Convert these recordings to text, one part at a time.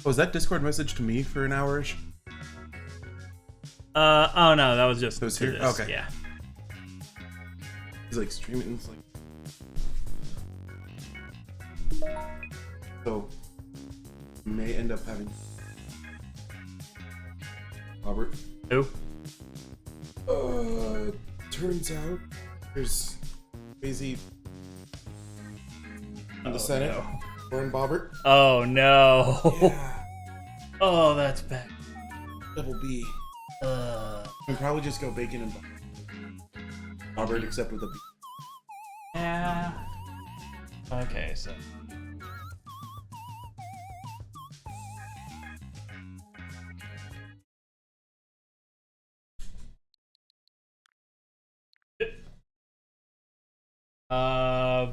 Was that Discord message to me for an hour-ish? Oh no, that was just It was here? this, Okay. yeah. He's like streaming. It's like... So, may end up having... Robert? Who? Turns out there's crazy in the Senate. No. Warren Bobbert. Oh no. Yeah. Oh, that's bad. Double B. We'd probably just go bacon and Bobbert, except with a B. Yeah. Okay, so.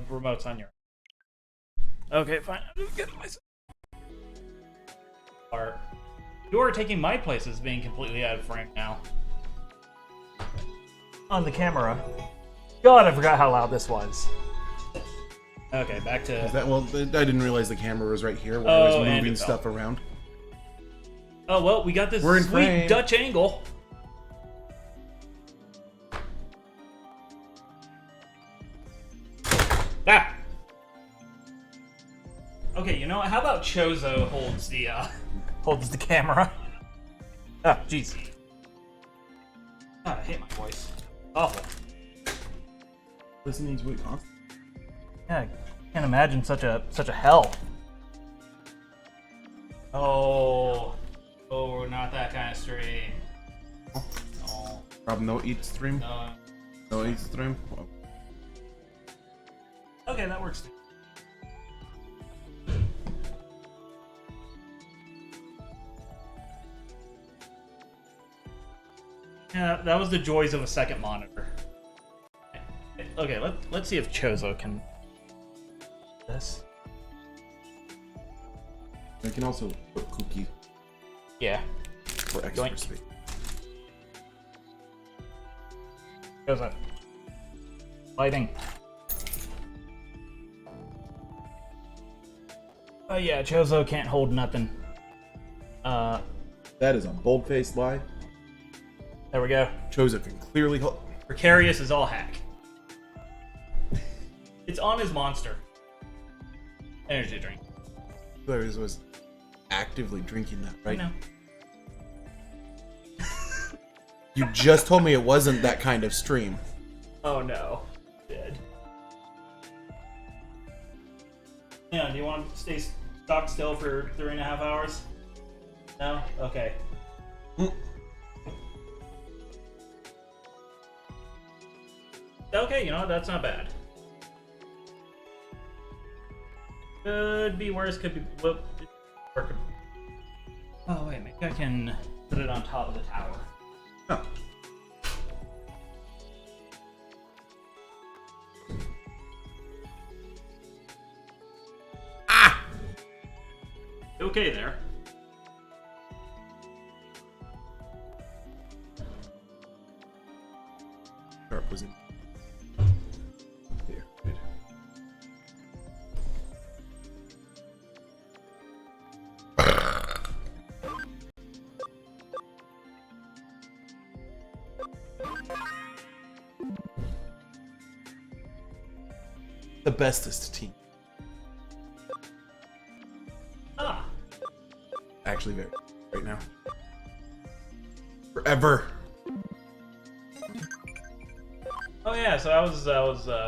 Remote's on your. Okay, fine. I'm just getting myself. You are taking my place as being completely out of frame now. On the camera. God, I forgot how loud this was. Okay, back to. Is that, well, I didn't realize the camera was right here while I was and moving it fell. stuff around. Oh well, we got this We're in sweet frame. Dutch angle. Ah. Okay, you know what? How about Chozo holds the Holds the camera. Oh, jeez. God, I hate my voice. Awful. Listening to it constantly. Yeah, I can't imagine such a hell. Oh, not that kind of stream. No, Rob, no eat stream? no. No eat stream? Well, Okay, that works. Yeah, that was the joys of a second monitor. Okay, let's see if Chozo can. This. I can also put cookie Yeah. for extra Yoink. space. Chozo. Lighting. Oh yeah, Chozo can't hold nothing. That is a bold-faced lie. There we go. Chozo can clearly hold. Precarious is all hack. It's on his monster. Energy drink. Whoever was actively drinking that, right? I know. You just told me it wasn't that kind of stream. Oh no. Dead. Yeah, do you want to stay stock still for 3.5 hours? No? Okay. Okay, you know what? That's not bad. Could be worse, could be... Whoop. Or could... Oh, wait, maybe I can put it on top of the tower. Oh. Ah! Okay there. Sharp was in. Here, good. The bestest team. Ah! Actually, very right now. Forever. Oh yeah, so I was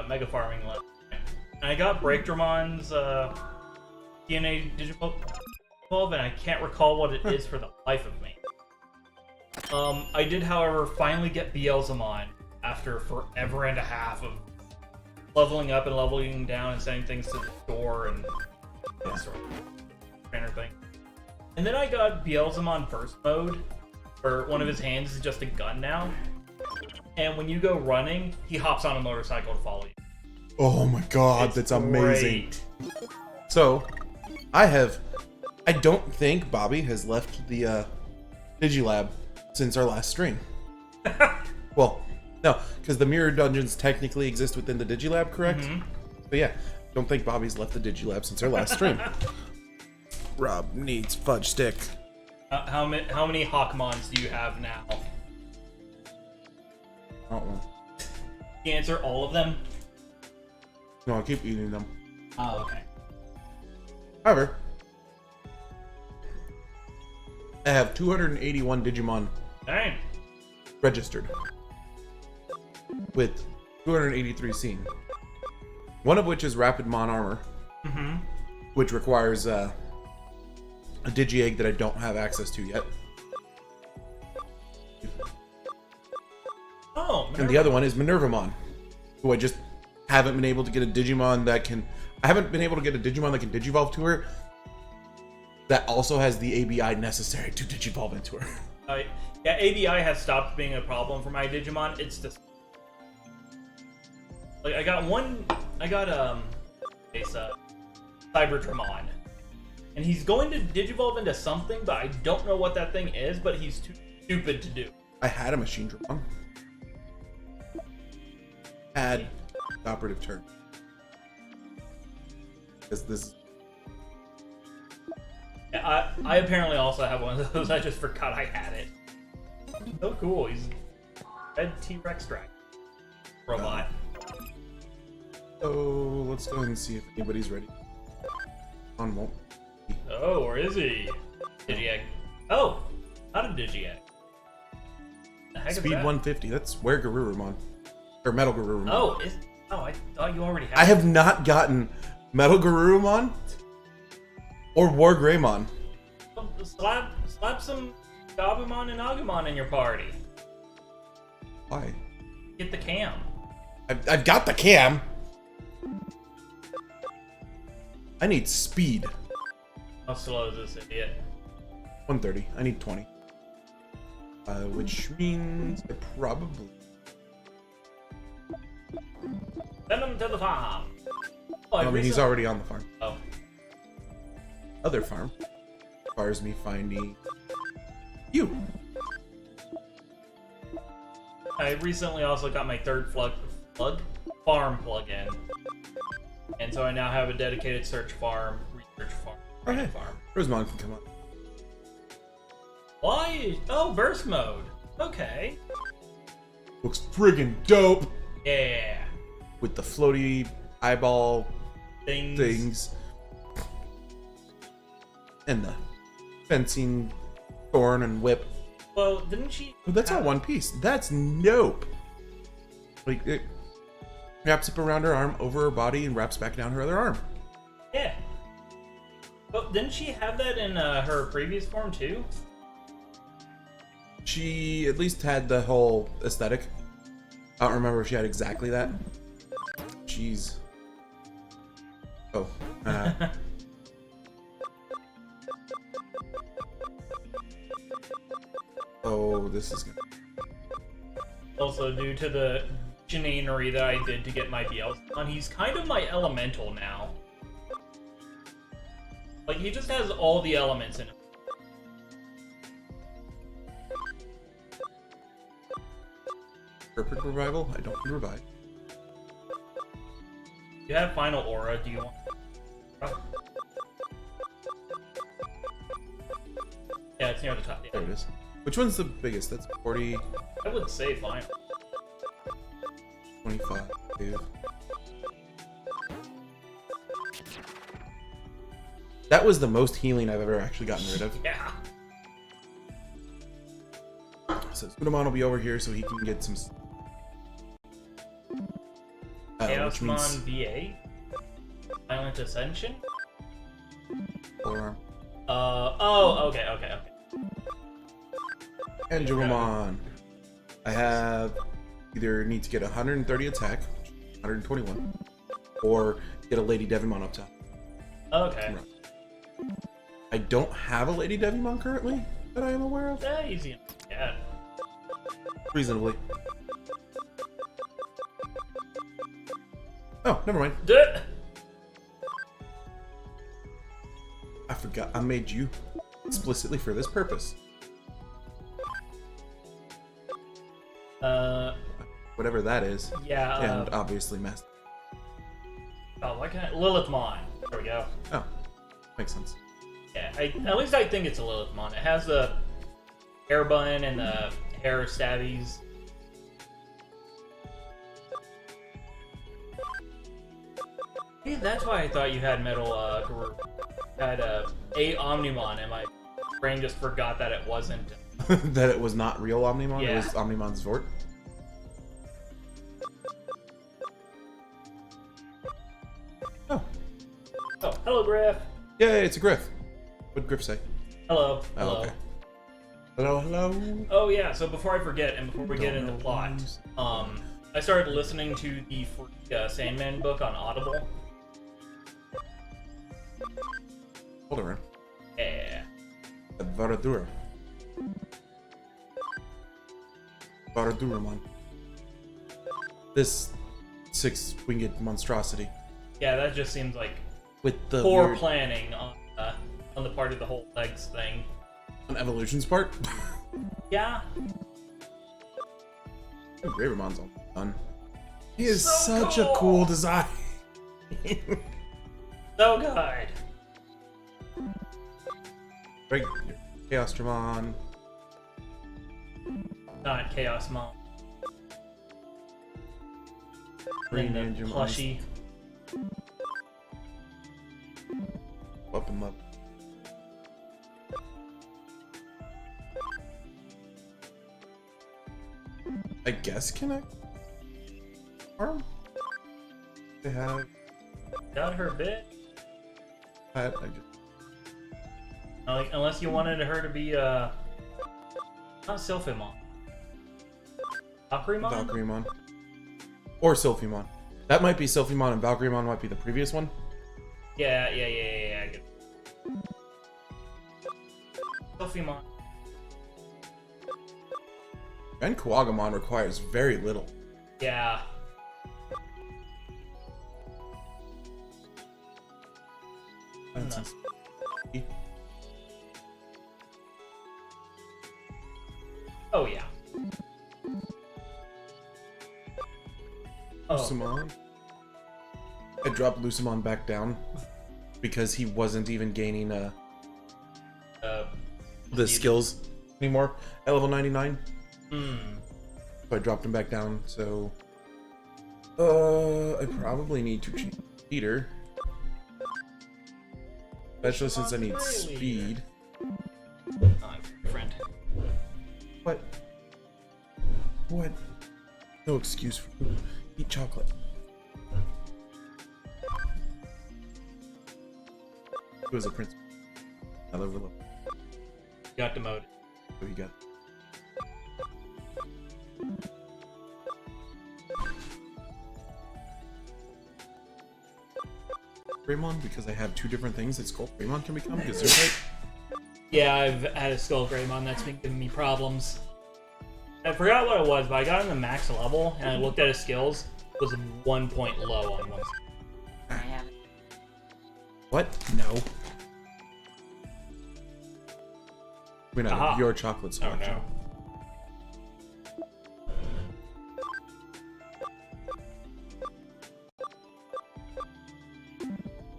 mega farming last night. And I got Breakdramon's DNA Digivolve, and I can't recall what it is for the life of me. I did, however, finally get Beelzemon after forever and a half of leveling up and leveling down and sending things to the store and that sort of trainer thing. And then I got Beelzemon Burst Mode, where one of his hands is just a gun now. And when you go running, he hops on a motorcycle to follow you. Oh my god, It's that's amazing. great. So, I don't think Bobby has left the Digilab since our last stream. Well, no, because the mirror dungeons technically exist within the Digilab, correct? Mhm. But yeah, don't think Bobby's left the Digilab since our last stream. Rob needs fudge stick. How many Hawkmons do you have now? Oh, The answer, all of them? no, I keep eating them. Oh, okay. However, I have 281 Digimon Dang. registered, with 283 seen. One of which is Rapid Mon Armor, which requires a Digi-Egg that I don't have access to yet. Oh, And the other one is Minervamon, who I just haven't been able to get a Digimon that can... I haven't been able to get a Digimon that can Digivolve to her that also has the ABI necessary to Digivolve into her. Yeah, ABI has stopped being a problem for my Digimon. It's just... Like, I got Cyberdramon. And he's going to Digivolve into something, but I don't know what that thing is, but he's too stupid to do. I had a Machine Dramon. Had the operative term. Because this... Yeah, I apparently also have one of those. I just forgot I had it. So cool. He's a red T-Rex dragon robot. Oh, let's go ahead and see if anybody's ready. On won't. Oh, or is he? Digi-Egg. Oh, not a Digi-Egg. The heck is Speed that? 150. That's where Garurumon. Or Metal Garurumon. Oh, I thought you already had I have not gotten Metal Garurumon or War Greymon. Slap some Gabumon and Agumon in your party. Why? Get the cam. I've got the cam. I need speed. How slow is this idiot? 130. I need 20. Which means I probably... Send him to the farm. Oh, I mean, he's already on the farm. Oh. Other farm requires me finding you. I recently also got my third farm plugin. And so I now have a dedicated search farm, research farm, Okay. farm. Rosemont can come up. Why? Oh, burst mode. Okay. Looks friggin' dope Yeah. with the floaty eyeball Things. things and the fencing thorn and whip. Well, didn't she? Oh, that's all one piece. That's nope. Like it wraps up around her arm, over her body, and wraps back down her other arm. Yeah. But didn't she have that in her previous form too? She at least had the whole aesthetic. I don't remember if she had exactly that. Jeez. Oh. Oh, this is gonna... Also, due to the shenanery that I did to get my Beelzebub, he's kind of my elemental now. Like, he just has all the elements in him. Perfect revival? I don't need revive. You have Final Aura, do you want... Oh. Yeah, it's near the top. Yeah. There it is. Which one's the biggest? That's 40, I would say Final. 25. Dude. That was the most healing I've ever actually gotten rid of. Yeah. So Sudamon will be over here so he can get some... which means Chaosmon VA? Violent Ascension? full arm. Oh, okay. And Jumamon. I have either need to get 130 attack, 121, or get a Lady Devimon up top. Okay. I don't have a Lady Devimon currently that I am aware of. Yeah, easy enough. Yeah. Reasonably. Oh, never mind. Duh. I forgot. I made you explicitly for this purpose. Whatever that is. Yeah, And obviously Master. oh, why can't I... Lilithmon. There we go. Oh, makes sense. Yeah. At least I think it's a Lilithmon. It has the hair bun and the hair stabbies. Maybe that's why I thought you had Metal Guru. Had a Omnimon, and my brain just forgot that it wasn't. That it was not real Omnimon. Yeah. It was Omnimon's Vort. Oh. Oh, hello, Griff. Yay, it's a Griff. What'd Griff say? Hello. Oh, Hello. okay. Hello, hello. Oh yeah. So before I forget, and before we get into the plot, I started listening to the free Sandman book on Audible. Hold on. Yeah. Varadura. Varaduramon. This six-winged monstrosity. Yeah, that just seems like With the poor weird- planning on the part of the whole legs thing. on Evolution's part. Yeah. Gravemon's all done. He is So such a cool. cool design. So good. Chaosdramon. Not Chaos Mom. Green And the Ninja plushie. Weapon level. I guess connect arm. They have Got her bit. that. I just Like, unless you wanted her to be not Sylphimon. Valkyrymon? Valkyrymon or Sylphimon. That might be Sylphimon, and Valkyrymon might be the previous one. Yeah. I get it. Sylphimon. And Kuwagamon requires very little. Yeah. That's Oh yeah. Oh. Lucemon. I dropped Lucemon back down because he wasn't even gaining the skills anymore at level 99. Hmm. So I dropped him back down. So I probably need to change Peter, especially since I need speed. Oh, friend. What? What? No excuse for food. Eat chocolate. He was a prince. I love her. Got demoted. Who you got? Greymon, because I have two different things that Skull Greymon can become, because they're like, Yeah, I've had a Skull Greymon that's been giving me problems. I forgot what it was, but I got in the max level and I looked at his skills. It was 1 point low on one. what? No. We're not Aha. your chocolate Oh selection. no.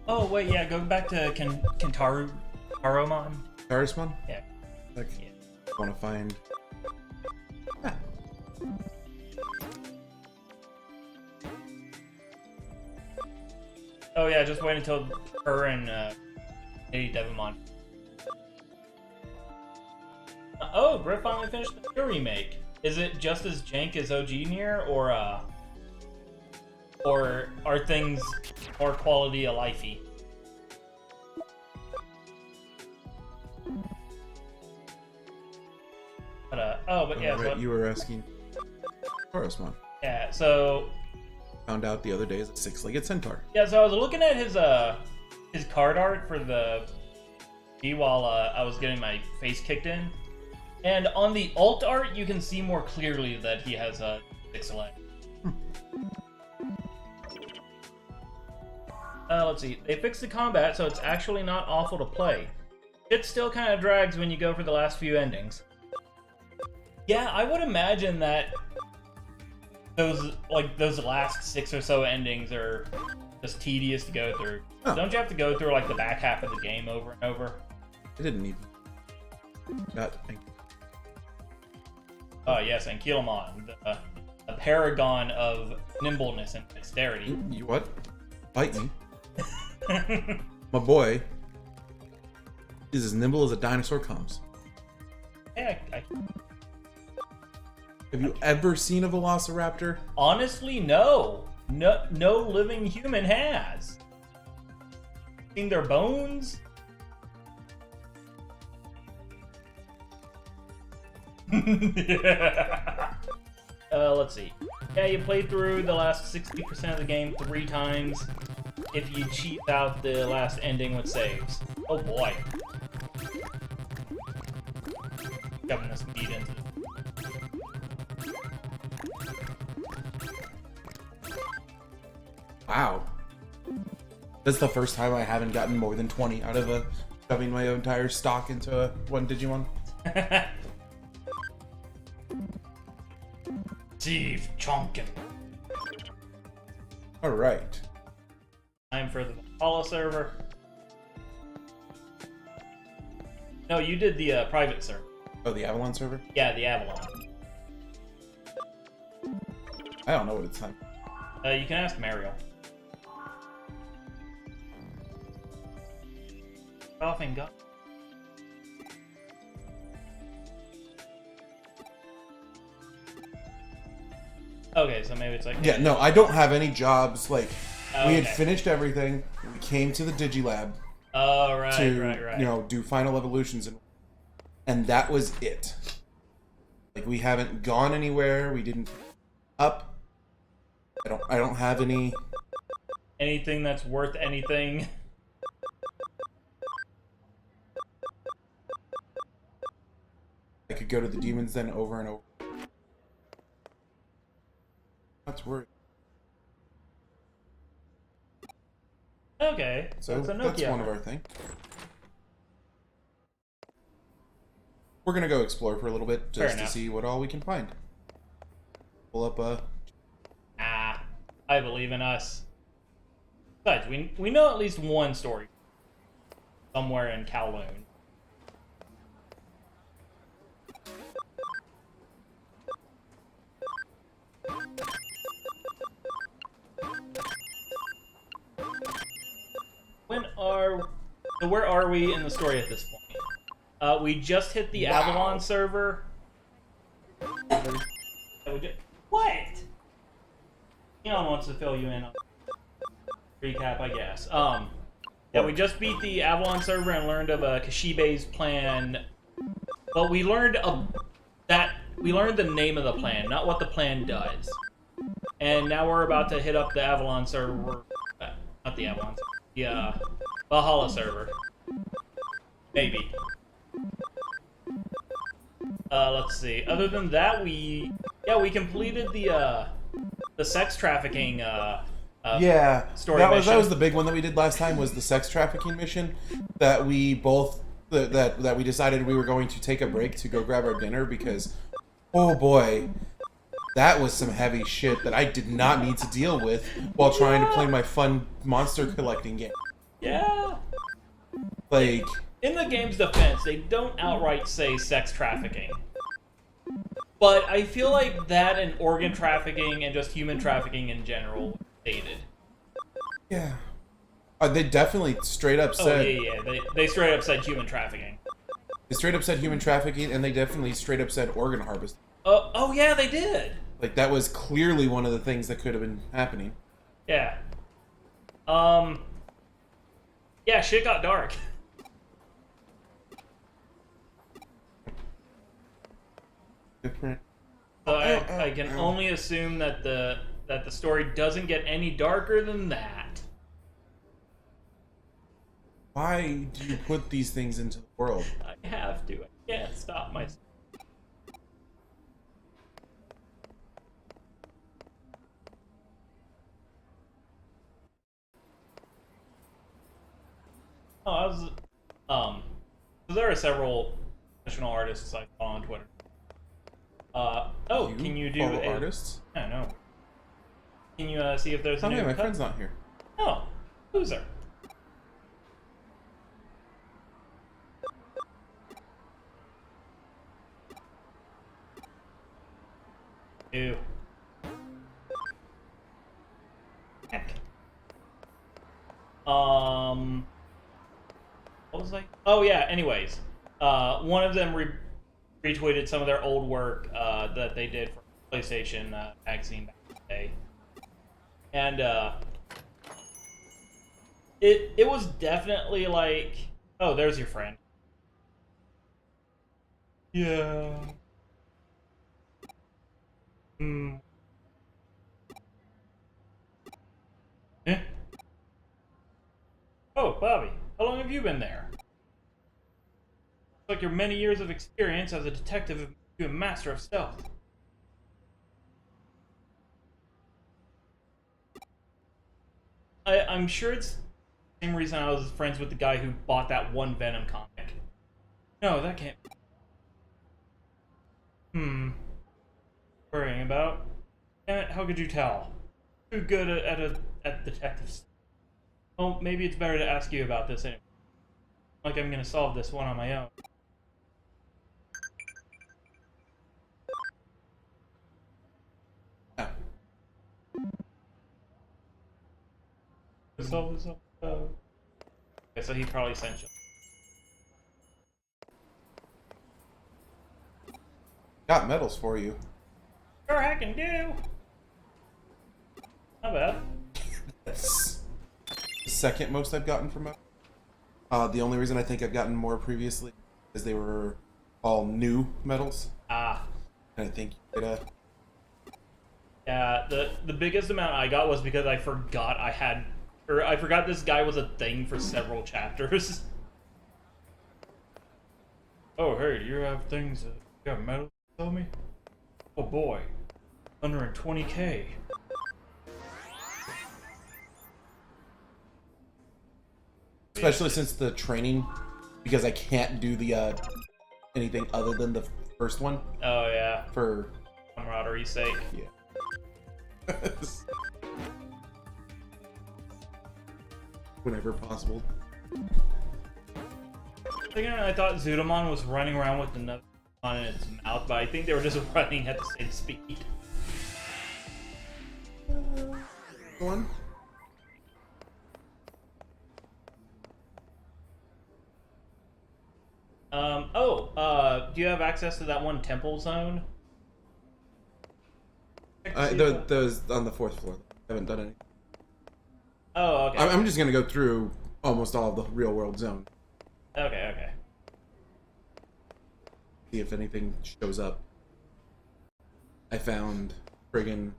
Oh wait, yeah, go back to Taromon. Tarismon? Yeah. Like, Yeah. want to find... Ah. Oh yeah, just wait until her and Lady Devimon. Oh, Griff finally finished the Nier remake. Is it just as jank as OG Nier, or are things more quality of lifey? But yeah, Right, so, you were asking Tarismon. yeah. So Found out the other day is a six-legged centaur. yeah, so I was looking at his card art for the while I was getting my face kicked in, and on the alt art you can see more clearly that he has a 6 leg. Let's see. They fixed the combat, so it's actually not awful to play. It still kind of drags when you go for the last few endings. Yeah, I would imagine that those last 6 or so endings are just tedious to go through. Oh. Don't you have to go through like the back half of the game over and over? I didn't even. Got. Oh yes, Ankylomon, the paragon of nimbleness and dexterity. You what? Bite me. My boy is as nimble as a dinosaur comes. Yeah, Have you ever seen a velociraptor? honestly, no. No living human has. Seen their bones? Let's see. Yeah, you play through the last 60% of the game 3 times if you cheat out the last ending with saves. Oh boy. Shoving this meat into Wow. That's the first time I haven't gotten more than 20 out of shoving my entire stock into one Digimon. Steve Chonkin. Alright. Time for the Apollo server. No, you did the private server. Oh, the Avalon server? Yeah, the Avalon. I don't know what it's time. You can ask Mariel. Off and go. Okay, so maybe it's like... Yeah, no, I don't have any jobs. Like, we had Okay. finished everything. We came to the Digilab Oh, right, to, right. you know, do final evolutions, and that was it. Like, we haven't gone anywhere. We didn't up. I don't have any. Anything that's worth anything. I could go to the demons then over and over. That's worried. Okay, So it's a that's Nokia. one of our things. We're gonna go explore for a little bit Fair just to enough. see what all we can find. Pull up I believe in us. Besides, we know at least one story. Somewhere in Kowloon. So where are we in the story at this point? We just hit the Wow. Avalon server. What? Leon wants to fill you in on recap, I guess. Yeah, we just beat the Avalon server and learned of Kashibe's plan, but we learned the name of the plan, not what the plan does. And now we're about to hit up the Avalon server, not the Avalon, the Valhalla server. Maybe. Let's see. Other than that, we completed the sex trafficking story that mission. was the big one that we did last time, was the sex trafficking mission that we both that we decided we were going to take a break to go grab our dinner because, oh boy, that was some heavy shit that I did not need to deal with while trying to play my fun monster collecting game. Yeah. Like, In the game's defense, they don't outright say sex trafficking. But I feel like that and organ trafficking and just human trafficking in general were stated. yeah, they definitely straight up Oh, said yeah. They straight up said human trafficking. they straight up said human trafficking, and they definitely straight up said organ harvest. Oh, yeah, they did. Like, that was clearly one of the things that could have been happening. Yeah. Yeah, shit got dark. Different. So I can only assume that the story doesn't get any darker than that. Why do you put these things into the world? I have to. I can't stop myself. Oh, I was so there are several professional artists I follow on Twitter. Can you do follow a artists? I don't know. Can you see if there's a Oh new yeah, my cut? friend's not here. Oh, loser. Ew. Heck. What was I? Oh yeah. Anyways, one of them retweeted some of their old work that they did for PlayStation magazine back in the day, and it was definitely like, oh, there's your friend. Yeah. Hmm. Eh? Oh, Bobby, how long have you been there? Looks like your many years of experience as a detective have made you a master of stealth. I'm sure it's the same reason I was friends with the guy who bought that one Venom comic. No, that can't. Worrying about? Damn it, how could you tell? Too good at detectives. Well, maybe it's better to ask you about this anyway. Like I'm gonna solve this one on my own. Yeah. Solve this on my own. Okay, so he probably sent you. Got medals for you. Sure, I can do. Not bad. That's the second most I've gotten from medals. The only reason I think I've gotten more previously is they were all new medals. Ah. And I think you get a... Yeah, the biggest amount I got was because I forgot I forgot this guy was a thing for several chapters. Oh, hey, do you have things that you have medals to tell me? Oh boy, 120K. Especially since the training, because I can't do the anything other than the first one. Oh yeah, For camaraderie's sake. Yeah. Whenever possible. Again, I thought Zudomon was running around with the nut on its mouth, but I think they were just running at the same speed. One. Do you have access to that one temple zone? Those on the fourth floor. I haven't done any. Oh, okay. I'm just gonna go through almost all of the real world zone. Okay. See if anything shows up. I found friggin'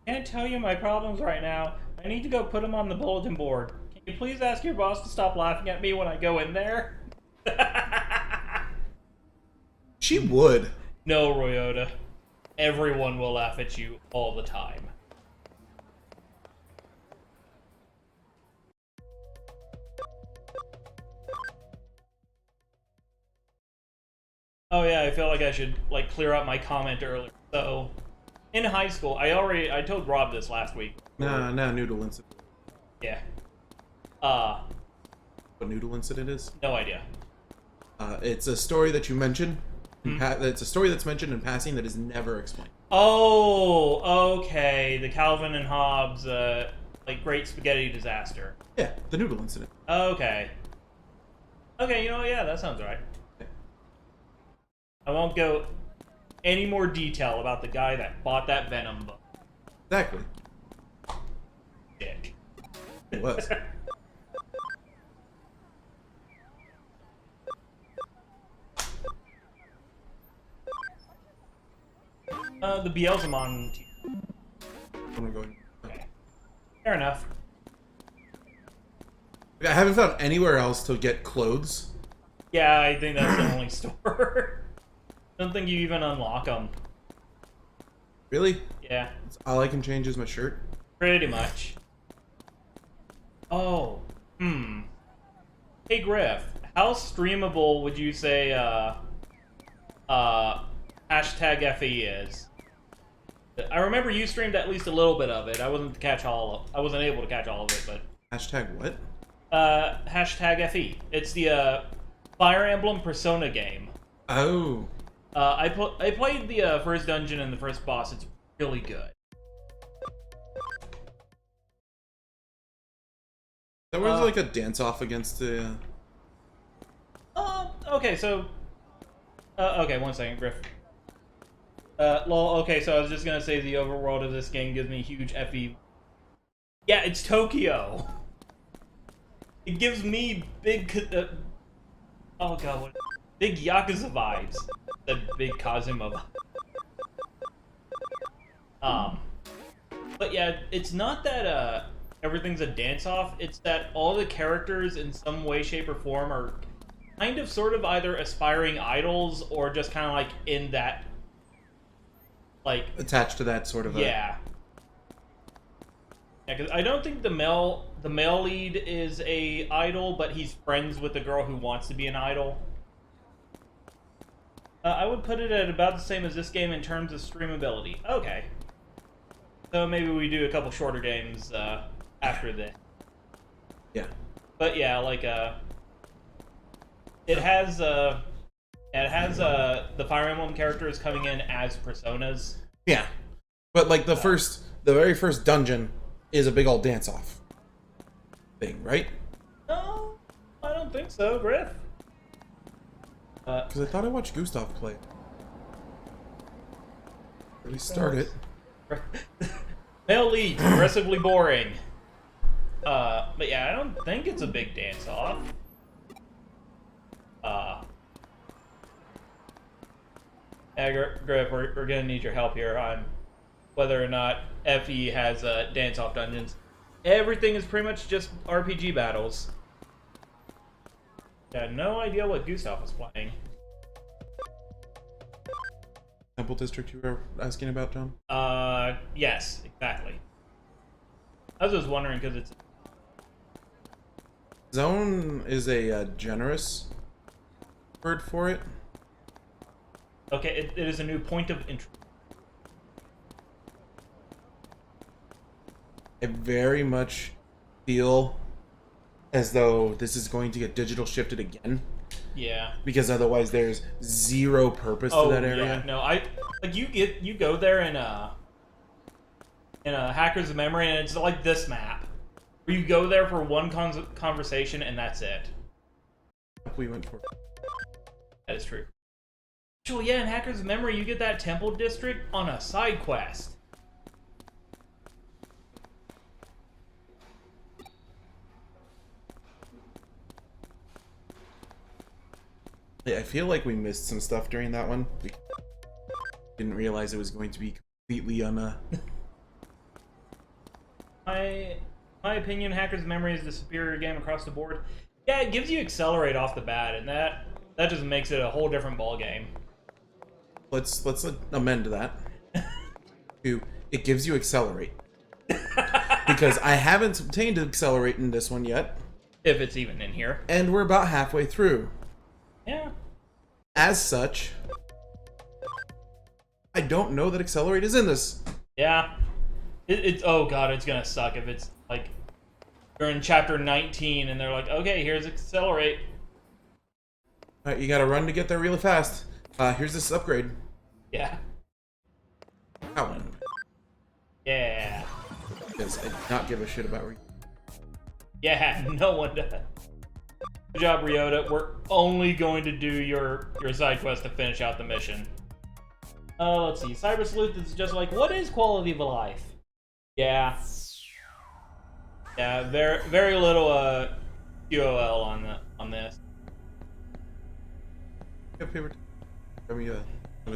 Can't tell you my problems right now. I need to go put them on the bulletin board. Can you please ask your boss to stop laughing at me when I go in there? She would. No, Royota. Everyone will laugh at you all the time. Oh yeah, I feel like I should clear up my comment earlier. So, in high school, I told Rob this last week. Nah, Noodle Incident. Yeah. What Noodle Incident is? No idea. It's a story that you mention. It's a story that's mentioned in passing that is never explained. Oh, okay. The Calvin and Hobbes, Great Spaghetti Disaster. Yeah, the Noodle Incident. Okay. Okay, yeah, that sounds right. I won't go any more detail about the guy that bought that Venom book. Exactly. Dick. It was. The Beelzemon team. I'm gonna go in. Okay. Fair enough. I haven't found anywhere else to get clothes. Yeah, I think that's the only store. Don't think you even unlock them. Really? Yeah. All I can change is my shirt. Pretty much. Oh. Hey Griff, how streamable would you say hashtag FE is? I remember you streamed at least a little bit of it. I wasn't able to catch all of it, but Hashtag what? hashtag FE. It's the Fire Emblem Persona game. Oh. I played the first dungeon and the first boss. It's really good. That was like a dance-off against the... Okay, so... okay, one second, Griff. Okay, so I was just gonna say the overworld of this game gives me huge FE. Yeah, it's Tokyo! It gives me big... oh god, what... Big Yakuza vibes. The big Kazuma vibe. But yeah, it's not that, everything's a dance-off, it's that all the characters in some way, shape, or form are kind of sort of either aspiring idols or just kind of like in that, like... Attached to that sort of Yeah. Yeah, because I don't think the male lead is a idol, but he's friends with the girl who wants to be an idol. I would put it at about the same as this game in terms of streamability. Okay. So maybe we do a couple shorter games after this. Yeah. But yeah, like it has the Fire Emblem characters coming in as personas. Yeah. But like the very first dungeon is a big old dance-off thing, right? No, I don't think so, Griff. Because I thought I watched Gustav play. At least start it. Male lead, progressively boring. But yeah, I don't think it's a big dance-off. Yeah, Griff, we're gonna need your help here on whether or not FE has dance-off dungeons. Everything is pretty much just RPG battles. I had no idea what Gustav was playing. Temple District you were asking about, John? Yes, exactly. I was just wondering because it's... Zone is a generous word for it. Okay, it is a new point of interest. I very much feel as though this is going to get digital shifted again. Yeah. Because otherwise there's zero purpose to that area. Yeah, no, you go there in a Hacker's Memory and it's like this map. Where you go there for one conversation and that's it. We went for That is true. Actually, yeah, in Hacker's Memory you get that temple district on a side quest. Yeah, I feel like we missed some stuff during that one. We didn't realize it was going to be completely My opinion, Hacker's Memory is the superior game across the board. Yeah, it gives you Accelerate off the bat, and that just makes it a whole different ball game. Let's amend that to it gives you Accelerate. Because I haven't obtained Accelerate in this one yet. If it's even in here. And we're about halfway through. Yeah. As such, I don't know that Accelerate is in this. Yeah. It's oh god, it's gonna suck if it's like you're in chapter 19 and they're like, okay, here's Accelerate. Alright, you gotta run to get there really fast. Here's this upgrade. Yeah. Ow. Yeah. Because I did not give a shit about Yeah, no one does. Good job, Ryota. We're only going to do your side quest to finish out the mission. Let's see. Cyber Sleuth is just like, what is quality of life? Yeah. Yeah, very little QOL on this. Yeah, favorite. Grab me a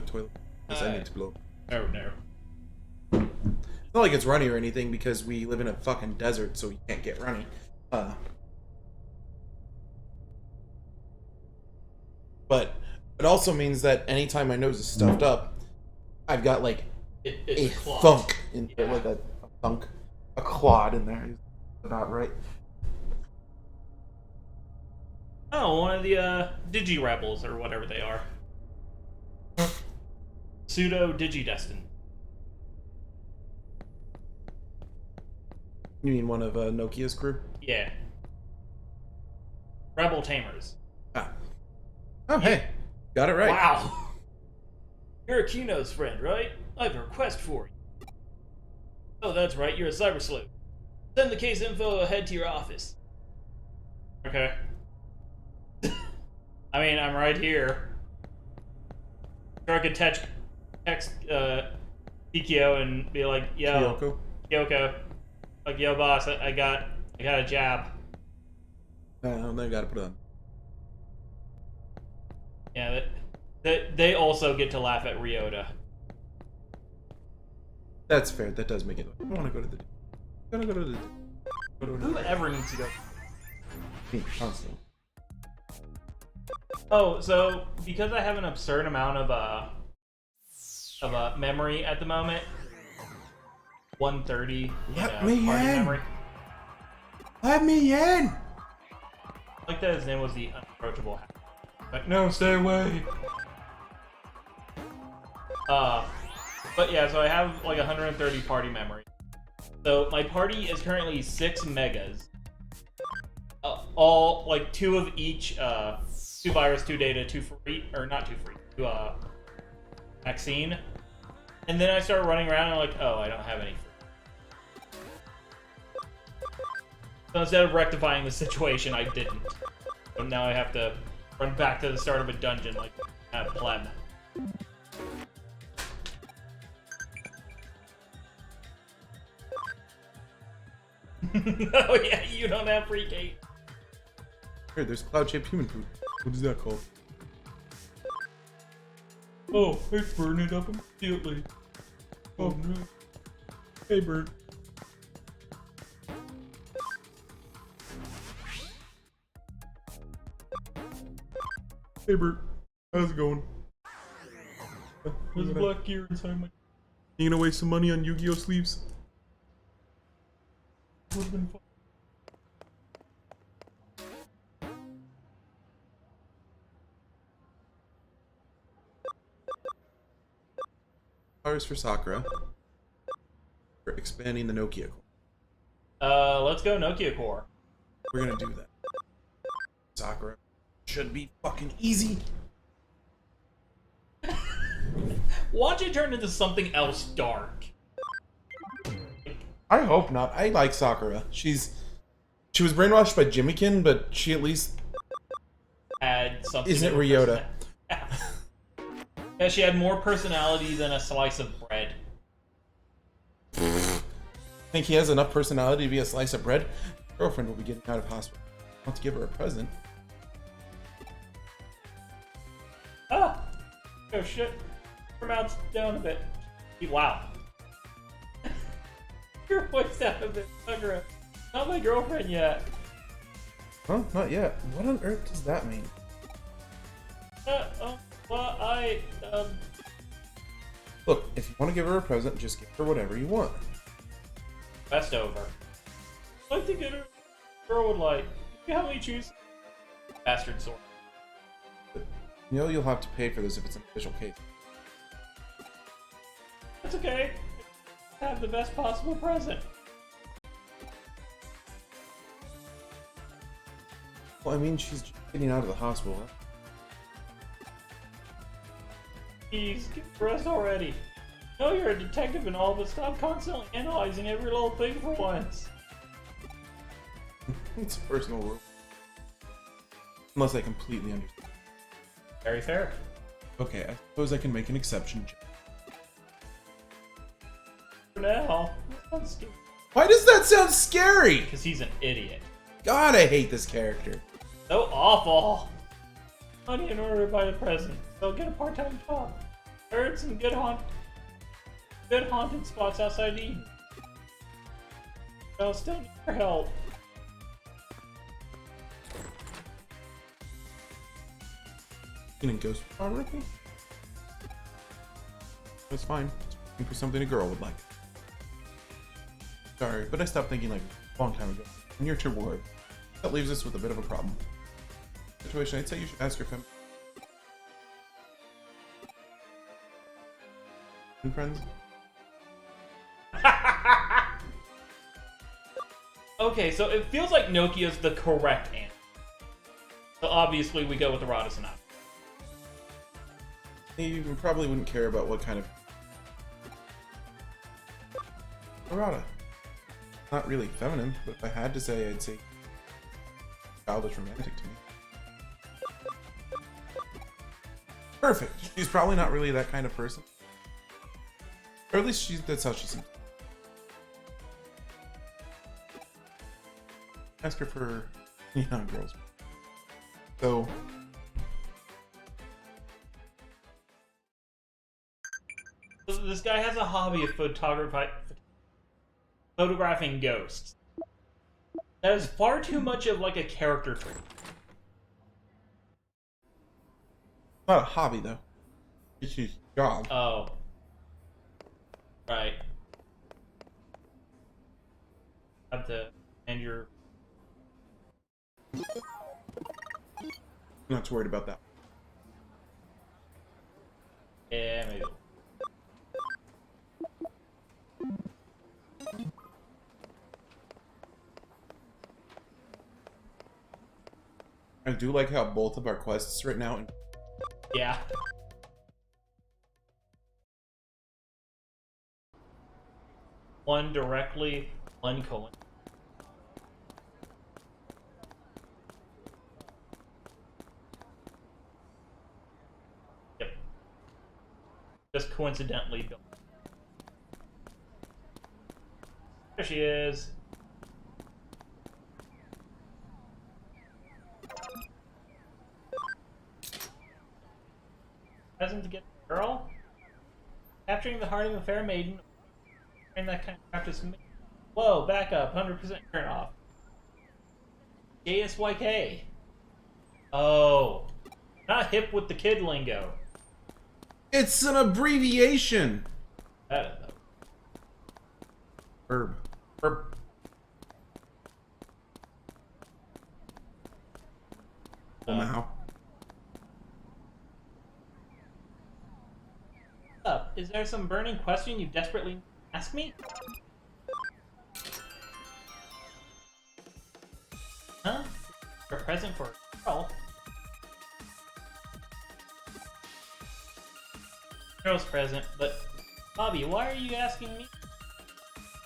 toilet. Because I need to blow. Oh no. It's not like it's runny or anything because we live in a fucking desert, so we can't get runny. But it also means that anytime my nose is stuffed up, I've got like It's a clogged. thunk in Yeah. like a thunk, a clod in there is about right. Oh, one of the Digi Rebels or whatever they are. Pseudo Digidestin. You mean one of Nokia's crew? Yeah. Rebel Tamers. Ah. Oh, hey. Got it right. Wow. You're Akino's friend, right? I have a request for you. Oh, that's right, you're a cyber sleuth. Send the case info ahead to your office. Okay. I mean, I'm right here. Sure, I could text Ikyo and be like, yo, Kyoko. Like, yo, boss, I got a job. They gotta put it on. Yeah, they also get to laugh at Ryota. That's fair. That does make it. I want to go to the. I'm gonna go to the. Whoever needs to go. Me, constantly. Oh, so because I have an absurd amount of memory at the moment, 130. Let me party in. memory. Let me in. I like that his name was the unapproachable. Like, no, stay away. But yeah, so I have like 130 party memory. So my party is currently 6 megas. All like 2 of each. 2 virus, 2 data, 2 free, or not 2 free, 2 vaccine. And then I start running around and I'm like, oh, I don't have any free. So instead of rectifying the situation, I didn't. So now I have to run back to the start of a dungeon like a pleb. Oh yeah, you don't have free cake. Here, there's cloud-shaped human food. What is that called? Oh, it's burning up immediately. Oh no. Hey, Bert. Hey, Bert. How's it going? There's a black gear inside my... You gonna waste some money on Yu-Gi-Oh sleeves? Would've been fun. Powers for Sakura. For expanding the Nokia core. Let's go Nokia Core. We're gonna do that. Sakura. Should be fucking easy. Watch it turn into something else dark. I hope not. I like Sakura. She was brainwashed by Jimmykin, but she at least Add something. isn't to her Ryota. Yeah, she had more personality than a slice of bread. Think he has enough personality to be a slice of bread? Girlfriend will be getting out of hospital. I want to give her a present. Ah! Oh shit. Her mouth's down a bit. Wow. Your voice down a bit, Sakura. Not my girlfriend yet. Huh? Not yet. What on earth does that mean? Well, Look, if you want to give her a present, just give her whatever you want. Best over. I like to get her a girl would like. You help me choose. Bastard sword. You know you'll have to pay for this if it's an official case. That's okay. I have the best possible present. Well, I mean, she's just getting out of the hospital. Please, get the rest already. I know you're a detective and all, but stop constantly analyzing every little thing for once. It's a personal rule. Unless I completely understand. Very fair. Okay, I suppose I can make an exception. For now, that sounds stupid. Why does that sound scary? Because he's an idiot. God, I hate this character. So awful. Money in order to buy a present. So get a part-time job. Heard some good haunted spots outside Eden. I'll still need your help. In ghost photography? That's fine. It's looking for something a girl would like. Sorry, but I stopped thinking like a long time ago. And you're to ward. That leaves us with a bit of a problem. Situation, I'd say you should ask your family. And friends? Okay, so it feels like Nokia's the correct answer. So obviously we go with the Radha Sonata. You probably wouldn't care about what kind of errata. Not really feminine, but if I had to say, I'd say childish romantic to me. Perfect. She's probably not really that kind of person. Or at least that's how she seems. Ask her for neon girls. So This guy has a hobby of photographing ghosts. That is far too much of like a character trait. not a hobby though. It's his job. Oh. Right. Have to end your... I'm not too worried about that. Yeah, maybe. I do like how both of our quests right now. Yeah. One directly, one colon. Yep. Just coincidentally built. There she is. Present to get the girl. Capturing the heart of a fair maiden. And that kind of practice. Whoa, back up. 100% turn off. JSYK. Oh. Not hip with the kid lingo. It's an abbreviation. That is though. Herb. Wow. Up. Is there some burning question you desperately ask me? Huh? A present for a girl? Girl's present, but Bobby, why are you asking me?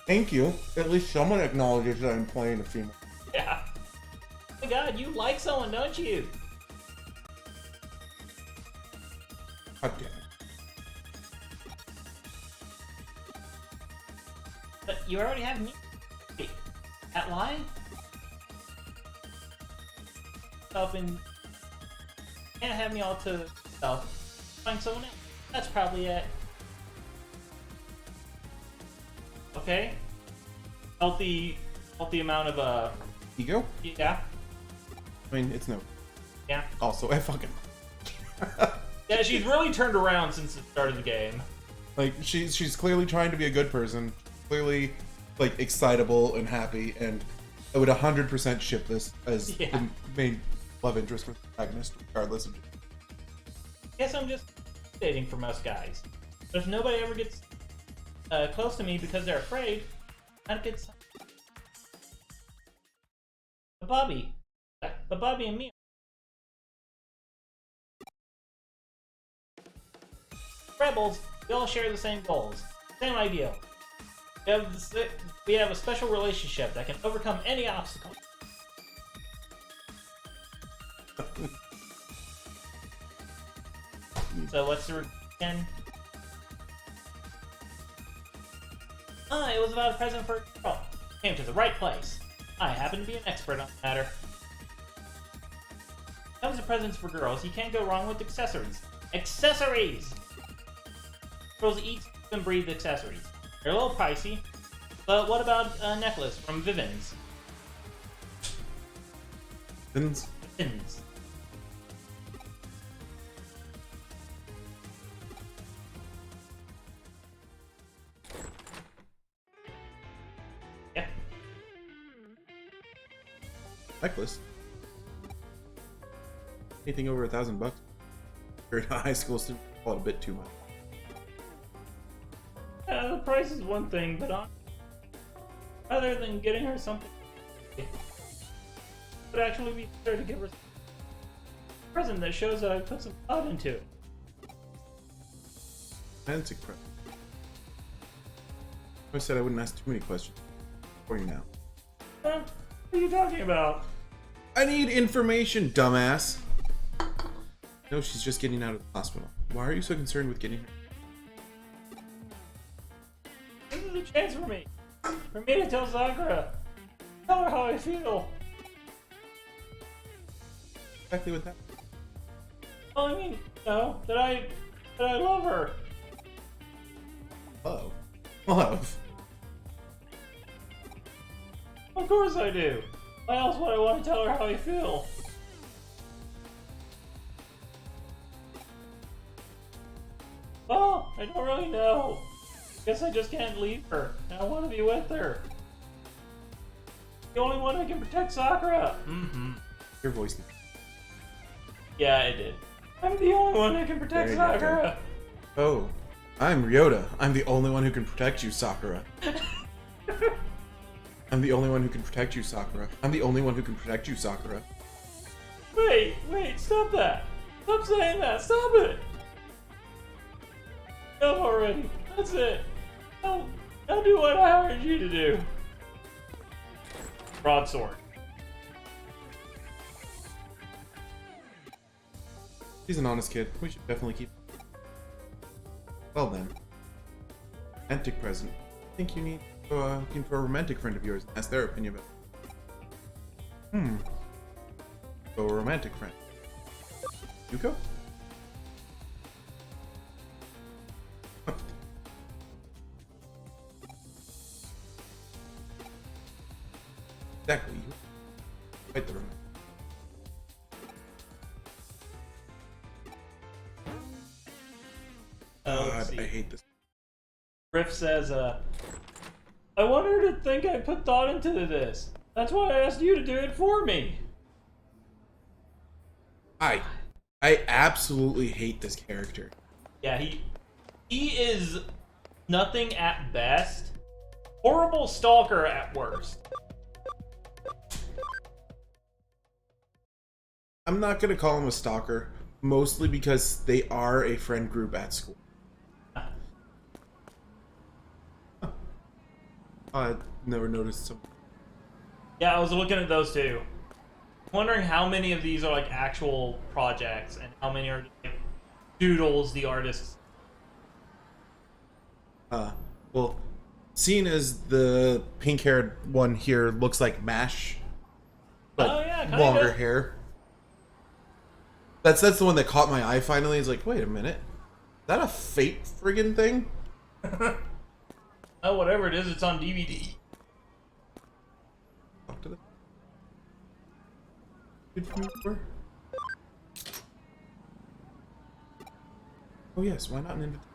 Thank you. At least someone acknowledges that I'm playing a female. Yeah. Oh my god, you like someone, don't you? God damn it. But you already have me. Wait, that lie? Up and can't have me all to self. Find someone else. That's probably it. Okay. Healthy amount of Ego? yeah. I mean, it's no. Yeah. Also, I fucking. Yeah, she's really turned around since the start of the game. Like, she's clearly trying to be a good person. Clearly, like, excitable and happy, and I would 100% ship this as the main love interest for the protagonist, regardless of. Guess I'm just dating for most guys. But if nobody ever gets close to me because they're afraid, I'd get some. But Bobby and me. Rebels, we all share the same goals, same ideal. We have a special relationship that can overcome any obstacle. So what's the again? It was about a present for a girl. Came to the right place. I happen to be an expert on the matter. When it comes to presents for girls, you can't go wrong with accessories. Accessories! Girls eat and breathe accessories. They're a little pricey, but what about a necklace from Vivens? Vivens? Vivens. Yeah. Necklace? Anything over $1,000? For a high school student, call it a bit too much. The price is one thing, but other than getting her something, it would actually be fair to give her a present that shows that I put some thought into it. romantic present. I said I wouldn't ask too many questions for you now. What are you talking about? I need information, dumbass. No, she's just getting out of the hospital. Why are you so concerned with getting her? This is a chance for me to tell Sakura. Tell her how I feel. Exactly what that. Well, I mean, that I love her. Love. Love. Of course I do. Why else would I want to tell her how I feel? Well, I don't really know. Guess I just can't leave her, and I want to be with her. The only one who can protect Sakura. Mm-hmm. Your voice. Yeah, it did. I'm the only one who can protect Sakura. Oh, I'm Ryota. I'm the only one who can protect you, Sakura. I'm the only one who can protect you, Sakura. I'm the only one who can protect you, Sakura. Wait, stop that. Stop saying that. Stop it. No, already. That's it. Now do what I hired you to do. Broadsword. He's an honest kid. We should definitely keep. Well then, romantic present. I think you need looking for a romantic friend of yours and ask their opinion about it. So a romantic friend. Yuko? Exactly. Quite the romantic. God, I hate this. Riff says, I want her to think I put thought into this. That's why I asked you to do it for me. I absolutely hate this character. Yeah, he is nothing at best. Horrible stalker at worst. I'm not gonna call him a stalker, mostly because they are a friend group at school. I never noticed some. Yeah, I was looking at those too. Wondering how many of these are like actual projects and how many are like doodles the artists. Well, seeing as the pink-haired one here looks like MASH, but Oh, yeah, kinda. longer hair. That's the one that caught my eye finally. It's like, wait a minute. Is that a fake friggin' thing? Oh, whatever it is, it's on DVD. Talk to the good for me for? Oh yes, why not an invitation?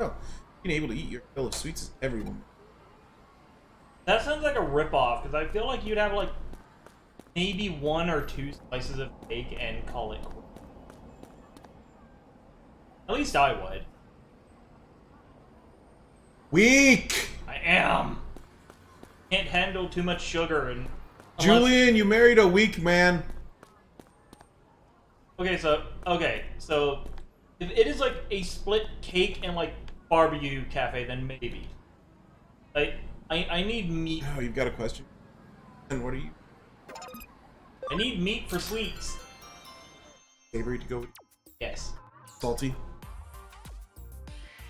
Oh, being able to eat your fill of sweets is everyone. That sounds like a ripoff, because I feel like you'd have like maybe 1 or 2 slices of cake and call it quits. At least I would. Weak! I am. Can't handle too much sugar and. Julian, you married a weak man. Okay, so if it is like a split cake and like barbecue cafe, then maybe. Like I need meat. Oh, you've got a question? And what are you? I need meat for sweets. Savory to go with? Yes, Salty?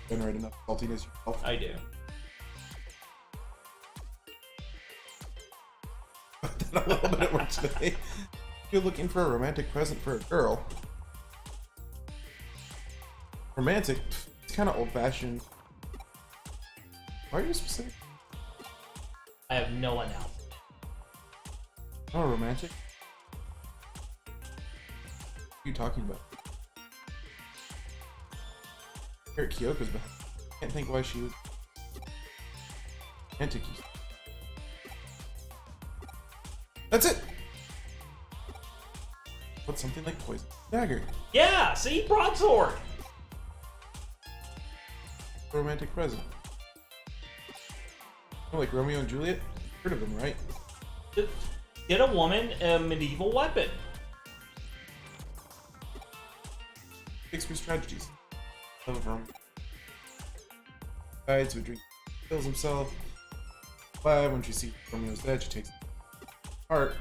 Generate enough saltiness yourself? I do. A little bit at work today. If you're looking for a romantic present for a girl. Romantic? It's kind of old-fashioned. Why are you specific? I have no one else. Oh, romantic? What are you talking about? Here at Kyoko's behind. Can't think why she would. Romantic. That's it! What's something like poison dagger? Yeah, see, broadsword. A romantic present. Oh, like Romeo and Juliet? Heard of them, right? Get a woman a medieval weapon. Shakespeare's tragedies. Over. Guides who drink, kills himself. Glad when she sees Romeo's dead, she takes heart. What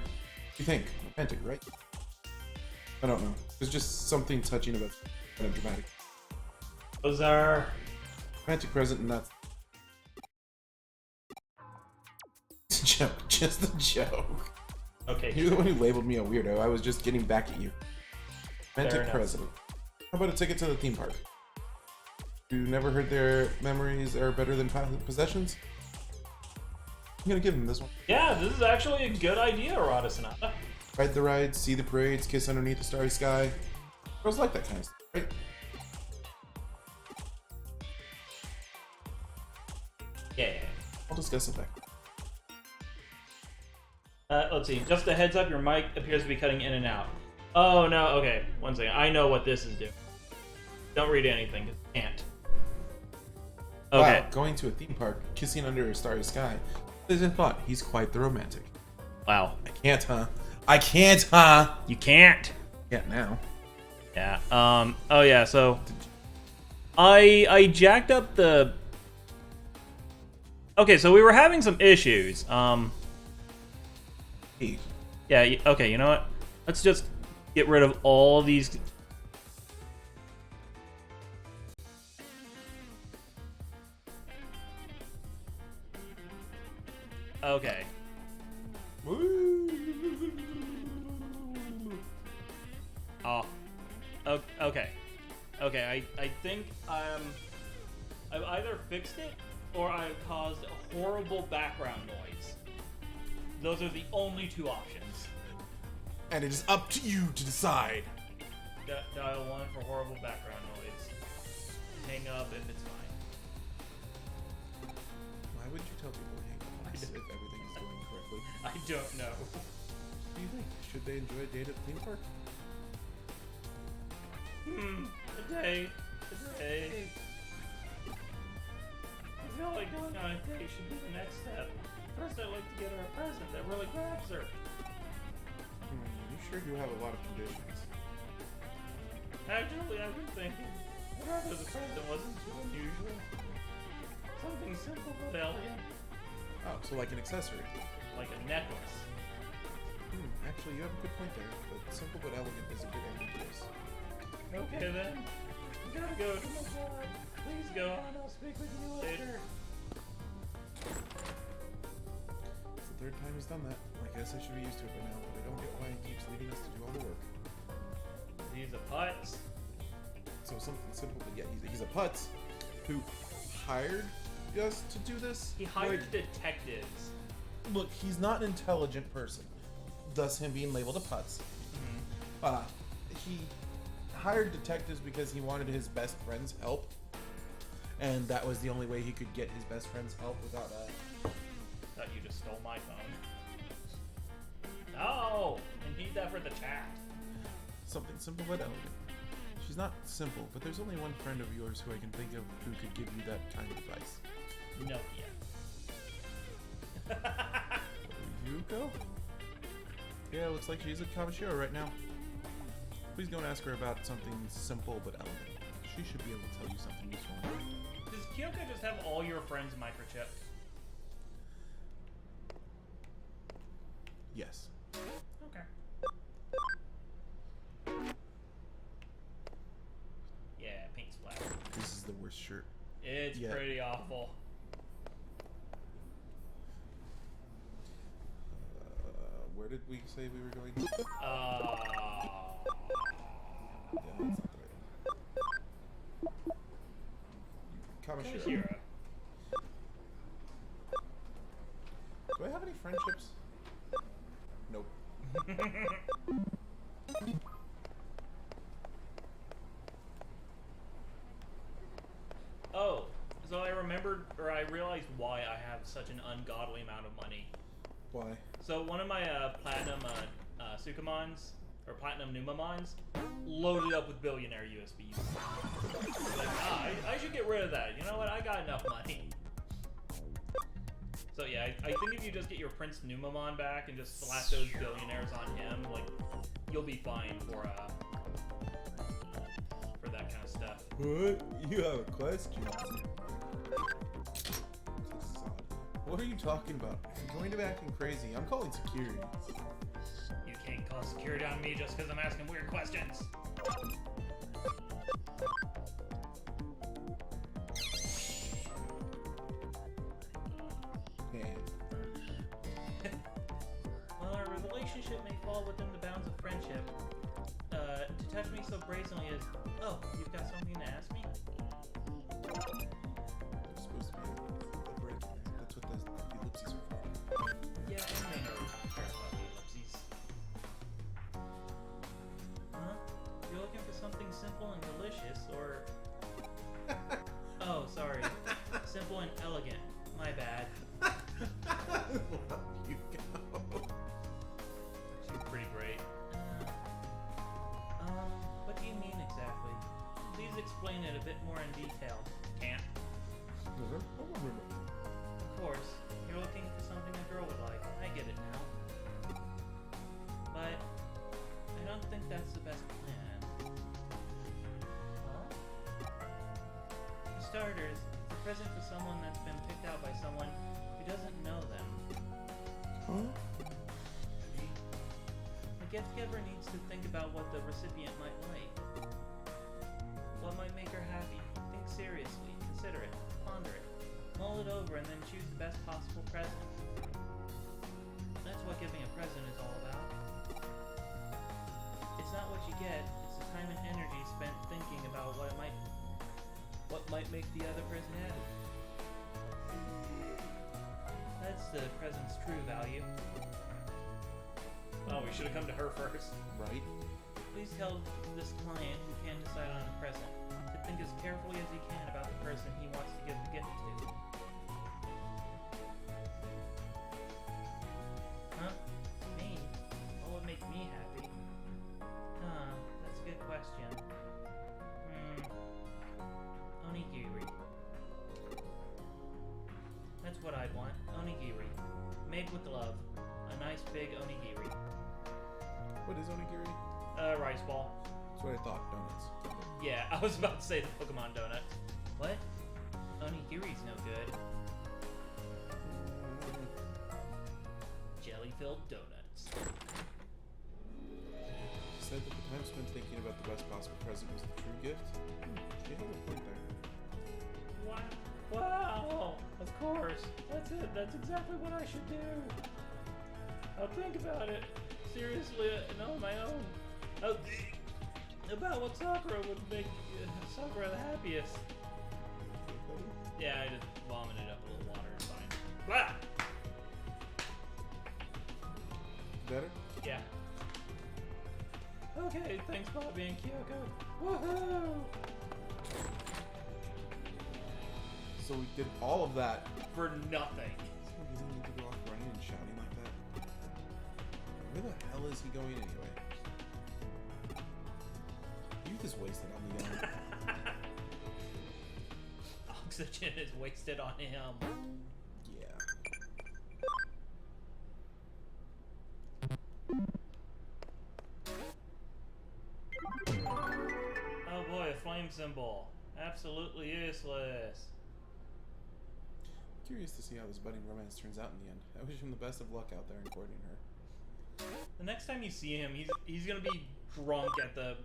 do you think? Romantic, right? I don't know. There's just something touching about kind of dramatic. Those are Romantic present and that's it's a joke. Just a joke. okay. You're the one who labeled me a weirdo. I was just getting back at you. Fair Romantic enough. present. How about a ticket to the theme park? You never heard their memories are better than possessions? I'm gonna give him this one. Yeah, this is actually a good idea, Arata Sonata. Ride the rides, see the parades, kiss underneath the starry sky. Girls like that kind of stuff, right? Yeah. I'll discuss it back. Let's see. Just a heads up, your mic appears to be cutting in and out. Oh no. Okay, one second. I know what this is doing. Don't read anything. 'Cause you can't. Okay. Wow, going to a theme park, kissing under a starry sky. Isn't thought he's quite the romantic. Wow. I can't, huh? I can't, huh? You can't. Yeah, now. Yeah. Oh yeah. So I jacked up the. Okay, so we were having some issues. Hey, Yeah. Okay. You know what? Let's just get rid of all these. Okay. Oh. Okay. Okay. I think I've either fixed it or I've caused a horrible background noise. Those are the only two options. and it is up to you to decide. Dial 1 for horrible background noise. Hang up if it's fine. Why would you tell people to hang up if everything is going correctly? I don't know. What do you think? Should they enjoy a date at the theme park? A day. I feel like going on a date should be the next step. First, I'd like to get her a present that really grabs her. You sure do have a lot of conditions. Actually, I've been thinking, I'd rather the present wasn't too unusual. Something simple but elegant, Oh, so like an accessory. like a necklace. Actually, you have a good point there, but simple but elegant is a good ending to this. Okay then, I gotta go to my job. Please go on, I'll speak with you later. It's the third time he's done that. I guess I should be used to it by now, but I don't get why he keeps leaving us to do all the work. He's a putz. So something simple, but yeah, he's a putz who hired us to do this. He hired Like, detectives. look, he's not an intelligent person, thus him being labeled a putz. He hired detectives because he wanted his best friend's help, and that was the only way he could get his best friend's help without Thought you just stole my phone. No! I need that for the chat. something simple but elegant. She's not simple, but there's only one friend of yours who I can think of who could give you that kind of advice. Nokia. Yuko? Yeah, looks like she's at Kamishiro right now. Please go and ask her about something simple but elegant. She should be able to tell you something useful. Does Kyoko just have all your friends microchipped? Yes. Okay. Yeah, paint splatter. This is the worst shirt. It's Yeah. pretty awful. Where did we say we were going? Uh, Yeah, that's not the right one. Kamishiro. Hero. Do I have any friendships? Nope. Oh, so I remembered, or I realized why I have such an ungodly amount of money. Why? So one of my platinum Sukamons, or platinum Numamons, loaded up with billionaire USBs. Like, I should get rid of that. You know what? I got enough money. So yeah, I think if you just get your Prince Numamon back and just slap those billionaires on him, like, you'll be fine for that kind of stuff. What? You have a question? What are you talking about? I'm going to be acting crazy. I'm calling security. You can't call security on me just because I'm asking weird questions. Man. While our relationship may fall within the bounds of friendship, to touch me so brazenly is, oh, you've got something to ask me? There's supposed to be a break in there. That's what the ellipses are for. Yeah, and they know care about the ellipses. Huh? You're looking for something simple and delicious, or... Oh, sorry. Simple and elegant. My bad. Well, you go. She's pretty great. What do you mean exactly? Please explain it a bit more in detail. Can't. Of course, you're looking for something a girl would like. I get it now. But I don't think that's the best plan. Huh? For starters, it's a present for someone that's been picked out by someone who doesn't know them. Huh? The gift-giver needs to think about what the recipient might like. What might make her happy. Think seriously, consider it, ponder it, mull it over, and then choose the best possible present. That's what giving a present is all about. It's not what you get, it's the time and energy spent thinking about what might make the other person happy. That's the present's true value. Oh, we should have come to her first. Right? Please tell this client who can't decide on a present to think as carefully as he can about the person he wants to give the gift to. Huh? Me? What would make me happy? Huh, that's a good question. Onigiri. That's what I'd want. Onigiri. Made with love. A nice big onigiri. What is onigiri? Rice ball. That's what I thought. Donuts. Yeah, I was about to say the Pokemon donuts. What? Onigiri's no good. Jelly-filled donuts. She said that the time spent thinking about the best possible present was the true gift. She had a point there. Wow! Of course. That's it. That's exactly what I should do. I'll think about it. Seriously, and on my own. I'll think about what Sakura would make Sakura the happiest. Yeah, I just vomited up a little water. It's fine. Blah! Better? Yeah. Okay, thanks Bobby and Kyoko. Woohoo! So we did all of that. For nothing. So he doesn't need to go off running and shouting like that. Where the hell is he going anyway? Youth is wasted on the young. Oxygen is wasted on him. Yeah. Oh boy, a flame symbol. Absolutely useless. Curious to see how this budding romance turns out in the end. I wish him the best of luck out there in courting her. The next time you see him, he's gonna be drunk at the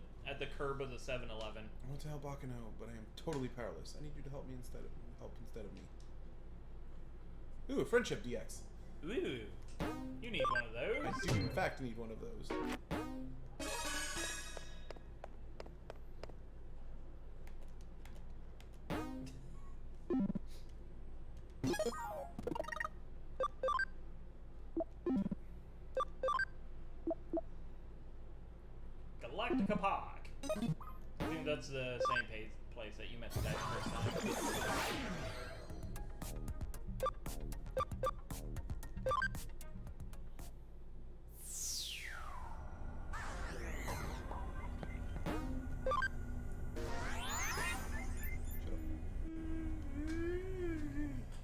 curb of the 7-Eleven. I want to help Akano, but I am totally powerless. I need you to help me instead of me. Ooh, a friendship DX. Ooh, you need one of those. I do in fact need one of those. Galactica Park. I think that's the same place that you met the guy the first time.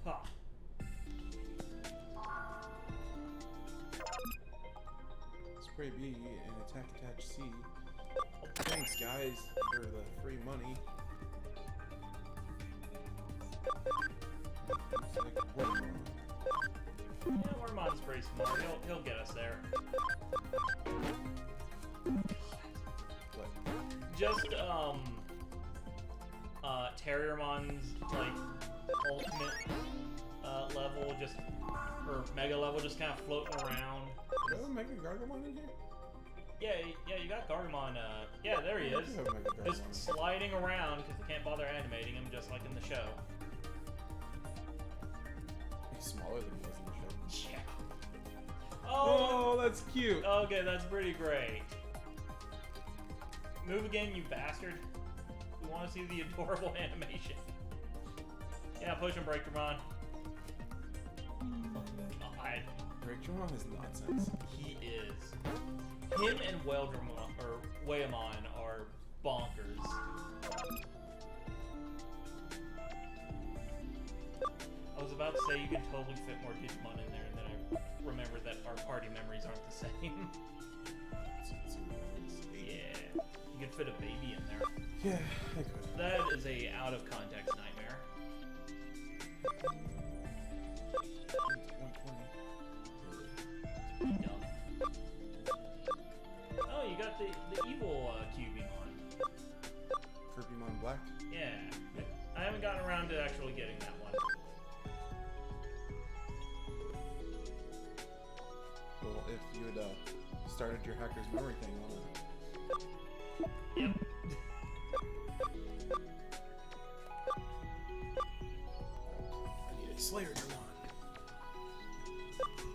Ha. Spray B and attack attach C. Thanks guys for the free money. very smart. He'll get us there. What? Just Terriermon's like ultimate level, just or mega level, just kind of floating around. Do I have a Mega Gargamon in here? Yeah, you got Gargamon. Yeah, there he is. I have a Mega Gargamon. Just sliding around because they can't bother animating him, just like in the show. He's smaller than he was in the show. Yeah. Oh, that's cute. Okay, that's pretty great. Move again, you bastard. We want to see the adorable animation. Yeah, push him, Breakdramon. Oh, God. Breakdramon is nonsense. He is. Him and Waymon are bonkers. I was about to say you could totally fit more Digimon in there, and then I remembered that our party memories aren't the same. Yeah. You could fit a baby in there. Yeah, I could. That is a out-of-context nightmare. 120. Dumb. Oh, you got the evil Cubimon. Kirpymon Black? Yeah. I haven't gotten around to actually getting that one. Well, if you had started your hacker's memory thing on it. Yep. I need a Slayer Dramon.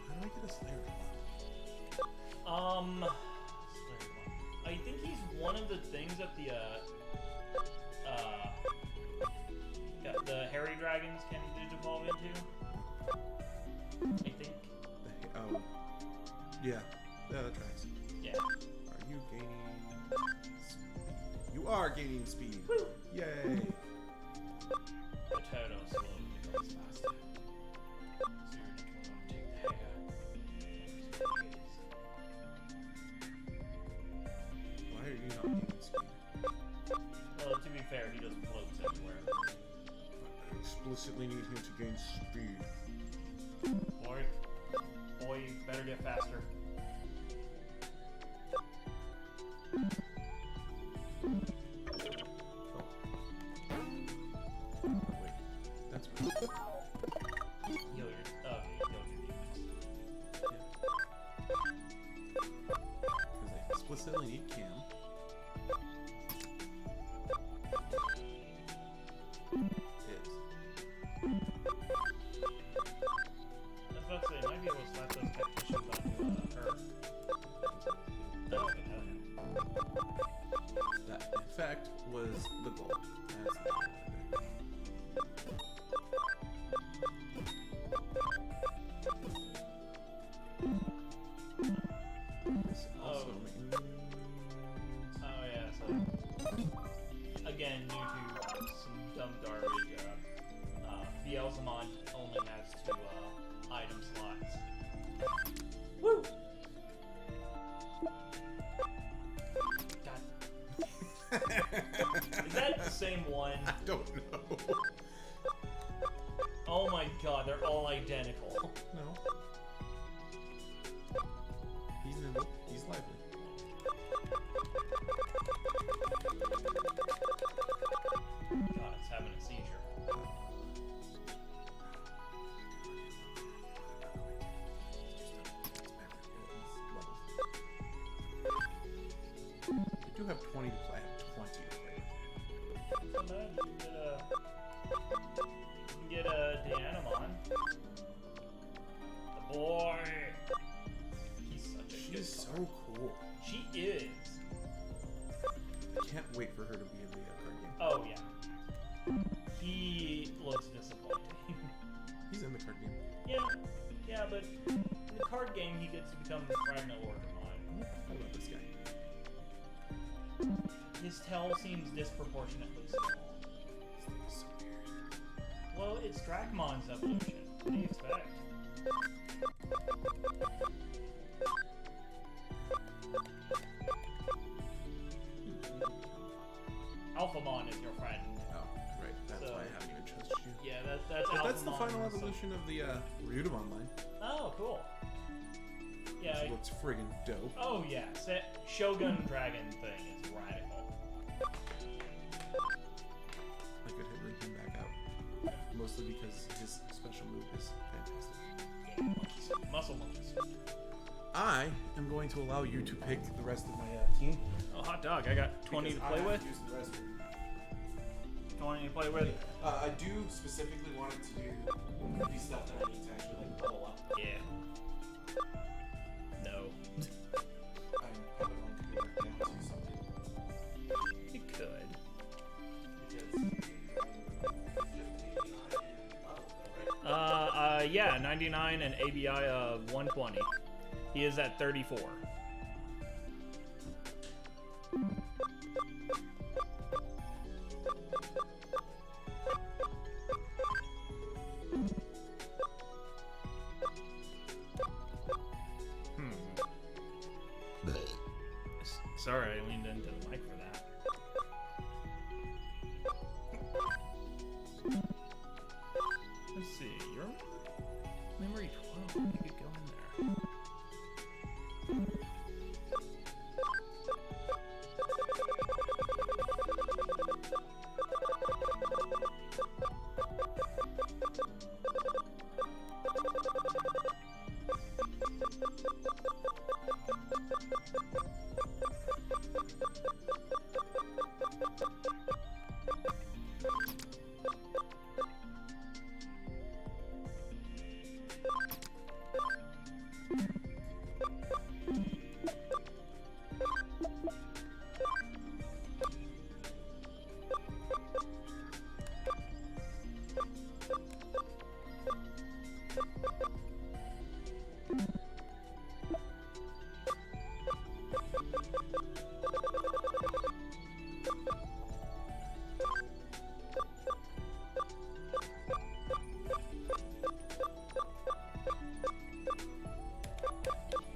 How do I get a Slayer Dramon? I think he's one of the things that the hairy dragons can digivolve into. I think. Oh. Yeah. Yeah, that tracks. Yeah. Are you gaining speed? You are gaining speed. Woo! Yay. Potato slowly grows faster. So you're just gonna take the hair. Why are you not gaining speed? Well, to be fair, he just floats everywhere. I explicitly need him to gain speed. Boy, you better get faster. Wait, that's what. Heal your, okay, heal your demons. Because I explicitly need Cam. Is. I was about to say, I might be able to slap those technicians onto her. Okay. That, in fact, was the goal. That's the goal. This also means... Oh yeah, so again, due to some dumb garbage, Beelzemon only has 2 item slots. Woo! God. Is that the same one? I don't know. Oh my god, they're all identical. No. He's nimble. He's lively. God, it's having a seizure. I do have 20 to play. I have 20 to play. So bad. You can get a Dianamon. The boy. He's such a She's good so card. cool. She is. I can't wait for her to be in the card game. Oh yeah. He looks disappointing. He's in the card game. Yeah, but in the card game he gets to become the Fragment Orgamon. I love this guy. His tail seems disproportionately small. This thing is so weird. Well, it's Dracmon's evolution. What do you expect? Alphamon is your friend. Oh, right. That's So- why I haven't even trusted you. Yeah, that's But that's the Alphamon, final so- evolution of the Ryudamon line. Oh, cool. Yeah. It looks friggin' dope. Oh yeah, Shogun Dragon thing is radical. I could hit Lincoln back out. Mostly because his special move is fantastic. Yeah, muscle monkeys. I am going to allow you to pick the rest of my team. Oh, hot dog! I got 20 to play with. Use the rest of it. 20 to play with. I do specifically want it to do the stuff that I need to actually like level up. Yeah. No. I have it on computer down to something. You could. Yeah, 99 and ABI of 120. He is at 34. Sorry, I leaned into the mic for that. Let's see, you're memory 12. You could go in there.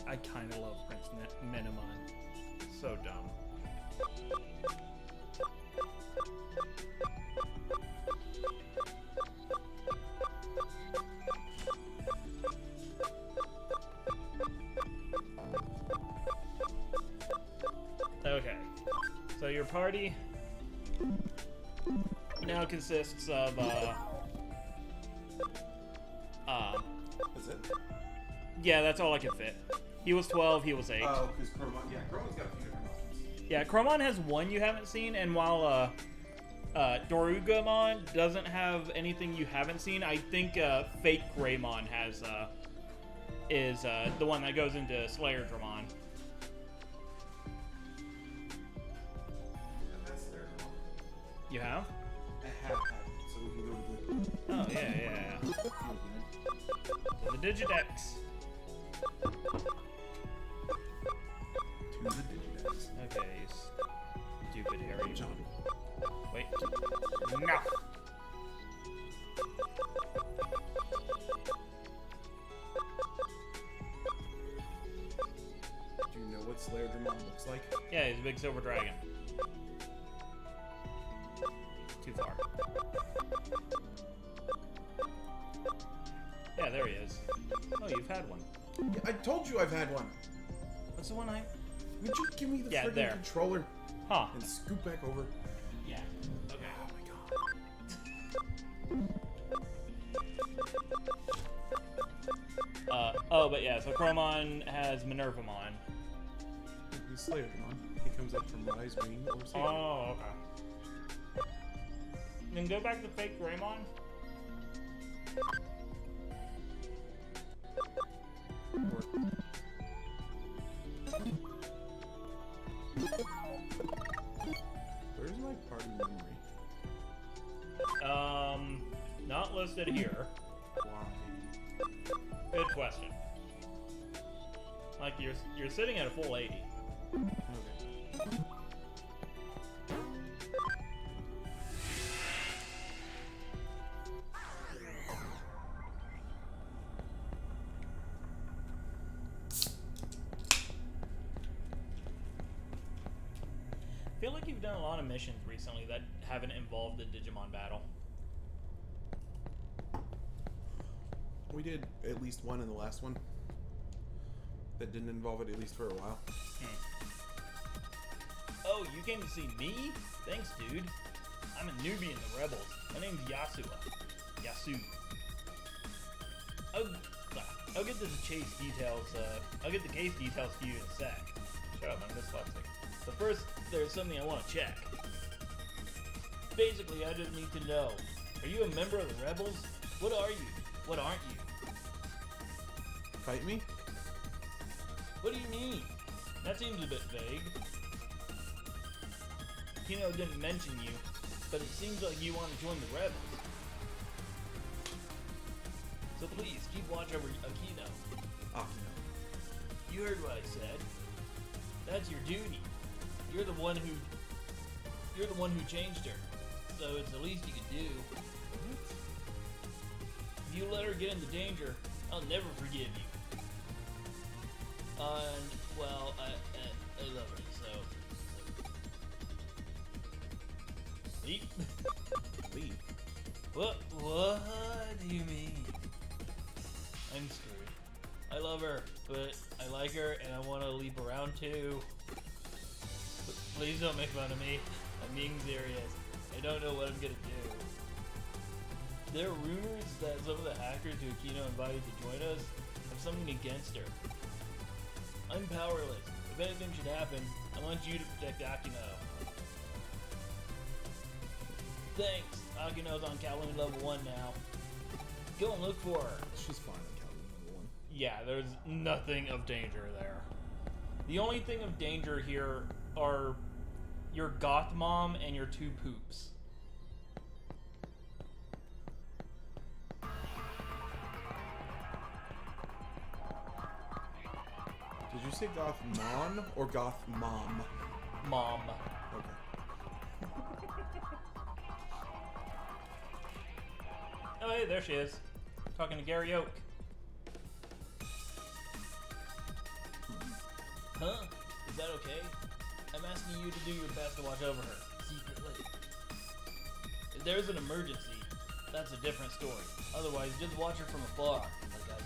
I kind of love Prince Minimon. So dumb. Okay, so your party now consists of, Is it? yeah, that's all I can fit. He was 12, he was 8. Oh, because Chromon's got a few different options. Yeah, Chromon has one you haven't seen, and while Dorugamon doesn't have anything you haven't seen, I think Fake Greymon has is the one that goes into Slayer Dramon. That's their one. You have? I have had it, so we can go to the Oh yeah. So the Digidex. to the Digidex. Okay, you stupid Harry. John. Wait. No. Do you know what Slayer Dramon looks like? Yeah, he's a big silver dragon. Too far. Yeah, there he is. Oh, you've had one. Yeah, I told you I've had one. What's the one I... Would you give me the Yeah, friggin' there. controller Huh. and scoot back over? Yeah. Okay. Oh my god. Oh, but yeah, so Chromon has Minervamon. He's Slayer Dramon. He comes up from Rise, Wing, or something. Oh, okay. Then go back to Fake Greymon. Where's my party memory? Not listed here. Why? Good question. Like you're sitting at a full 80. Okay. I feel like you've done a lot of missions recently that haven't involved the Digimon battle. We did at least one in the last one. that didn't involve it, at least for a while. Oh, you came to see me? Thanks, dude. I'm a newbie in the Rebels. My name's Yasua. Yasu. I'll get the case details. I'll get the case details to you in a sec. Shut up, I'm dyslexic. But first, there's something I want to check. Basically, I just need to know: are you a member of the Rebels? What are you? What aren't you? Fight me? What do you mean? That seems a bit vague. Kino didn't mention you, but it seems like you want to join the Rebels. So please, keep watch over Akino. Akino. You heard what I said. That's your duty. You're the one who changed her. So it's the least you can do. If you let her get into danger, I'll never forgive you. And well, I love her, so leap. Leap. What do you mean? I'm screwed. I love her, but I like her and I want to leap around too. Please don't make fun of me. I'm being serious. I don't know what I'm gonna do. There are rumors that some of the hackers who Akino invited to join us have something against her. I'm powerless. If anything should happen, I want you to protect Akino. Thanks. Akino's on Kowloon level 1 now. Go and look for her. She's fine on Kowloon level 1. Yeah, there's nothing of danger there. The only thing of danger here are your goth mom and your 2 poops. Did you say Goth Mon or Goth Mom? Mom. Okay. Oh, hey, there she is. Talking to Gary Oak. Huh? Is that okay? I'm asking you to do your best to watch over her, secretly. If there's an emergency, that's a different story. Otherwise, just watch her from afar, like I do.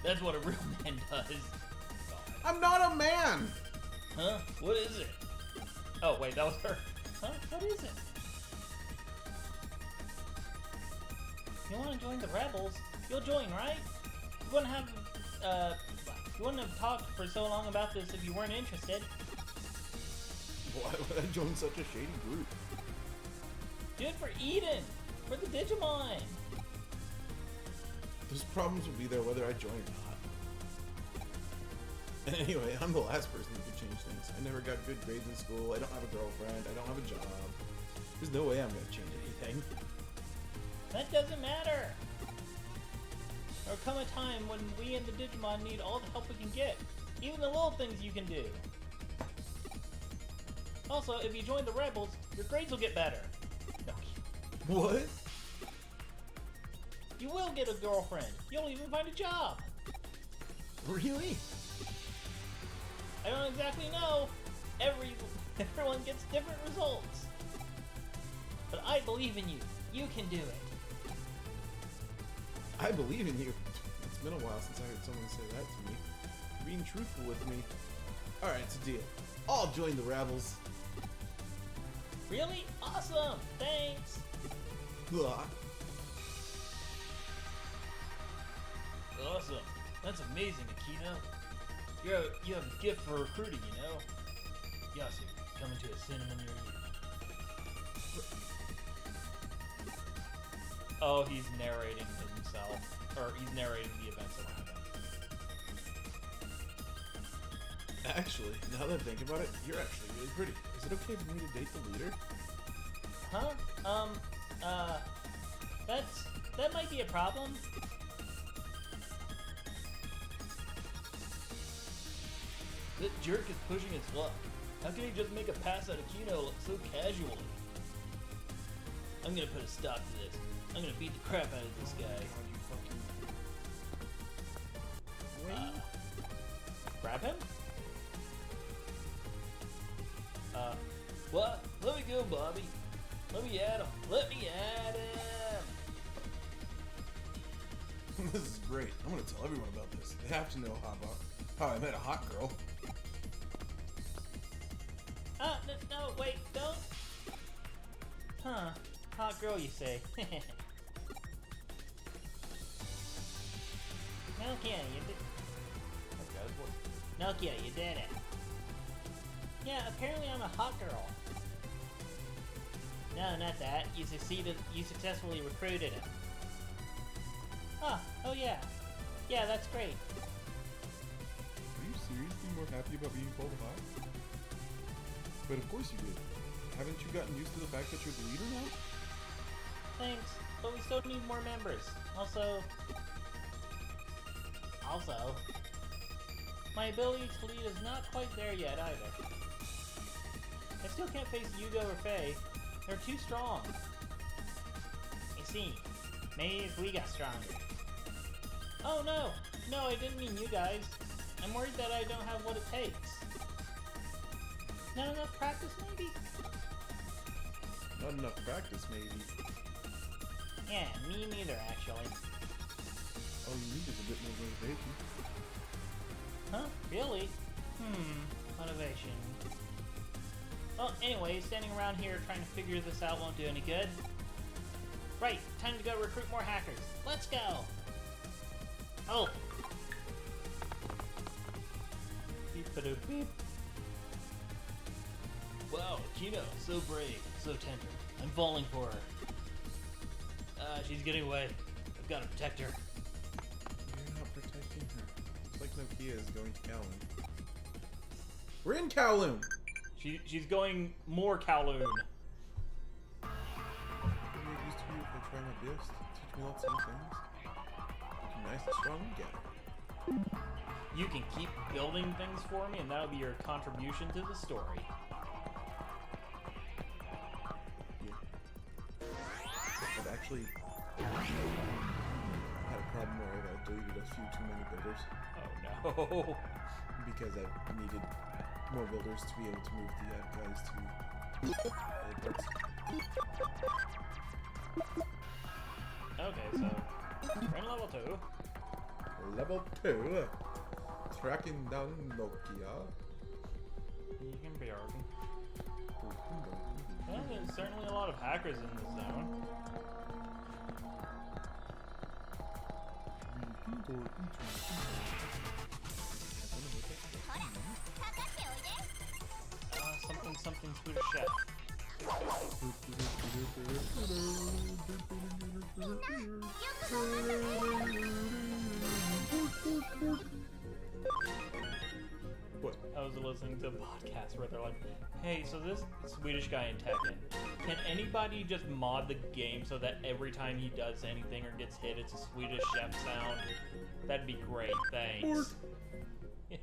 That's what a real man does. God. I'm not a man! Huh? What is it? Oh, wait, that was her. Huh? What is it? You want to join the Rebels? You'll join, right? You wouldn't have talked for so long about this if you weren't interested. Why would I join such a shady group? Do it for Eden! For the Digimon! Those problems will be there whether I join or not. And anyway, I'm the last person who could change things. I never got good grades in school, I don't have a girlfriend, I don't have a job. There's no way I'm gonna change anything. That doesn't matter! There'll come a time when we and the Digimon need all the help we can get. Even the little things you can do. Also, if you join the Rebels, your grades will get better. No. What? You will get a girlfriend. You'll even find a job. Really? I don't exactly know. Everyone gets different results. But I believe in you. You can do it. I believe in you. It's been a while since I heard someone say that to me. You're being truthful with me. Alright, it's a deal. I'll join the Rebels. Really? Awesome! Thanks! Blah. Awesome. That's amazing, Akino. You have a gift for recruiting, you know? Yasu, coming to a cinema near you. Oh, he's narrating himself. Or he's narrating the events around him. Actually, now that I think about it, you're actually really pretty. Is it okay for me to date the leader? Huh? That might be a problem. That jerk is pushing his luck. How can he just make a pass at Akino so casually? I'm gonna put a stop to this. I'm gonna beat the crap out of this guy. Grab him? What? Let me go, Bobby. Let me at him. Let me at him. This is great. I'm gonna tell everyone about this. They have to know how about How I met a hot girl. No, wait, don't. Huh. Hot girl, you say. Nokia, you did. Nokia, you did it. Yeah, apparently I'm a hot girl. No, not that. You successfully recruited him. Oh yeah. Yeah, that's great. Are you seriously more happy about being called hot? But of course you did. Haven't you gotten used to the fact that you're the leader now? Thanks, but we still need more members. Also, my ability to lead is not quite there yet either. I still can't face Yugo or Faye. They're too strong. I see. Maybe if we got stronger. Oh no! No, I didn't mean you guys. I'm worried that I don't have what it takes. Not enough practice, maybe? Not enough practice, maybe. Yeah, me neither, actually. All you need is a bit more motivation. Huh? Really? Motivation. Well, anyway, standing around here trying to figure this out won't do any good. Right, time to go recruit more hackers. Let's go! Oh! Beep-a-doop beep. Wow, Kino, so brave, so tender. I'm falling for her. She's getting away. I've got to protect her. You're not protecting her. Looks like Nokia is going to Kowloon. We're in Kowloon! She's going more Kowloon. Maybe it used to be if I try my best. Teach me lots of new things. Become nice and strong again. You can keep building things for me, and that'll be your contribution to the story. Yeah. I've actually had a problem where I deleted a few too many builders. Oh no. Because I needed more builders to be able to move the guys to airports. Okay, so we're in level 2. Level 2. Tracking down Nokia. You can be arguing. Well, there's certainly a lot of hackers in this zone. Something Swedish chef. What? I was listening to a podcast where they're like, hey, so this Swedish guy in Tekken, can anybody just mod the game so that every time he does anything or gets hit, it's a Swedish chef sound? That'd be great, thanks. Yeah.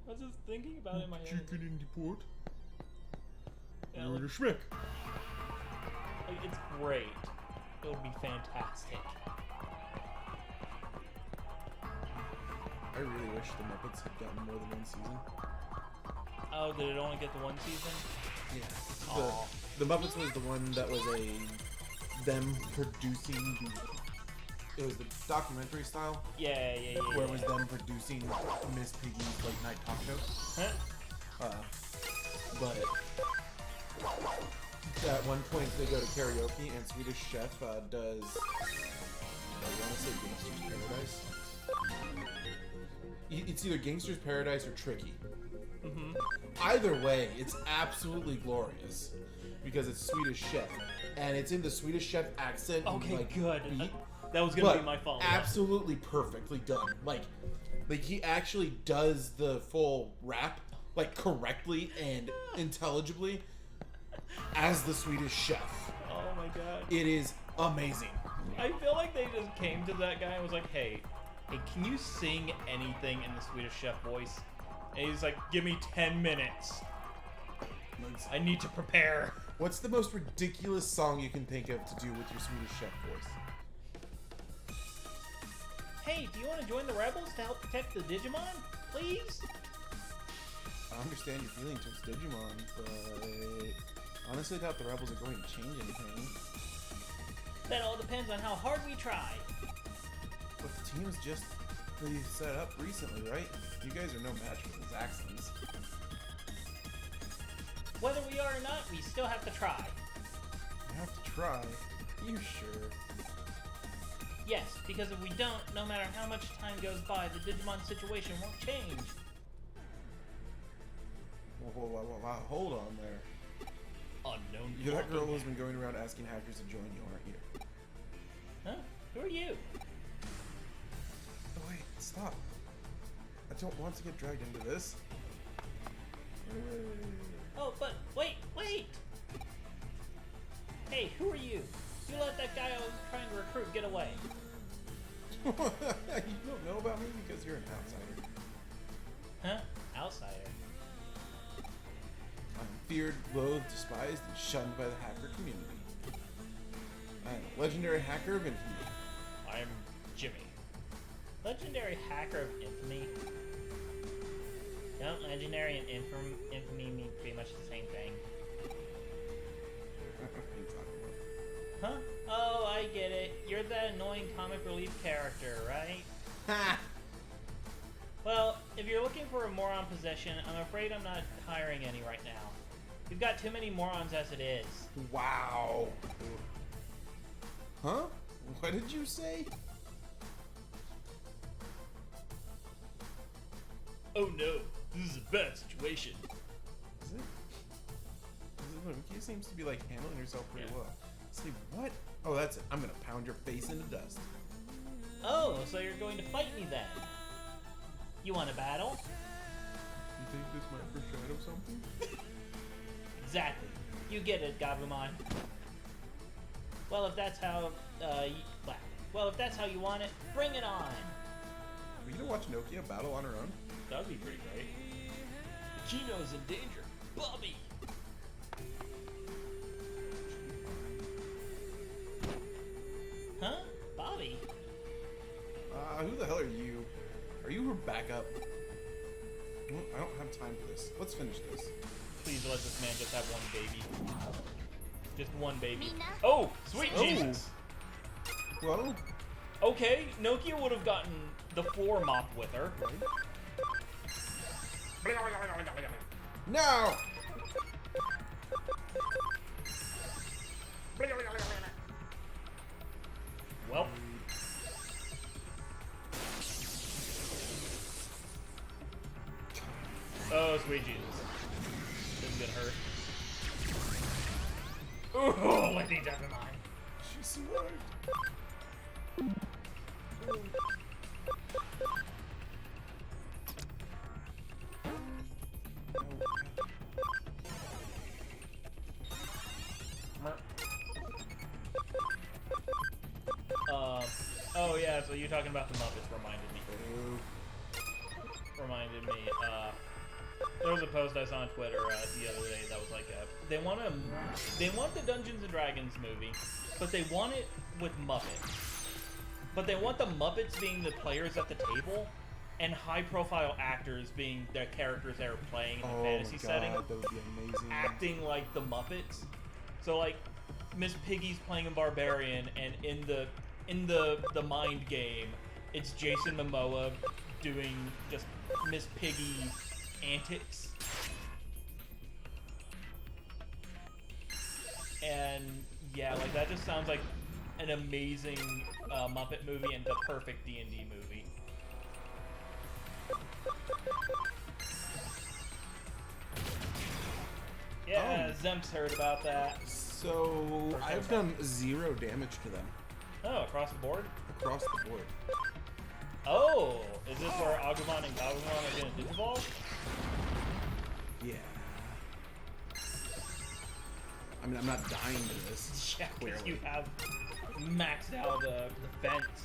I was just thinking about it in my head. Chicken in the pot. Yeah, You're in a schmeck. like, it's great. It would be fantastic. I really wish the Muppets had gotten more than one season. Oh, did it only get the one season? Yeah. Aw. The Muppets was the one that was them producing it was the documentary style. Yeah. Where it was them producing Miss Piggy's late night talk show. Huh? But at one point they go to karaoke and Swedish Chef does, I want to say Gangster's Paradise. It's either Gangster's Paradise or Tricky. Mm-hmm. Either way, it's absolutely glorious because it's Swedish Chef and it's in the Swedish Chef accent. Okay, like, good. beat, That was gonna be my fault. Absolutely perfectly done. Like he actually does the full rap like correctly and intelligibly as the Swedish Chef. Oh my god. It is amazing. I feel like they just came to that guy and was like, hey, can you sing anything in the Swedish Chef voice? And he's like, give me 10 minutes. I need to prepare. What's the most ridiculous song you can think of to do with your Swedish Chef voice? Hey, do you want to join the rebels to help protect the Digimon? Please? I understand your feeling towards Digimon, but honestly, I doubt the rebels are going to change anything. That all depends on how hard we try. But the team is just they set up recently, right? You guys are no match for the Zaxxons. Whether we are or not, we still have to try. You have to try. You sure? Yes, because if we don't, no matter how much time goes by, the Digimon situation won't change. Wow, hold on there. Unknown. You're that girl who's been going around asking hackers to join you, aren't you? Huh? Who are you? Oh, wait, stop. I don't want to get dragged into this. Oh, but wait! Hey, who are you? You let that guy I was trying to recruit get away. You don't know about me because you're an outsider. Huh? Outsider. I'm feared, loathed, despised, and shunned by the hacker community. I am a legendary hacker of infamy. I'm Jimmy. Legendary hacker of infamy? Don't legendary and infamy mean pretty much the same thing? What are you talking about? Huh? Oh, I get it. You're that annoying comic relief character, right? Ha! Well, if you're looking for a moron position, I'm afraid I'm not hiring any right now. We've got too many morons as it is. Wow. Huh? What did you say? Oh no, this is a bad situation. Is it? He seems to be like handling herself pretty Yeah. well. Say what? Oh, that's it. I'm gonna pound your face into dust. Oh, so you're going to fight me then? You want a battle? You think this might foreshadow something? Exactly. You get it, Gabumon. Well, if that's how, if that's how you want it, bring it on. Are you gonna watch Nokia battle on her own? That'd be pretty great. Kino's in danger. Bobby! Huh? Bobby? Who the hell are you? Are you her backup? Well, I don't have time for this. Let's finish this. Please let this man just have one baby. Just one baby. Mina? Oh, sweet Oh. Jesus! Well, Okay, Nokia would have gotten the floor mopped with her. no! Well. Oh, sweet Jesus. This is gonna hurt. Ooh, let me jump in mine. She survived. Oh yeah, so you talking about the Muppets reminded me. There was a post I saw on Twitter the other day that was like, they want the Dungeons and Dragons movie, but they want it with Muppets. But they want the Muppets being the players at the table, and high-profile actors being the characters they are playing in the fantasy setting, that would be amazing. acting like the Muppets. So like, Miss Piggy's playing a barbarian, and in the mind game, it's Jason Momoa doing just Miss Piggy antics. And yeah, like that just sounds like an amazing Muppet movie and the perfect D&D movie. Yeah, Zem's heard about that. So, I've done 0 damage to them. Oh, across the board? Across the board. Oh, is this where Agumon and Gabumon are gonna digivolve? Yeah. I mean, I'm not dying to this. Yeah, because clearly. you have maxed out the fence.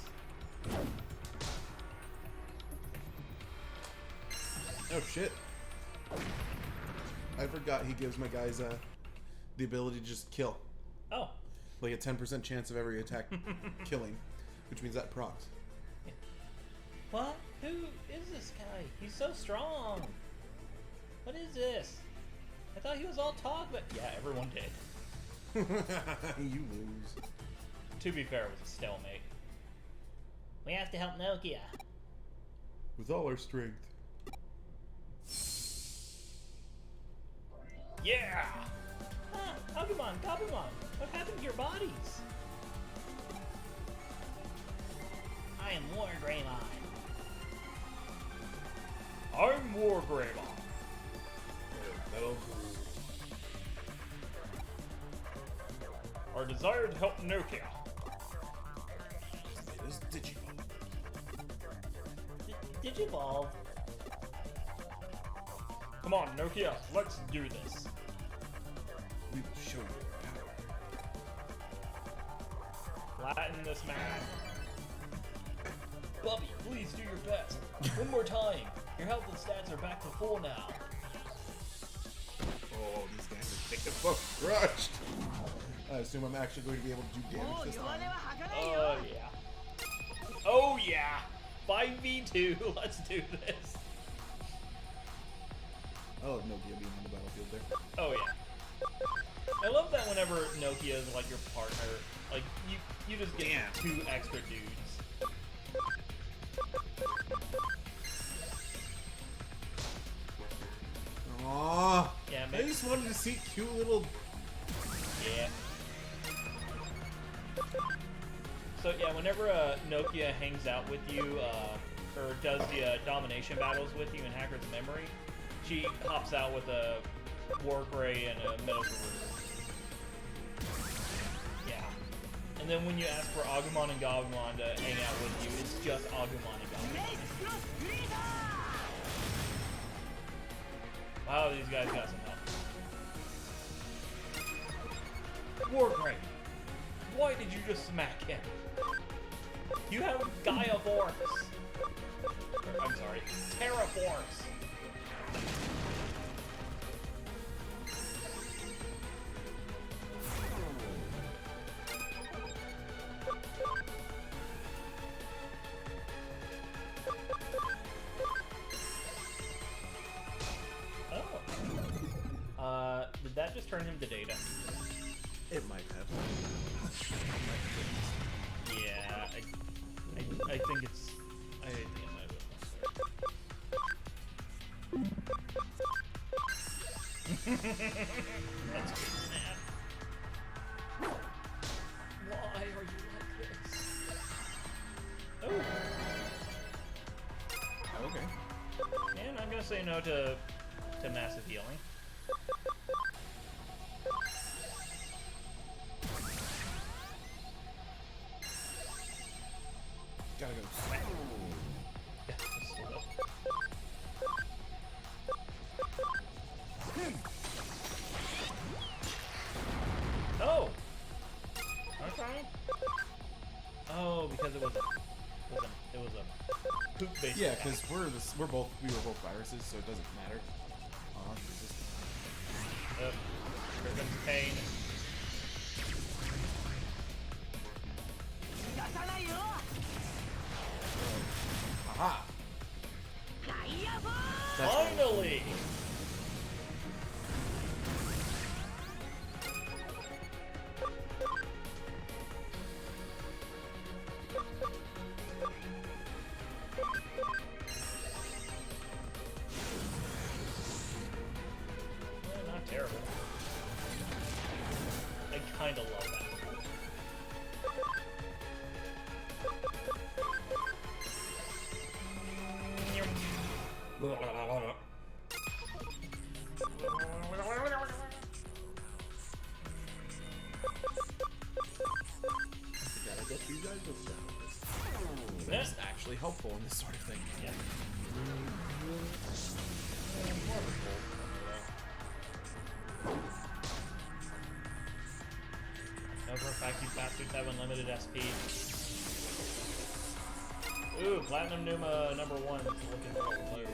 Oh shit. I forgot he gives my guys the ability to just kill. Oh. Like a 10% chance of every attack killing, which means that procs. What? Who is this guy? He's so strong. What is this? I thought he was all talk, but yeah, everyone did. You lose. To be fair, it was a stalemate. We have to help Nokia. with all our strength. Yeah! Ah, Agumon, Gabumon, what happened to your bodies? I am War Greymon. I'm War Greymon. Metal. Our desire to help Nokia. It is Digimon. Digivolve. Come on, Nokia, let's do this. We will show you our power. Flatten this man. Bubby, please do your best. One more time. Your health and stats are back to full now. Oh, these guys are thick as fuck crushed. I assume I'm actually going to be able to do damage this time. Oh, yeah. Oh, yeah. 5v2. Let's do this. I love Nokia being on the battlefield there. Oh, yeah. I love that whenever Nokia is like your partner, like you just get 2 extra dudes. Aww. Yeah, I maybe. just wanted to see cute little. Yeah. So yeah, whenever Nokia hangs out with you, or does the domination battles with you in Hacker's Memory, she hops out with a War Ray and a Metal Garou. Yeah. And then when you ask for Agumon and Gabumon to hang out with you, it's just Agumon and Gabumon. Wow, these guys got some help. War Ray, why did you just smack him? You have Gaia Force. Or, I'm sorry, Terra Force. Oh. Did that just turn him to Data? It might have. Yeah, I think it's. I think it might have been. That's good, man. Why are you like this? Oh. Okay. And I'm gonna say no to massive healing. Gotta go. Oh. Okay. Oh, because it was a poop based. Yeah, because we were both viruses, so it doesn't matter. Here comes pain. Aha! Finally! Not terrible. I kinda love that. Gotta get these items down. That's actually helpful in this sort of thing. Yeah. No, for a fact, you bastards have unlimited SP. Ooh, Platinum Numa #1 is looking real low. Yeah.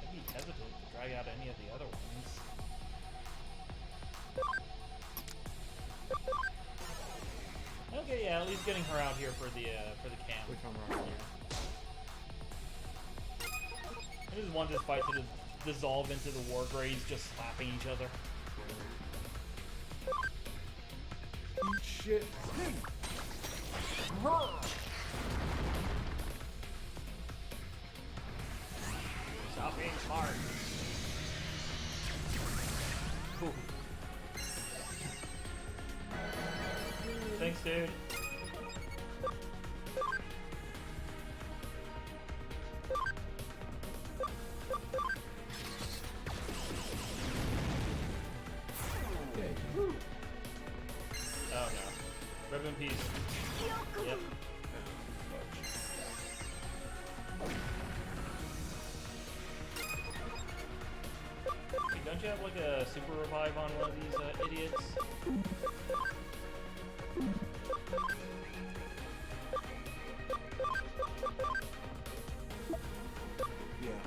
I'd be hesitant to drag out any of the other ones. Okay, yeah, at least getting her out here for the camp. We come around here. I just want this fight to dissolve into the War Greys just slapping each other. Eat shit. Stop being smart. Ooh. Thanks, dude. Okay. Oh no. Rip in peace. Yep. Hey, don't you have like a super revive on one of these idiots? Yeah.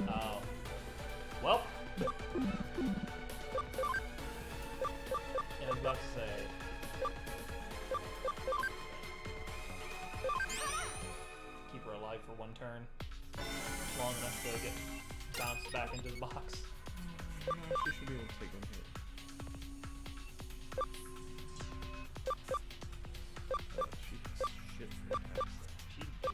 Oh. Well. Yeah, I was about to say. Keep her alive for one turn. Long enough to get bounced back into the box. No, she should be able to take one hit. She does shit for attacks. She do.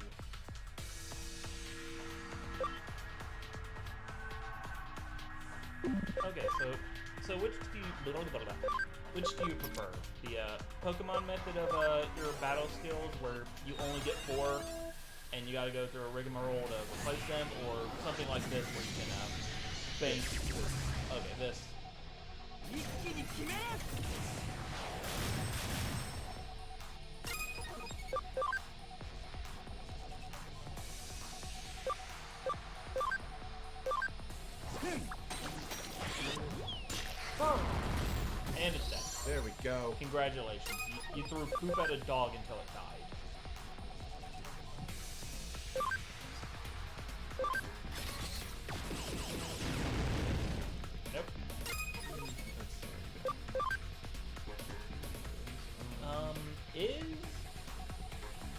Okay, so which do you prefer? The Pokemon method of your battle skills, where you only get 4, and you got to go through a rigmarole to replace them, or something like this where you can face? Okay, this. And it's dead. There we go. Congratulations. You threw poop at a dog until it died. Nope.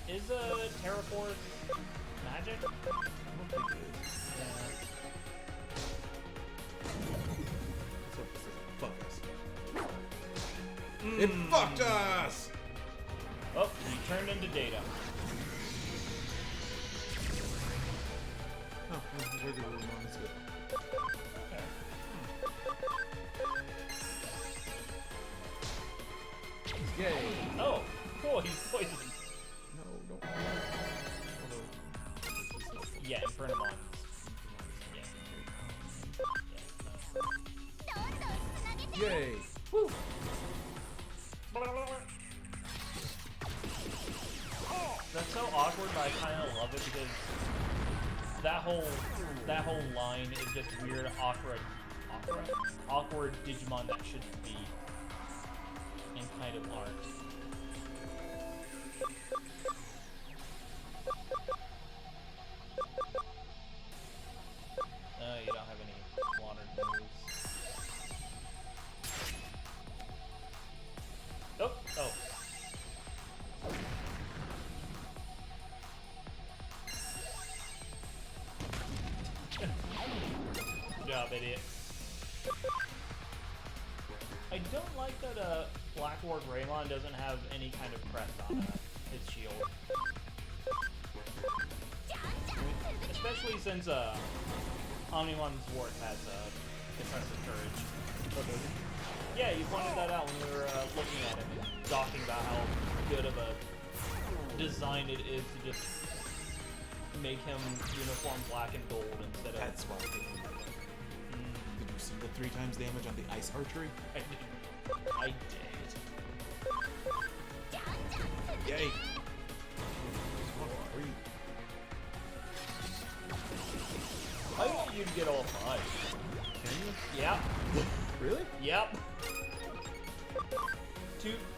Is a Terraforce magic? I don't think it is. Yeah. Let's hope this doesn't fuck us. It fucked us! Oh, you turned into data. Oh, regular Ramon is good. Okay. Yay! Oh, cool, he's poisoned. No, don't. Yeah, Infernamon. Yeah. Yay! Woo! That's so awkward, but I kind of love it because that whole line is just weird, awkward Digimon that shouldn't be, and kind of aren't. You don't have any modern moves. Oh, oh. Good job, idiot. I don't like that Blackboard Greymon doesn't have any kind of crest on its shield. Especially since Omnimon Zwart has defensive courage. Yeah, you pointed that out when we were looking at him and talking about how good of a design it is to just make him uniform black and gold instead of... That's why I did that. Did you see the 3 times damage on the ice archery? I did. Yay! I want you to get all 5. Can you? Yep. Really? Yep.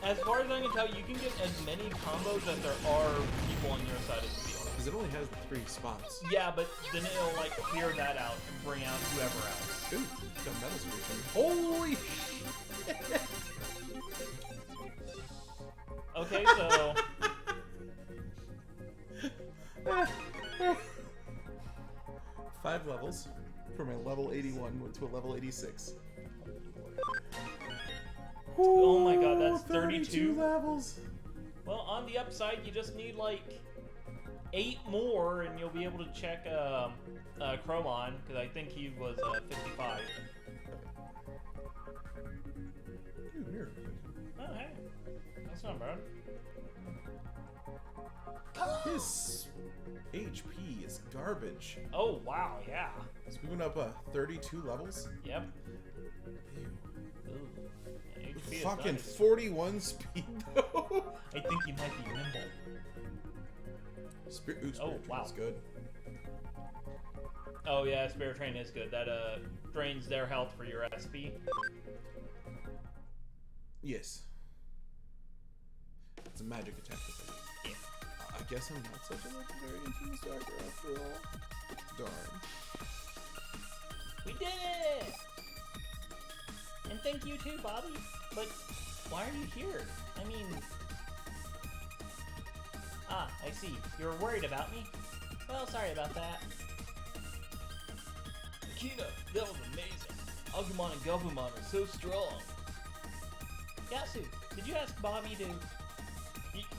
As far as I can tell, you can get as many combos as there are people on your side of the field. Because it only has 3 spots. Yeah, but then it'll like clear that out and bring out whoever else. Ooh, got medals for each other. Holy Okay, so 5 levels from a level 81 went to a level 86. Oh my god, that's 32 32? levels. Well, on the upside, you just need like 8 more, and you'll be able to check Chromon, because I think he was 55. Ooh, mirror. Oh, hey. That's not bad. His HP is garbage. Oh, wow, yeah. So we went up 32 levels. Yep. Ew. Ooh. Yeah, HP is Fucking nice. 41 speed though. I think he might be nimble. Spirit Oh, wow. is good. Oh, yeah, Spirit Train is good. That drains their health for your SP. Yes. It's a magic attack. Yeah. I guess I'm not such a legendary infamous stalker after all. Darn. We did it! And thank you too, Bobby. But why are you here? I mean... Ah, I see. You were worried about me? Well, sorry about that. Akina, that was amazing. Agumon and Gabumon are so strong. Yasu, did you ask Bobby to...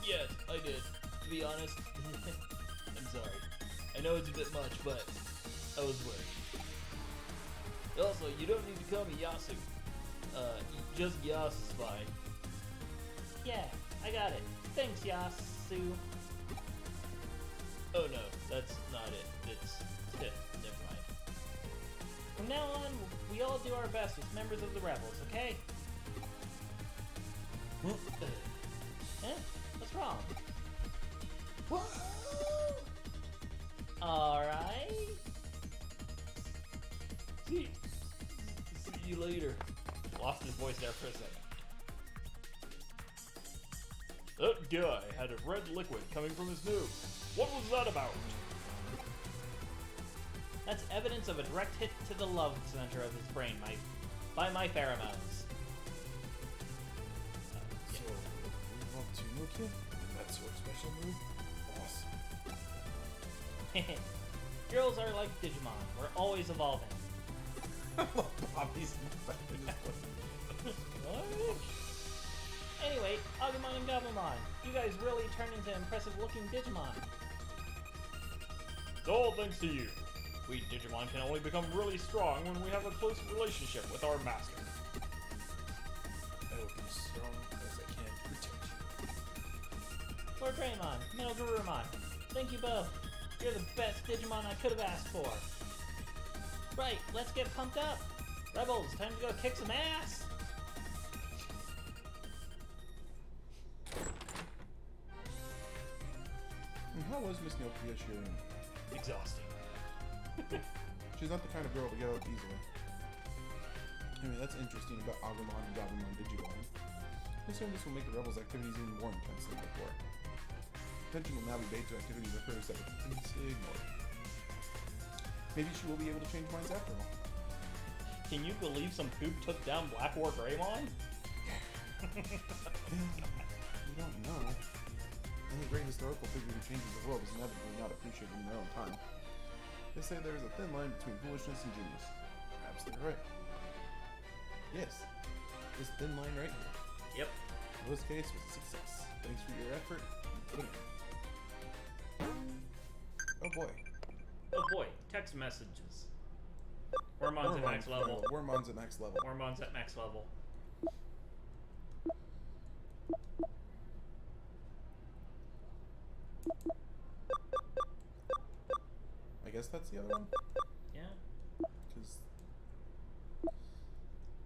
Yes, I did. To be honest, I'm sorry. I know it's a bit much, but I was worried. Also, you don't need to call me Yasu. Just Yas is fine. Yeah, I got it. Thanks, Yasu. Oh no, that's not it. It's never mind. From now on, we all do our best as members of the Rebels, okay? Eh? What's wrong? Alright. See you later. Lost his voice there for a second. That guy had a red liquid coming from his nose. What was that about? That's evidence of a direct hit to the love center of his brain by my pheromones. So, we want to Nokia? That's your special move? Awesome. Girls are like Digimon. We're always evolving. Bobby's What? Anyway, Agumon and Gabumon, you guys really turned into impressive-looking Digimon. It's all thanks to you. We Digimon can only become really strong when we have a close relationship with our master. I will be as strong as I can to protect you. Lord Greymon, Menogurumon, thank you both. You're the best Digimon I could have asked for. Right, let's get pumped up. Rebels, time to go kick some ass. And how was Miss Nokia Shirin? Exhausting. She's not the kind of girl to get out easily. I mean, that's interesting about Agumon and Gabumon Digimon. I assume this will make the Rebels' activities even more intense than before. Attention will now be paid to activities of hers that were previously ignored. Maybe she will be able to change minds after all. Can you believe some poop took down Black War Greymon? You don't know. Any great historical figure who changes the world is inevitably not appreciated in their own time. They say there is a thin line between foolishness and genius. Perhaps they're right. Yes, this thin line right here. Yep. In this case, was a success. Thanks for your effort. Oh boy. Oh boy, text messages. Wormon's at max level. Wormon's at max level. Wormon's at max level. I guess that's the other one? Yeah. Because...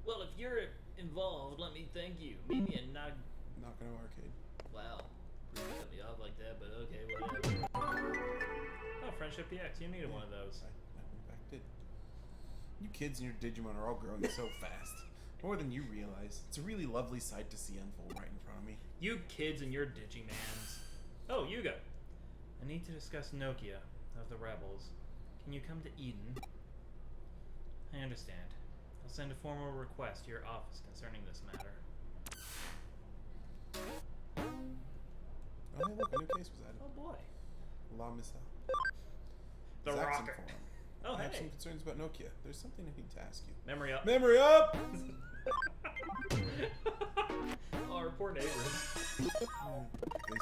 Well, if you're involved, let me thank you. Meet me in Not gonna arcade. Wow. Cut me off like that, but okay, whatever. Oh, Friendship PX, you needed one of those. I in fact did. You kids and your Digimon are all growing so fast. More than you realize. It's a really lovely sight to see unfold right in front of me. You kids and your Digimans. Oh, Yuga. I need to discuss Nokia of the Rebels. Can you come to Eden? I understand. I'll send a formal request to your office concerning this matter. Oh, hey, look, a new case was added. Oh boy. La Missa. The Zaxxon Rocket. Forum. Oh, I have some hey. concerns about Nokia. There's something I need to ask you. Memory up. Memory up! Oh, our poor neighbors. They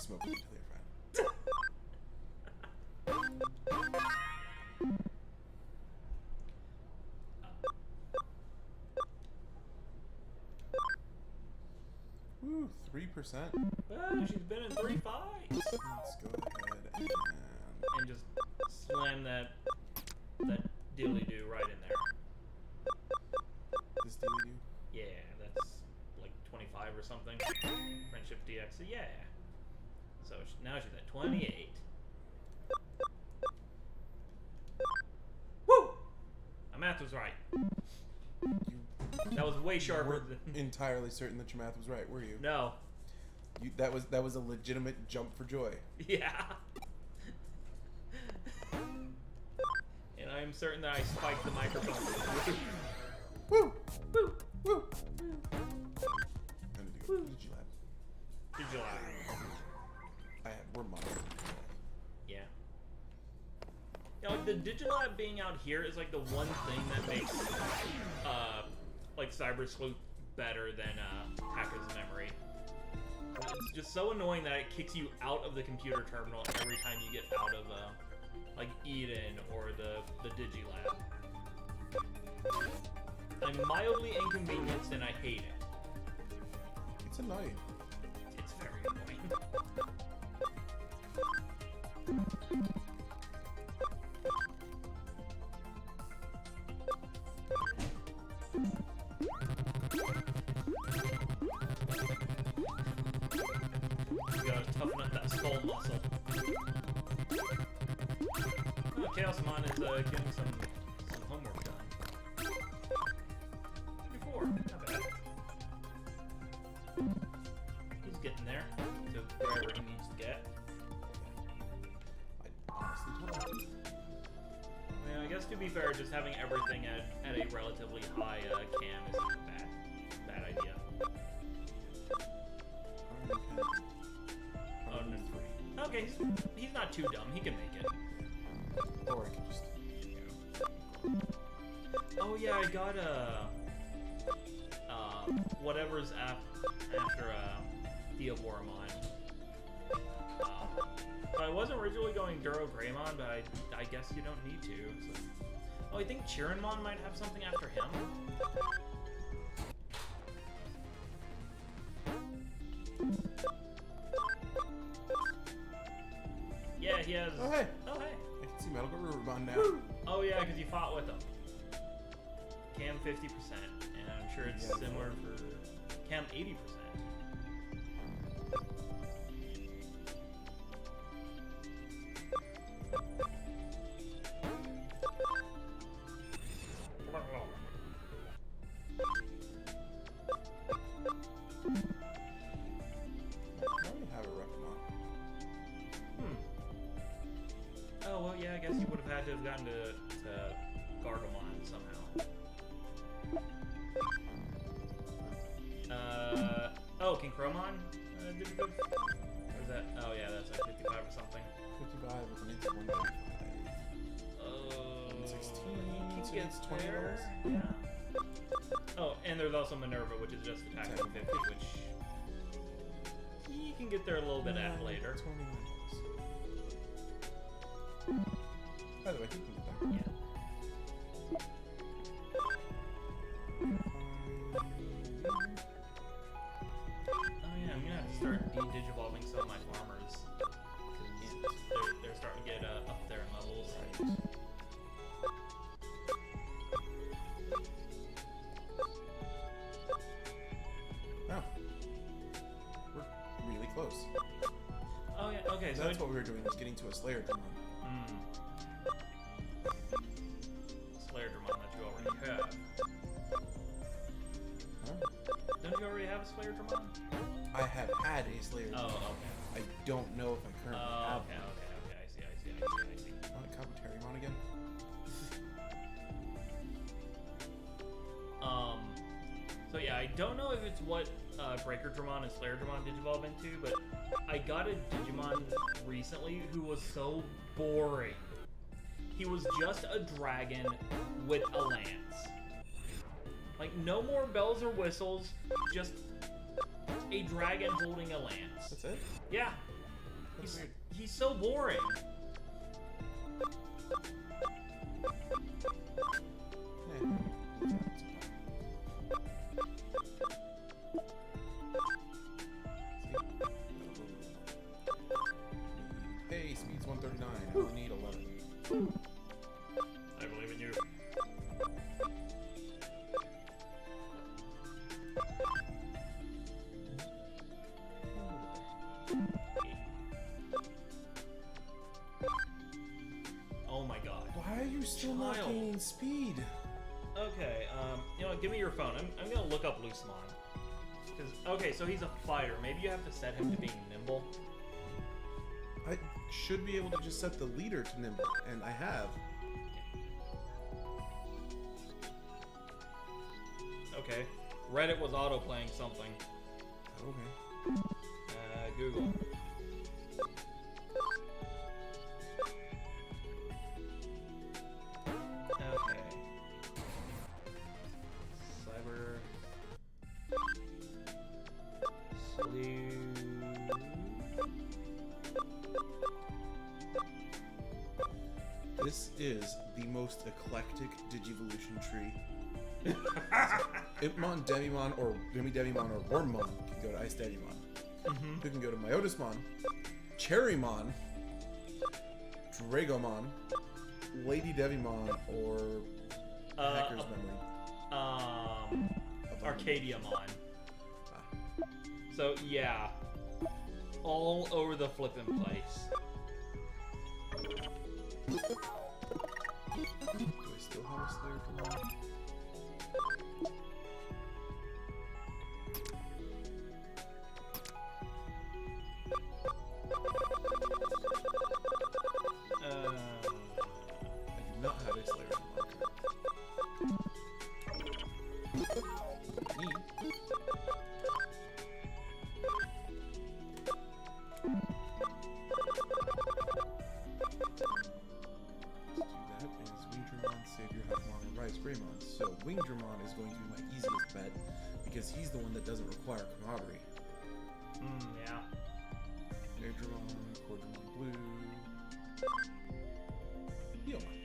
smoke weed, tell your friend. Woo, 3%. Oh, she's been in 3 fights. Let's go ahead And just slam that dilly-doo right in there. this deal you. Yeah, that's like 25 or something. Friendship DX, so yeah. So now she's at 28. Woo! My math was right. You That was way sharper weren't than... entirely certain that your math was right, were you? No. That was a legitimate jump for joy. Yeah. And I am certain that I spiked the microphone. Woo! Woo! Woo! I need to go to the Digilab. Did you laugh? We're monitoring. Yeah. You know, like the Digilab being out here is like the one thing that makes like Cyber Sleuth better than Hacker's Memory. It's just so annoying that it kicks you out of the computer terminal every time you get out of like Eden or the Digilab. I'm mildly inconvenienced and I hate it. It's annoying. It's very annoying. You gotta toughen up that skull muscle. Oh, Chaosmon is getting some homework done. 54, not bad. He's getting there to wherever he needs to get. I honestly don't know. I mean, I guess to be fair, just having everything at a relatively high cam isn't a bad idea. Oh, no. Okay, he's not too dumb. He can make it. Or I can just. Oh yeah, I got whatever's after Theoboromon. So I wasn't originally going Duro Greymon, but I guess you don't need to. So. Oh, I think Chirinmon might have something after him. Yeah, he has. Oh hey! Oh hey! I can see Metal Rubicon now. Oh yeah, because you fought with him. Cam 50%, and I'm sure it's similar for Cam 80%. I don't have a Repamon. Oh well, yeah. I guess you would have had to have gotten to Gargamon somehow. Oh, King Chromon? Did you go? Or is that? Oh yeah, that's like 55 or something. 55 with an instant 155. Oh, 116, so get it's 20 there. rolls. Yeah. Oh, and there's also Minerva, which is just attacking 50, which you can get there a little bit at later. 20 rolls. By the way, he can get there. Yeah. Oh yeah, I'm gonna have to start de-digivolving some of my farmers. They're starting to get up there in levels. Oh. We're really close. Oh yeah, okay, so That's what we were doing, was getting to a Slayer Digimon. Slayer Dramon that you already have. Huh? Don't you already have a Slayer Dramon? I have had a Slayer Digimon. Oh, okay. I don't know if I currently Oh, have okay, one. okay. I see. Want to cover Terrymon again? So yeah, I don't know if it's what Breaker Dramon and Slayer Dramon digivolve into, but I got a Digimon recently who was so boring. He was just a dragon with a lance. Like, no more bells or whistles, just a dragon holding a lance. That's it? Yeah. That's weird. He's so boring. Hey, speed's 139. I only need 11. I believe in you. Oh my god. Why are you still not Child. gaining speed? Okay, you know what, give me your phone. I'm gonna look up Lucemon. Okay, so he's a fighter. Maybe you have to set him to being nimble. I should be able to just set the leader to nimble, and I have. Okay. Reddit was auto-playing something. Okay. Google. Okay. Cyber... Sleuth... This is the most eclectic Digivolution tree. Impmon, Demimon, or Demimon, or Wormmon can go to Ice Daddymon. Who can go to Myotismon, Cherrymon, Dragomon, Lady Devimon, or Hacker's Memory. Arcadiamon. Ah. So, yeah. All over the flippin' place. Do I still have a Slayer for one? I do not have a Slayer for one. Me. Savior, Hawkmon, and Rise Greymon. So Wingdramon is going to be my easiest bet because he's the one that doesn't require camaraderie. Yeah. Airtramon, Cordramon Blue, Healmon.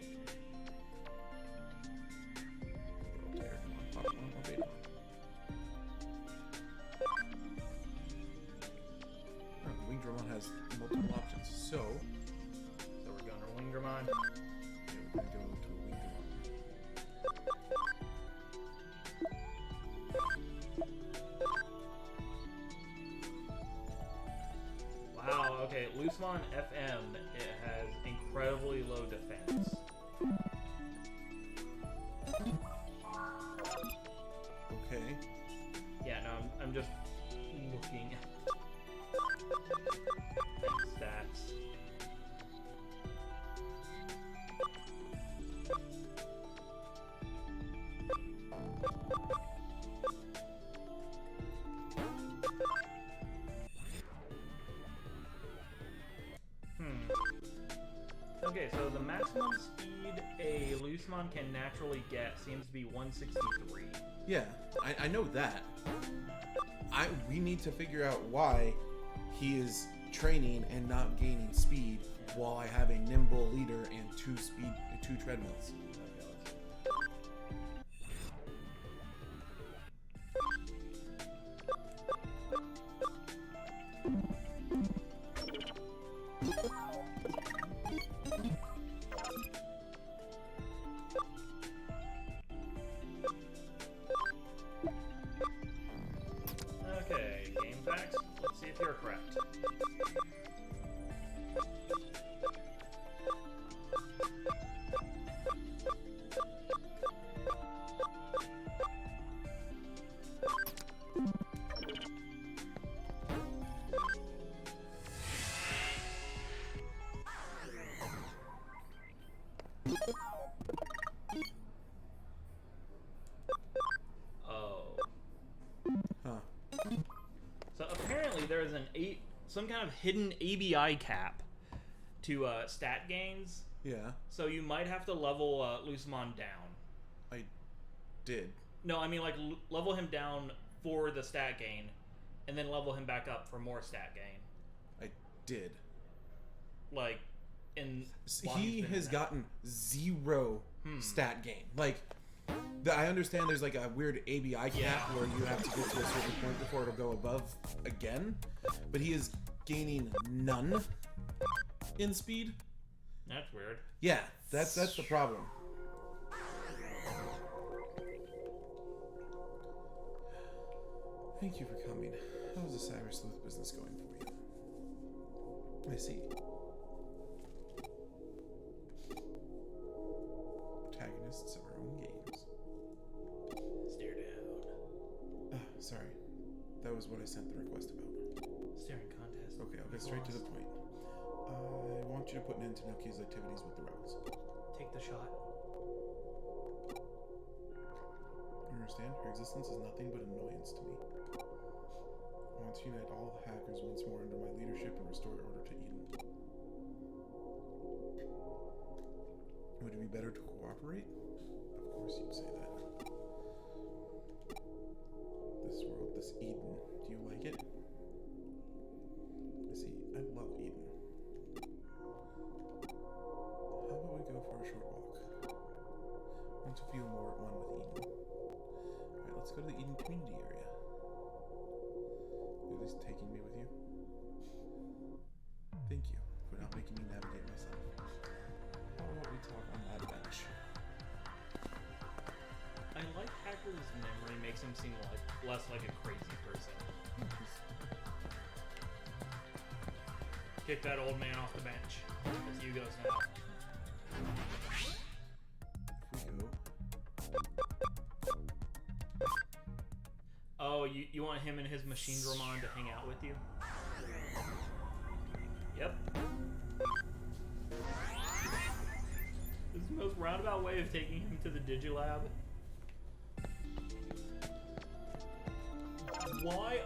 Airtramon, Hawkmon, or Betamon. Wingdramon has multiple options, so we're going to Wingdramon. yeah, we're going to go to a Wingdramon. Wow, okay, Lucemon FM, it has incredibly low defense. Okay. Yeah, no, I'm just looking at stats. Okay, so the maximum speed a Lucemon can naturally get seems to be 163. Yeah, I know that. We need to figure out why he is training and not gaining speed while I have a nimble leader and two treadmills. Okay, game facts. Let's see if you're correct. Oh. Huh. So apparently there is some kind of hidden ABI cap to stat gains. Yeah, So you might have to level Lucemon down. I did. No, I mean like level him down for the stat gain, and then level him back up for more stat gain. I did. Like, He has gotten 0 stat gain. Like, I understand there's like a weird ABI cap where you have to get to a certain point before it'll go above again, but he is gaining none in speed. That's weird. Yeah, that's the problem. Thank you for coming. How's the Cyber Sleuth business going for you? I see. Protagonists of our own games. Stare down. Sorry. That was what I sent the request about. Staring contest. Okay, I'll get straight to the point. I want you to put an end to Nokia's activities with the rebels. Take the shot. You understand? Her existence is nothing but annoyance to me. I want to unite all hackers once more under my leadership and restore order to Eden. Would it be better to cooperate? Of course you'd say that. This world, this Eden, do you like it? I see, I love Eden. How about we go for a short walk? I want to feel more at one with Eden. Alright, let's go to the Eden community area. At least taking me with you. Thank you for not making me navigate myself. How about we talk on that bench? I like Hacker's memory makes him seem like less like a crazy person. Kick that old man off the bench. It's Hugo's now. If we go... Oh, you want him and his machine Digimon to hang out with you? Yep. This is the most roundabout way of taking him to the Digilab. Why?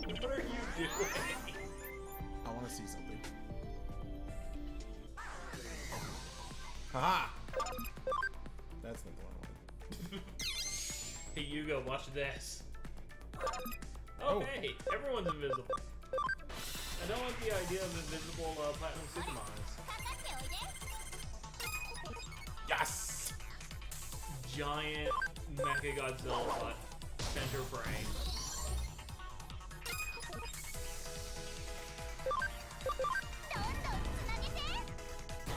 What are you doing? I want to see something. Haha! That's not the one I wanted. Hey, Hugo, watch this. Oh. Hey, everyone's invisible. I don't like the idea of invisible Platinum Supermons. Yes! Giant Mecha Godzilla center brain.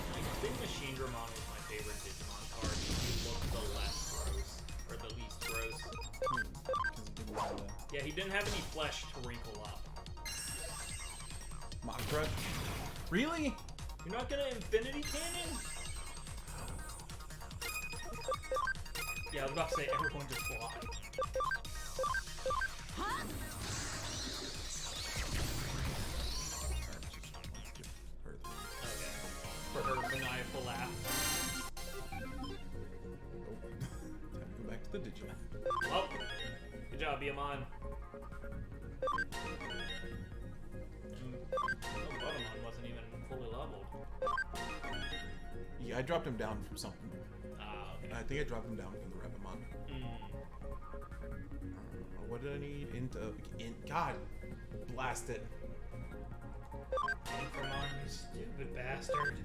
I think Machine Digimon is my favorite Digimon card. He looked the less gross, or the least gross. Because he didn't have a Yeah, he didn't have any flesh to wrinkle up. Makra. Really? You're not gonna Infinity Cannon? Yeah, I was about to say everyone just fly. Okay. For her maniacal laugh. Time to go back to the Digimon. Oh! Good job, Biamon. Bottomon wasn't even fully leveled. Yeah, I dropped him down from something. Ah, okay. I think I dropped him down from the Rebimon. What did I need? God, blast it. Inframon, you stupid bastard.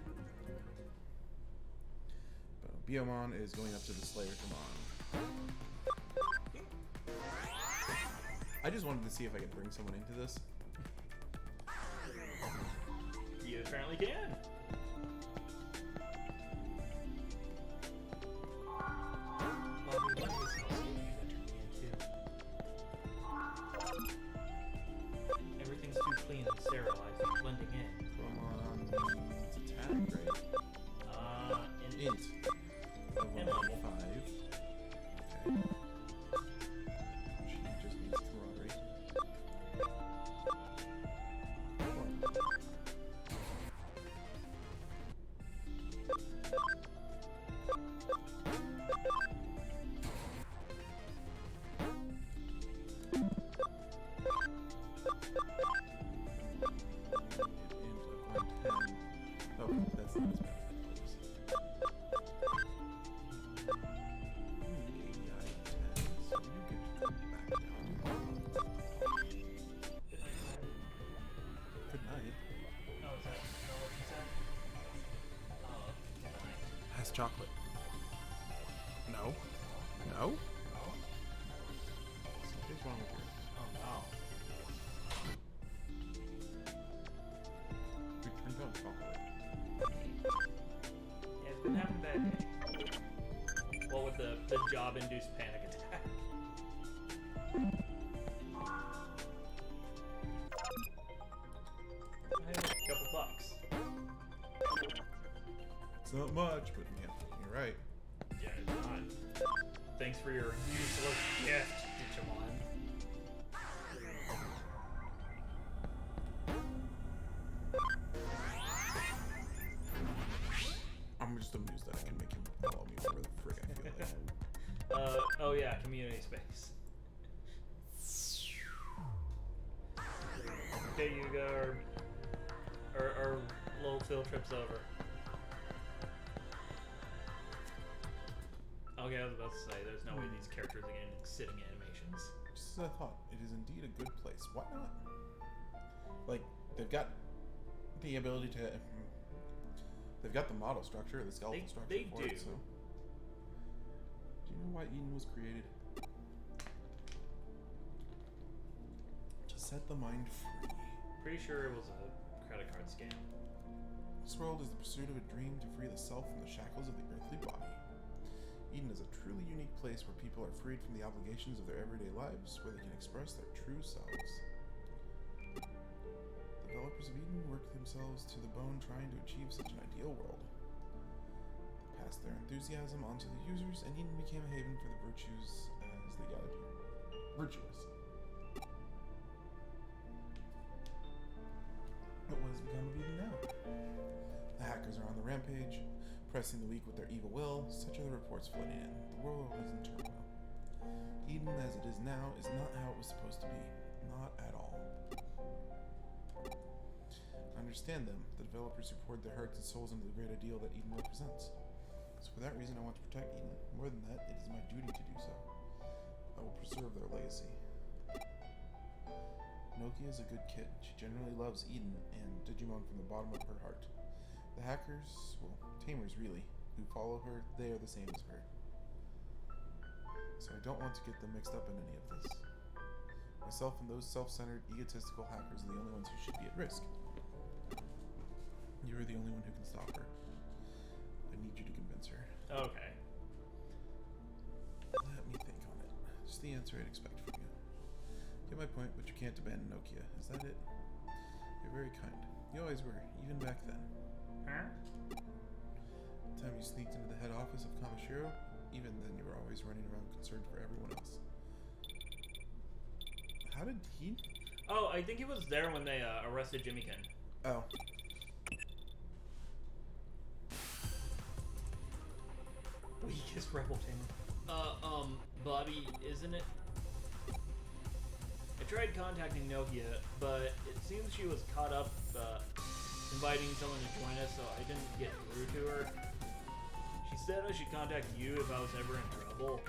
Biomon is going up to the Slayer Dramon. I just wanted to see if I could bring someone into this. You apparently can. Everything's too clean and sterilized and blending in. Dramon needs attack, right? Int. Level 5. Okay. She just needs camaraderie. chocolate. No. No? Something's wrong with you. Oh no. We turned on chocolate. Yeah, it's been having a bad day. Well, with the job-induced panic attack. Hey, a couple bucks. It's not much, but yeah, you're right. Yeah, it's not. Thanks for your useless gift, Digimon. I'm just amused that I can make him follow me wherever the frick I feel like. Oh yeah, community space. Okay, Yuga, our little field trip's over. Okay, I was about to say, there's no way these characters are getting sitting animations. Just as I thought, it is indeed a good place. Why not? Like, they've got the ability to... They've got the model structure, the skeletal structure they for do. it, so... Do you know why Eden was created? To set the mind free. Pretty sure it was a credit card scam. This world is the pursuit of a dream to free the self from the shackles of the earthly body. Eden is a truly unique place where people are freed from the obligations of their everyday lives, where they can express their true selves. Developers of Eden worked themselves to the bone trying to achieve such an ideal world. They passed their enthusiasm onto the users, and Eden became a haven for the virtues as they gathered here. Virtuous. But what has become of Eden now? The hackers are on the rampage, pressing the weak with their evil will. Such are the reports flooding in. The world is in turmoil. Eden, as it is now, is not how it was supposed to be. Not at all. I understand them, the developers who poured their hearts and souls into the great ideal that Eden represents. So for that reason, I want to protect Eden. More than that, it is my duty to do so. I will preserve their legacy. Nokia is a good kid. She generally loves Eden and Digimon from the bottom of her heart. The hackers, well, tamers really, who follow her, they are the same as her. So I don't want to get them mixed up in any of this. Myself and those self-centered, egotistical hackers are the only ones who should be at risk. You're the only one who can stop her. I need you to convince her. Okay. Let me think on it. Just the answer I'd expect from you. Get my point, but you can't abandon Nokia. Is that it? You're very kind. You always were, even back then. Huh? The time you sneaked into the head office of Kamashiro, even then you were always running around concerned for everyone else. How did he... Oh, I think he was there when they arrested Jimmykin. Oh. Weakest rebel tamer. Bobby, isn't it? I tried contacting Nokia, but it seems she was caught up inviting someone to join us, so I didn't get through to her. She said I should contact you if I was ever in trouble.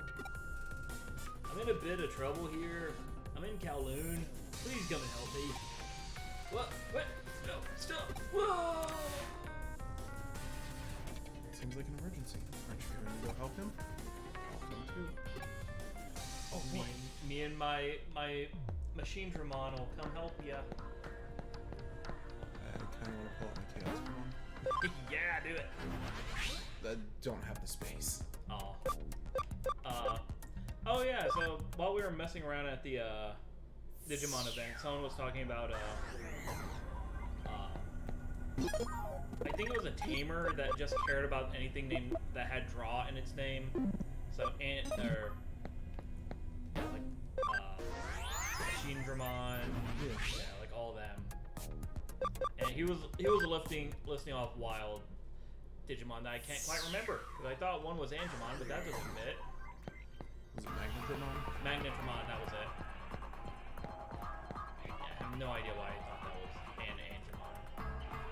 I'm in a bit of trouble here. I'm in Kowloon. Please come and help me. What? What? No, stop! Whoa! Seems like an emergency. Aren't you going to go help him? I'll come too. Oh, boy. Me and my machine Dramon will come help ya. I kind of want to pull out my chaos bomb. Yeah, do it. I don't have the space. Oh. Oh yeah, so while we were messing around at the Digimon event, someone was talking about I think it was a tamer that just cared about anything named that had draw in its name. So Machine Dramon, yeah, like all of them. And he was listing off wild Digimon that I can't quite remember because I thought one was Angemon, but that doesn't fit. Was it Magnetron? Magnetron, that was it. Yeah, I have no idea why I thought that was an Angemon.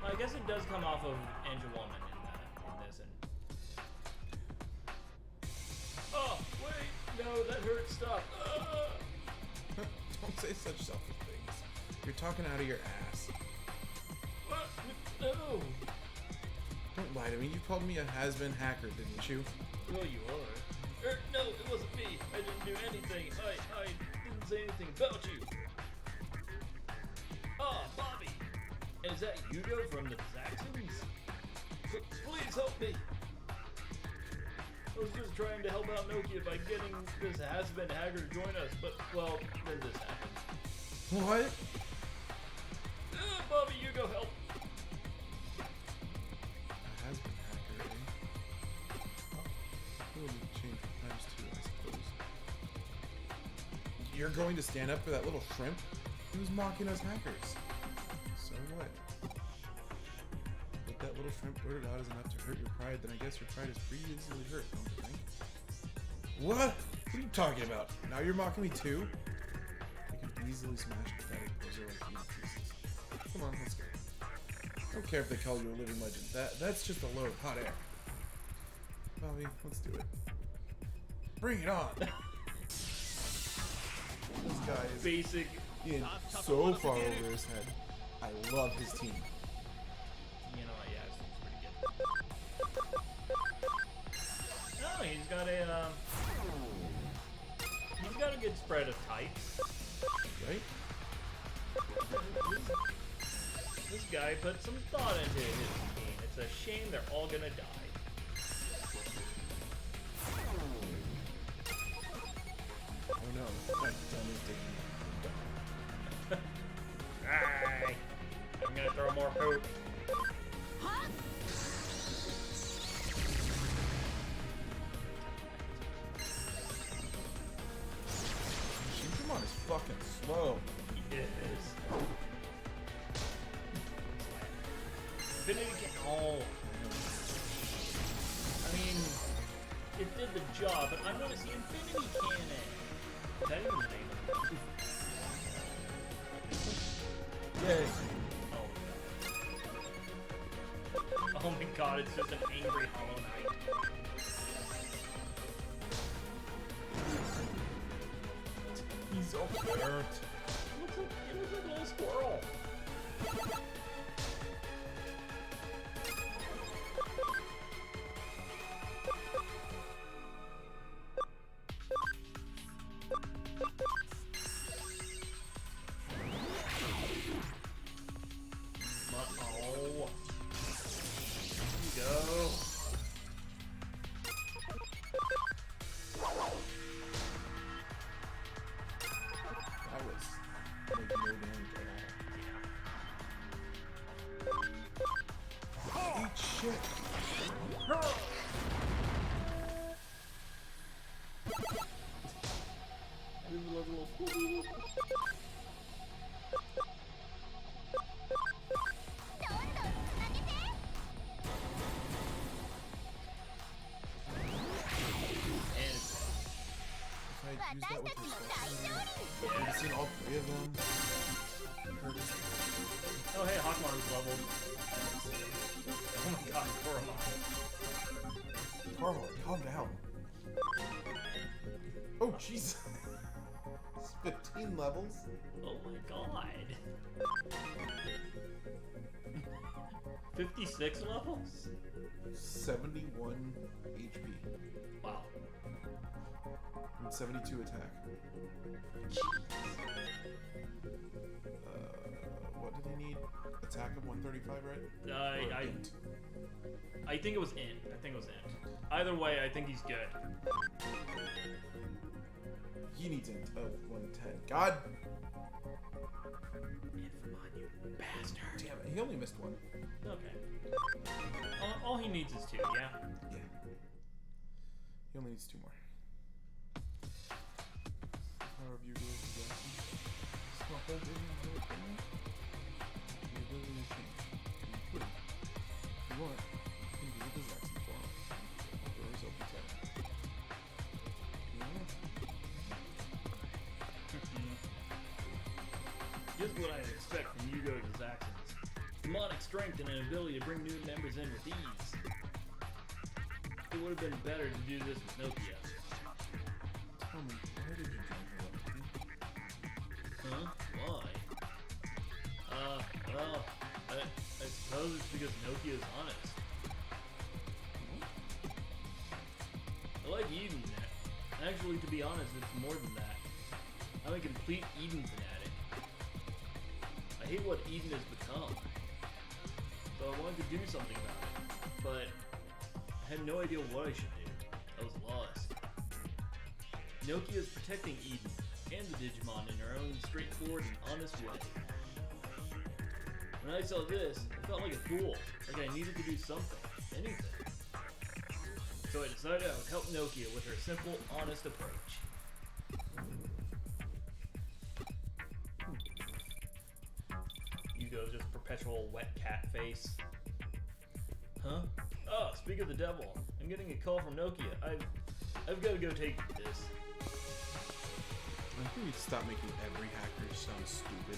Well, I guess it does come off of Angewoman in this. And oh wait, no, that hurts. Stop. Don't say such selfish things. You're talking out of your ass. What? No. Don't lie to me. You called me a has-been hacker, didn't you? Well, you are. No, it wasn't me. I didn't do anything. I didn't say anything about you. Ah, Bobby. Is that Hugo from the Saxons? Please help me. I was just trying to help out Nokia by getting this has-been hacker to join us, but, well, then this happened. What? Bobby, Hugo, help. A has-been hacker, eh? Well, we change times two, I suppose. You're going to stand up for that little shrimp? He was mocking us hackers. So what? If that little shrimp blurted out is enough to hurt your pride, then I guess your pride is pretty easily hurt, don't you think? What? What are you talking about? Now you're mocking me too? I can easily smash pathetic poser like you to pieces. Come on, let's go. I don't care if they call you a living legend. That's just a load of hot air. Bobby, let's do it. Bring it on! This guy is Basic. in so far over his head. I love his team. You know what? Yeah, it's pretty good. Oh, he's got a good spread of types. Right? This guy put some thought into his team. It's a shame they're all gonna die. Oh no, my thumb is digging. Alright. I'm gonna throw more poop. Digimon is fucking slow. He is. Infinity Cannon. Oh. I mean, it did the job, but I'm gonna see Infinity Cannon. Is that even the name of it? Yay. Oh my god, it's just an angry Hollow Knight. He's so hurt. It was a little squirrel. Uh-oh. Here you go. That was like no damage at all. Eat shit. I love a little whoop. If I use that with respect, I've seen all three of them. Oh hey, Hawkmon is leveled. Oh my god, Koromon. Carmel, calm down. Oh, jeez. It's 15 levels. Oh my god. 56 levels? 71 HP. Wow. And 72 attack. What did he need? Attack of 135, right? Or int? I think it was int. I think it was int. Either way, I think he's good. He needs int of 110. God Infamon, you bastard. damn it. He only missed one. Okay. All he needs is 2, yeah? Yeah. He only needs 2 more. Power of your goes to Jackson. Stop that video. The ability to change. You could. If you want, you can do it the Jackson form. Doors open tight. Just what I'd expect from Yugo to Zaxxons. Demonic strength and an ability to bring new members in with ease. It would have been better to do this with Nokia. Tell me, why did you join her up? Huh? Why? Well, I suppose it's because Nokia is honest. like Eden. Actually, to be honest, it's more than that. I'm a complete Eden fanatic. I hate what Eden has become. So I wanted to do something about it. But I had no idea what I should do. I was lost. Nokia is protecting Eden and the Digimon in her own straightforward and honest way. When I saw this, I felt like a fool, like I needed to do something, anything. So I decided I would help Nokia with her simple, honest approach. Yugo's just perpetual wet cat face. Huh? Oh, speak of the devil. I'm getting a call from Nokia. I've got to go take this. I think we'd stop making every hacker sound stupid.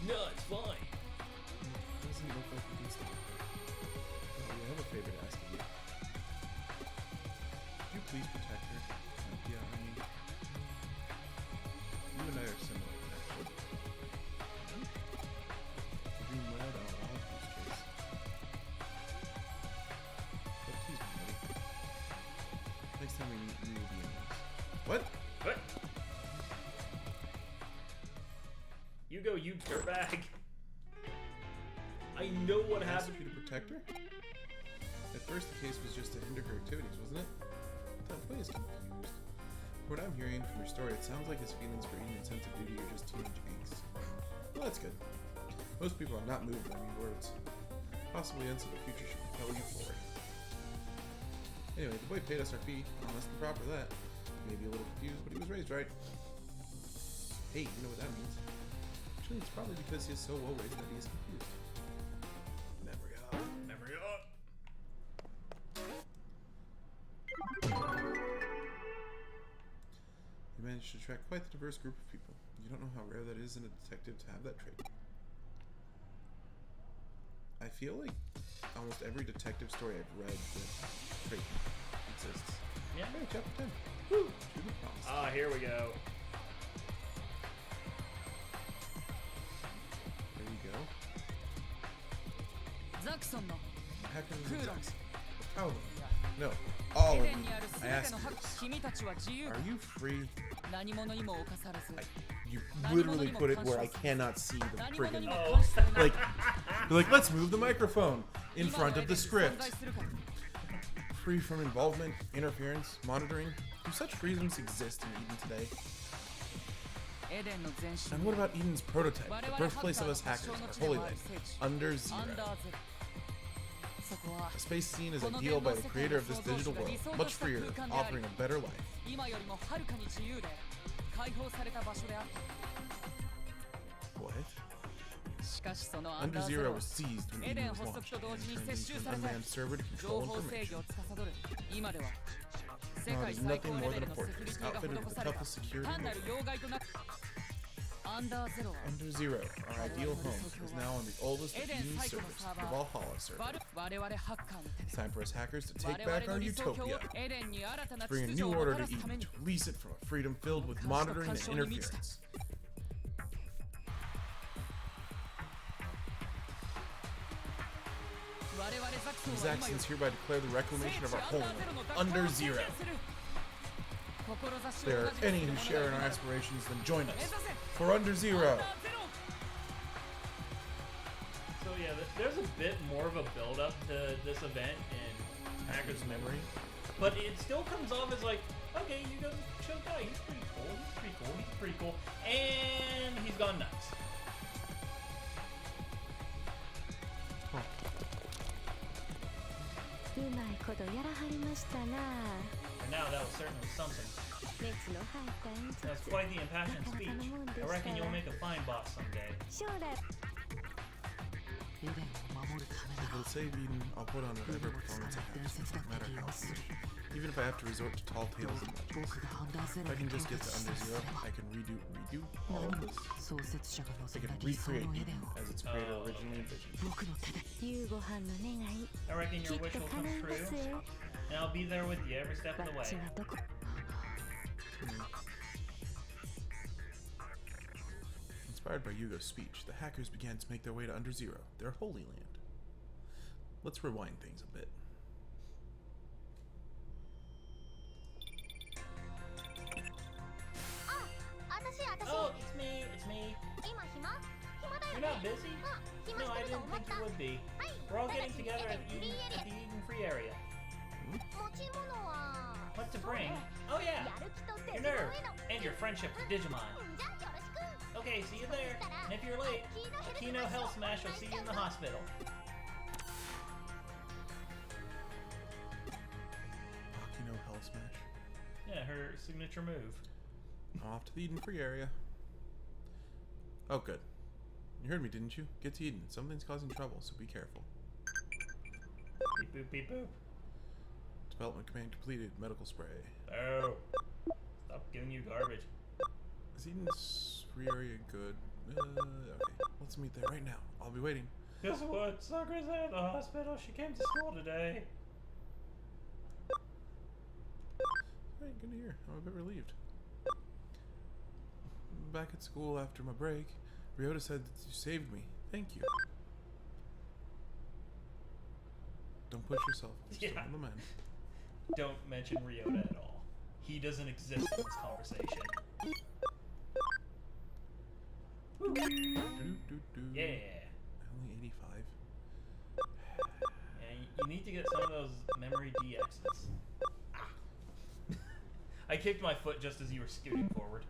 No, it's fine. It doesn't look like we can stop it. Well, we have a favor to ask of you. Could you please protect her? Yeah, I mean, you and I are similar, actually. We're being led on a wild goose chase. But please be ready. Next time we meet, we will be in this. What? What? Yugo, you dirtbag. I know what Asked happened. you to protect her? At first, the case was just to hinder her activities, wasn't it? That way is confused. From what I'm hearing from your story, it sounds like his feelings for Eden and sense of duty are just teenage angst. Well, that's good. Most people are not moved by mere words. Possibly ends of the future should propel you forward. Anyway, the boy paid us our fee. Honest and proper that. Maybe a little confused, but he was raised right. Hey, you know what that means? Actually, it's probably because he is so well raised that he is confused. Memory up. Memory up. You managed to attract quite the diverse group of people. You don't know how rare that is in a detective to have that trait. I feel like almost every detective story I've read, that trait exists. Yeah. Hey, chapter 10. Woo! Truly promised. Ah, here we go. There we go. ザクソンの Hackers and Kudos. execs. How? No. All エ of デン you. にある I 全て asked の you ハッ this. 君たちは自由 Are you free? 何者にも侵されず You literally put it where I cannot see the 何者に friggin' も Oh. 監視されない like, you're like, let's move the microphone in 今の front エ of デン the に存 script. 在するから Free from involvement, interference, monitoring. Do such freedoms exist in Eden today? エデンの前身 And what about Eden's prototype, 我 the 々 birthplace ハ of ッ us カーの hackers, 発 our 祥の地で holy もある land? 聖地 Under アンダ Zero. ーゼロそこは A space scene is この ideal 現 by の the 世界 creator の of this 創造 digital 主が理 world, 想と much した freer, 空間であ offering り a better life. 今よりもはるかに自由で解放された場所であった What? しかしそのアン Under ダーゼ Zero ロ was seized when エデ Eden ン was 発足 launched と同 and 時に turned 接収 into さ an れて unmanned server to 情 control 報制 information. 御を司る今では世 No, it 界 is 最高 nothing レ more ベ than ル a のセキュ fortress, リティが outfitted with 施 the された toughest security 単 in な the る world. 要害となアンダーゼロは Under Zero, our ideal home, is now on the oldest of エデン Eden 最古の servers, サー the バー Valhalla server. 我々ハッカーの手 It's で time for us hackers to 我 take 々 back の our 理想郷 utopia. エデンに新たな Bring a 秩序 new をも order た to らすため Eden に to release it from a freedom filled with monitoring and interference. 我々ザクソン These は今よ actions hereby declare the 聖 reclamation of 地 our アン home ダーゼロの奪 under 還を宣 Zero. 言する志 If there を are 同じくす any る who 者 share in が our います aspirations, then join 目 us 指せ for Under アン Zero. ダーゼロ So yeah, there's a bit more of a build-up to this event in Hacker's memory, but it still comes off as like, okay, you go chill guy, he's pretty cool, he's pretty cool, he's pretty cool, and he's gone nuts. Huh. うまいことやらはりましたな。 And now that was certainly something. 熱の入った演 That's 説。 quite the impassioned なかな speech. かのもんで I した reckon you'll わ make a fine boss someday. 将来エデンを守るためな If ら it'll save Eden, I'll put on whatever performance I have, no matter how foolish. Even if I have to resort to tall tales and legends. 僕がアンダーゼ If ロ I に can 到 just get 達 to した Under とす Zero, れば I can redo all of this. 創設者が I 望んだ can 理想 recreate のエデン Eden を as its creator originally envisioned. 僕の手で夕ご飯の願い I reckon き your っ wish と will 叶 come います true, よ。 and I'll be there with you every step of the わっち way. はどこ Inspired by Yugo's speech, the hackers began to make their way to Under Zero, their holy land. Let's rewind things a bit. You're not busy? No, I didn't think you would be. We're all getting together at the Eden Free area. What to bring? Oh yeah! Your nerve! And your friendship with Digimon. Okay, see you there. And if you're late, Kino Hell Smash will see you in the hospital. Akino Hell Smash. Yeah, her signature move. Off to the Eden Free area. Oh, good. You heard me, didn't you? Get to Eden. Something's causing trouble, so be careful. Beep boop, beep boop. Development command completed. Medical spray. Oh. Stop giving you garbage. Is Eden's Free area good? Okay. Let's meet there right now. I'll be waiting. Guess what? Sakura's at the hospital. She came to school today. Alright, good to hear. I'm a bit relieved. Back at school after my break, Ryota said that you saved me. Thank you. Don't push yourself. You're still Yeah. on the man. Don't mention Ryota at all. He doesn't exist in this conversation. Woo. Yeah. Only 85. Yeah, you need to get some of those memory DXs. Ah. I kicked my foot just as you were scooting forward.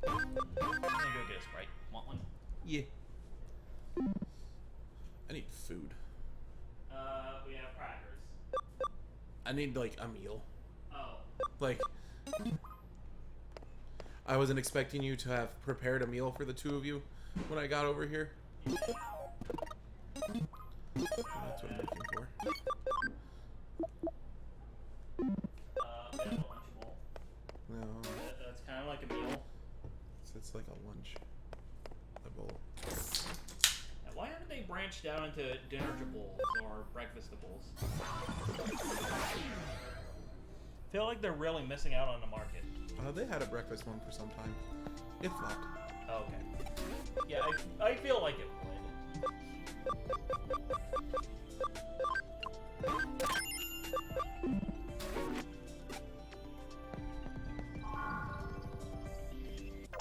I'm gonna go get a Sprite. Want one? Yeah. I need food. We have crackers. I need, like, a meal. Oh. Like, I wasn't expecting you to have prepared a meal for the two of you when I got over here. That's what I'm looking for. We have a lunch bowl. No, That's kind of like a meal. it's like a lunch. A bowl. Now, why haven't they branched out into dinner-tables or breakfastables? Feel like they're really missing out on the market. They had a breakfast one for some time. It flopped. Oh, okay. Yeah, I feel like it would.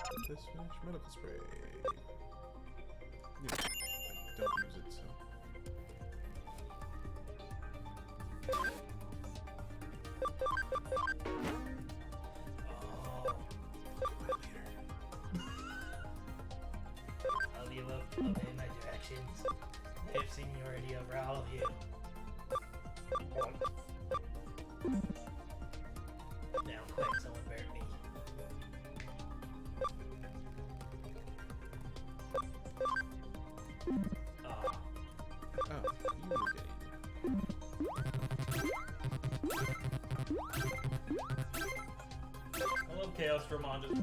Let this finish medical spray. Yeah, I don't use it, so. I'll leave up obey my directions. I have seniority over all of you. Now quick, someone burnt me. Ah. Oh, you were getting. I love Chaos Dramon just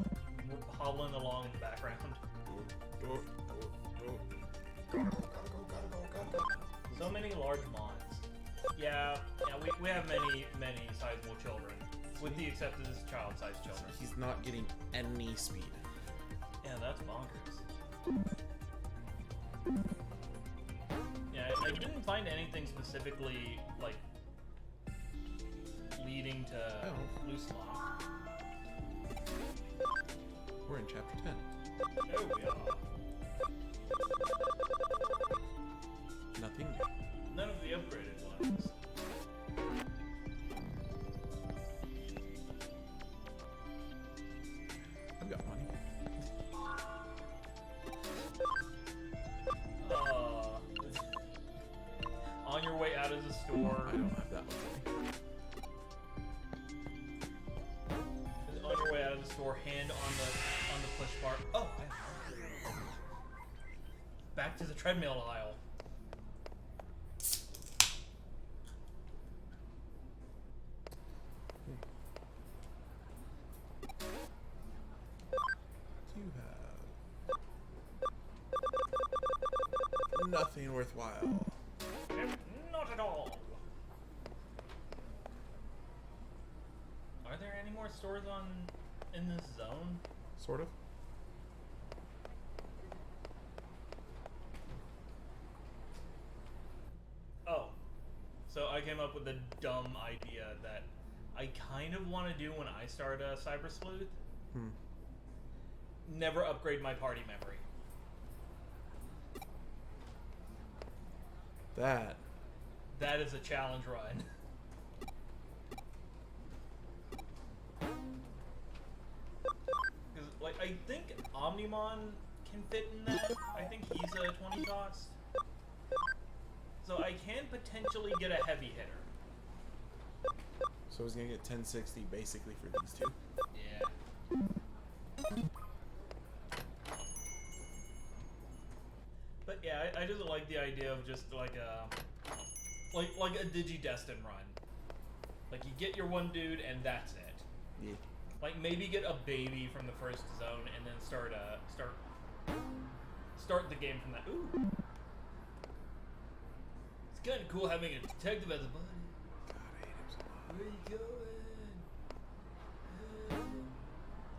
hobbling along in the background. So many large mons. Yeah, we have many sizable children. With the exception of this child-sized children. He's not getting any speed. Yeah, that's bonkers. Yeah, I didn't find anything specifically, like, leading to loose lock. We're in chapter 10. Oh, we are. Nothing. None of the upgraded ones. I've got money. On your way out of the store. I don't have that much money. On your way out of the store, hand on the push bar. Oh, I have money. Back to the treadmill aisle. You have nothing worthwhile. Not at all. Are there any more stores in this zone? Sort of. Oh, so I came up with a dumb idea that I kind of want to do when I start Cyber Sleuth. never upgrade my party memory. That. That is a challenge run. Because, like, I think Omnimon can fit in that. I think he's a 20 cost. So I can potentially get a heavy hitter. So he's gonna get 1060 basically for these two. Yeah. But yeah, I just like the idea of just like a Digidestin run. Like you get your one dude and that's it. Yeah. Like maybe get a baby from the first zone and then start the game from that. Ooh. It's kind of cool having a detective as a buddy. God, I hate him so much. Where you going?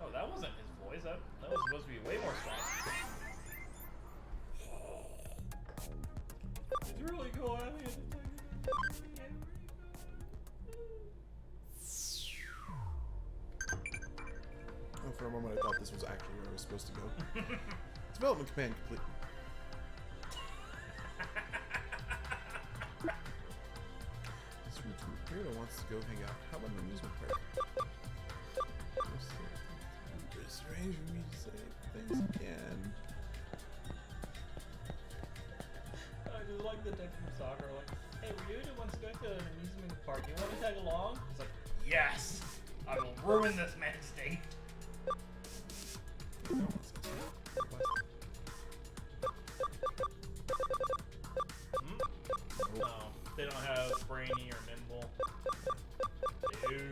Oh, that wasn't his voice. That was supposed to be way more strong. It's really cool having a detective. Oh, for a moment I thought this was actually where I was supposed to go. Development command complete. This weirdo wants to go hang out. How about an amusement park? It's strange for me to say things again. I just like the text from soccer, like, hey, Ryuda wants to go to an amusement park. You want to tag along? It's like, yes! I will ruin this man's day. No, they don't have Brainy or Nimble. They do.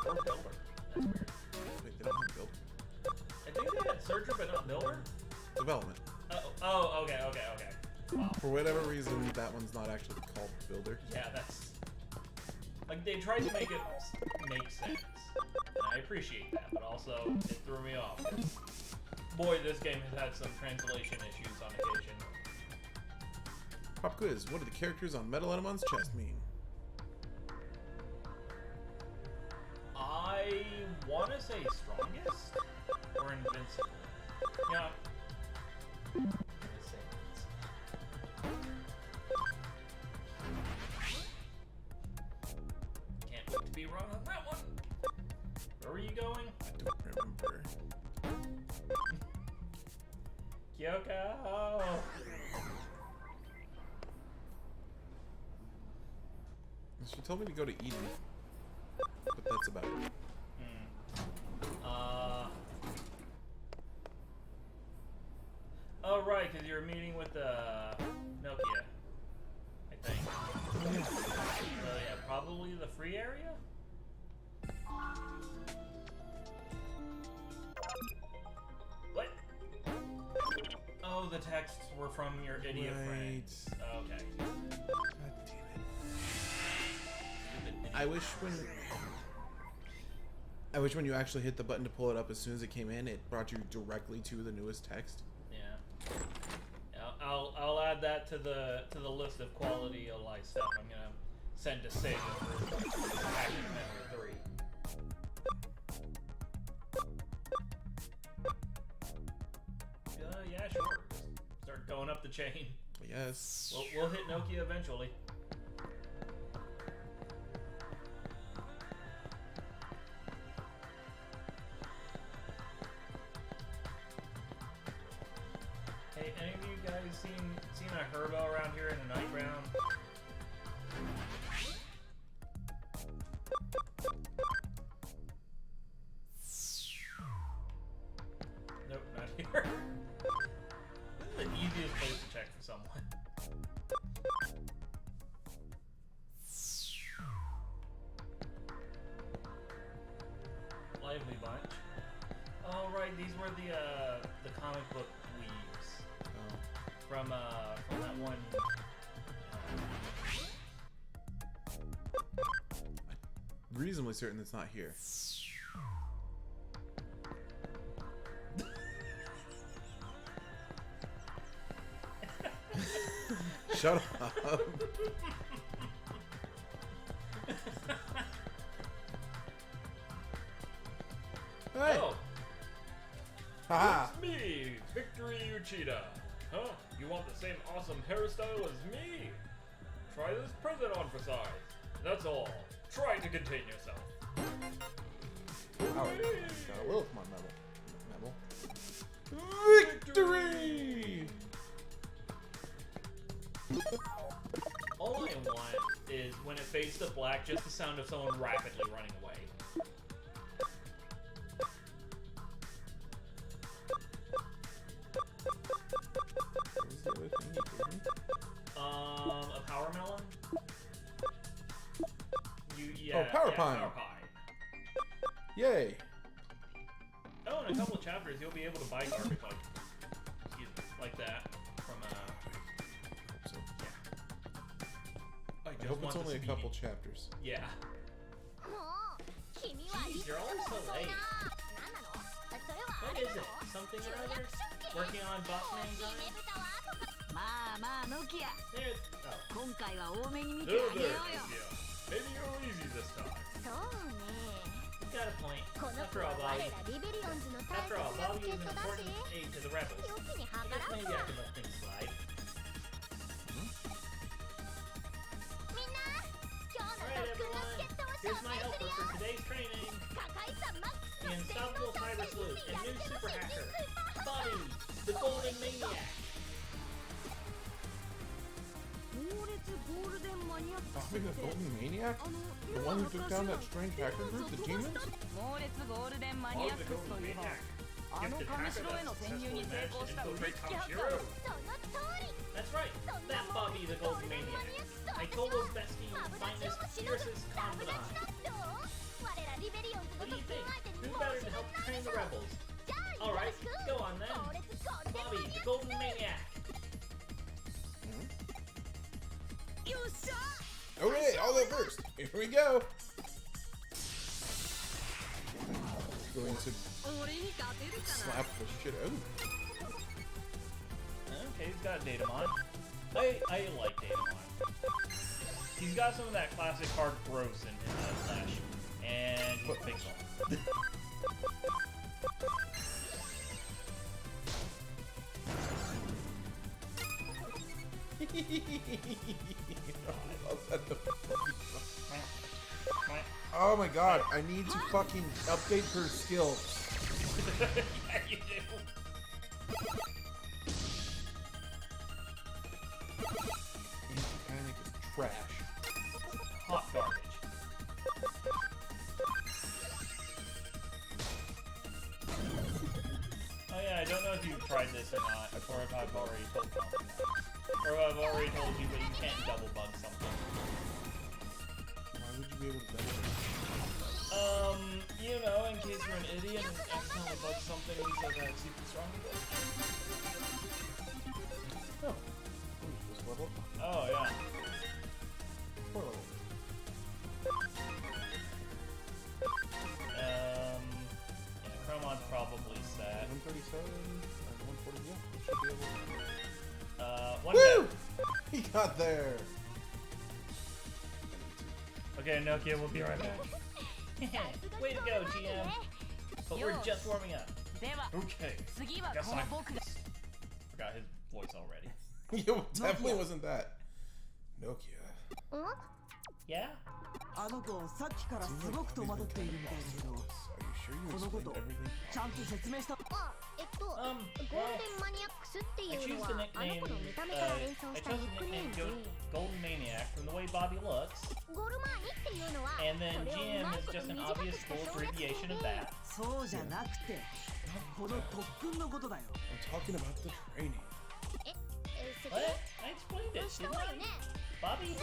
Or Builder. That's weird. Wait, they don't have build. I think they had Searcher, but not Builder? Development. Oh, okay. Wow. For whatever reason, that one's not actually called Builder. Yeah, that's... Like, they tried to make it make sense. And I appreciate that, but also, it threw me off. Boy, this game has had some translation issues on occasion. Pop quiz. What do the characters on Metal Enemon's chest mean? I want to say strongest or invincible. Yeah. I'm gonna say invincible. Can't wait to be wrong on that one. Where were you going? I don't remember. Kyoko! She told me to go to Eden. But that's about it. Oh, right, because you're meeting with Nokia, I think. So, yeah, probably the free area? What? Oh, the texts were from your idiot friends. Okay. God damn it. I wish when you actually hit the button to pull it up as soon as it came in, it brought you directly to the newest text. Yeah. I'll add that to the list of quality of life stuff I'm gonna send to Sega for Packet Memory 3. Yeah, sure. Start going up the chain. Yes. We'll hit Nokia eventually. Hey, any of you guys seen a Herbo around here in the night round? Nope, not here. This is the easiest place to check for someone. Lively bunch. Oh right, these were the comic book weaves from that one. I'm reasonably certain it's not here. Shut up. Hey. Oh. Haha. It's me, Victory Uchida. Huh? You want the same awesome hairstyle as me? Try this present on for size. That's all. Try to contain yourself. Got a little more metal. Victory! All I want is when it fades to black, just the sound of someone rapidly running away. A power melon? Power pine. Power pine. Yay! Oh, in a couple of chapters, you'll be able to buy garbage like that from So, I I just hope want it's only a this couple speed. chapters. Yeah. もう君はいつ You're も always so 遅い late. な何なのそれはあ What れ is な it? の Something 重 or 役 other? 出勤 Working on boss man 決 time? め豚は後か まあまあノキア There's. Oh. 今回は多めに見て There, あげよう there, よ Nokia. Maybe you're easy this time. そうね You got a point. この子 After は all, 我 Bobby. らリベリオンズの大 After 切 all, な Bobby 助っ is an 人だ important し aid to the rebels. 良きに I 計ら guess う maybe か I can let things slide. みんな今日の Alright, 特訓の助っ everyone. 人を Here's 紹 my 介す helper るよ for today's training. 破壊さマックス The の電動 unstoppable 戦 cyber 隊 sleuth や and って new の super 新人 hacker. スーパー Bobby, the golden maniac. 猛烈ゴールデンマニアックス Bobby the Golden Maniac? The one who took down that strange hacker group, the demons? 猛烈ゴールデンマニ Bobby アッ the クスと golden いえば maniac. あの Gifted 神 hacker 城へ that の潜入に successfully 成 managed 功 to した腕 infiltrate 利き Top ハッカ Hero. ー その通り That's right. そんな That もん Bobby the ゴー golden ルデンマニア maniac. ックスと I 私 told は those besties, マブダチ finest, をもしのぐ fiercest ダブダチ confidant. だどう我らリベリオンズ What の do you 特訓 think? 相手に Who もう better し to な help な train い the ぞ rebels? じゃあよろ Alright, しく go on then. 猛烈ゴールデンマ Bobby, ニア the ック golden maniac. よっしゃ Okay, I'll go first. Here we go. Going to 俺に勝てるかな slap the shit out. Okay, he's got Datamon. I like Datamon. He's got some of that classic hard gross in his flesh. And he's a pixel. I love that. Oh my god, I need to fucking update her skill. Yeah, you do. Panic is trash. Hot garbage. Oh yeah, I don't know if you've tried this or not, or if I've already told you. Or if I've already told you, but you can't double bug something. Why would you be able to benefit? You know, in case you're an idiot and accidentally bug something because it's super strong. No. Ooh, just level up. Oh yeah. Poor level. Yeah, Chromon's probably set. 137 or 140, yeah. We should be able One Woo! down. He got there! Okay, Nokia, we'll be right back. Way to go, GM. But we're just warming up. では Okay. 次は Guess この I'm. 僕が Forgot his voice already. Yo, definitely wasn't that. Nokia. うん Yeah? あの子さっきからすごく戸惑っているみたいだけど Are you sure you このこと explained everything? ちゃんと説明したあゴールデンマニアックスってい I う choose の the はあの nickname. 子の見た目から連 I 想した chose ニ the ックネー nickname ムで Golden Maniac from the way Bobby looks. ゴールマーニっていうのは And そ then れをう GM まい is こと just an 短く obvious した full 省略 abbreviation 形 of で that. そうじゃなくてこの特訓のことだよ I'm talking about the training. 説 What? 明 I explained it, した didn't わよ I? ね Bobby?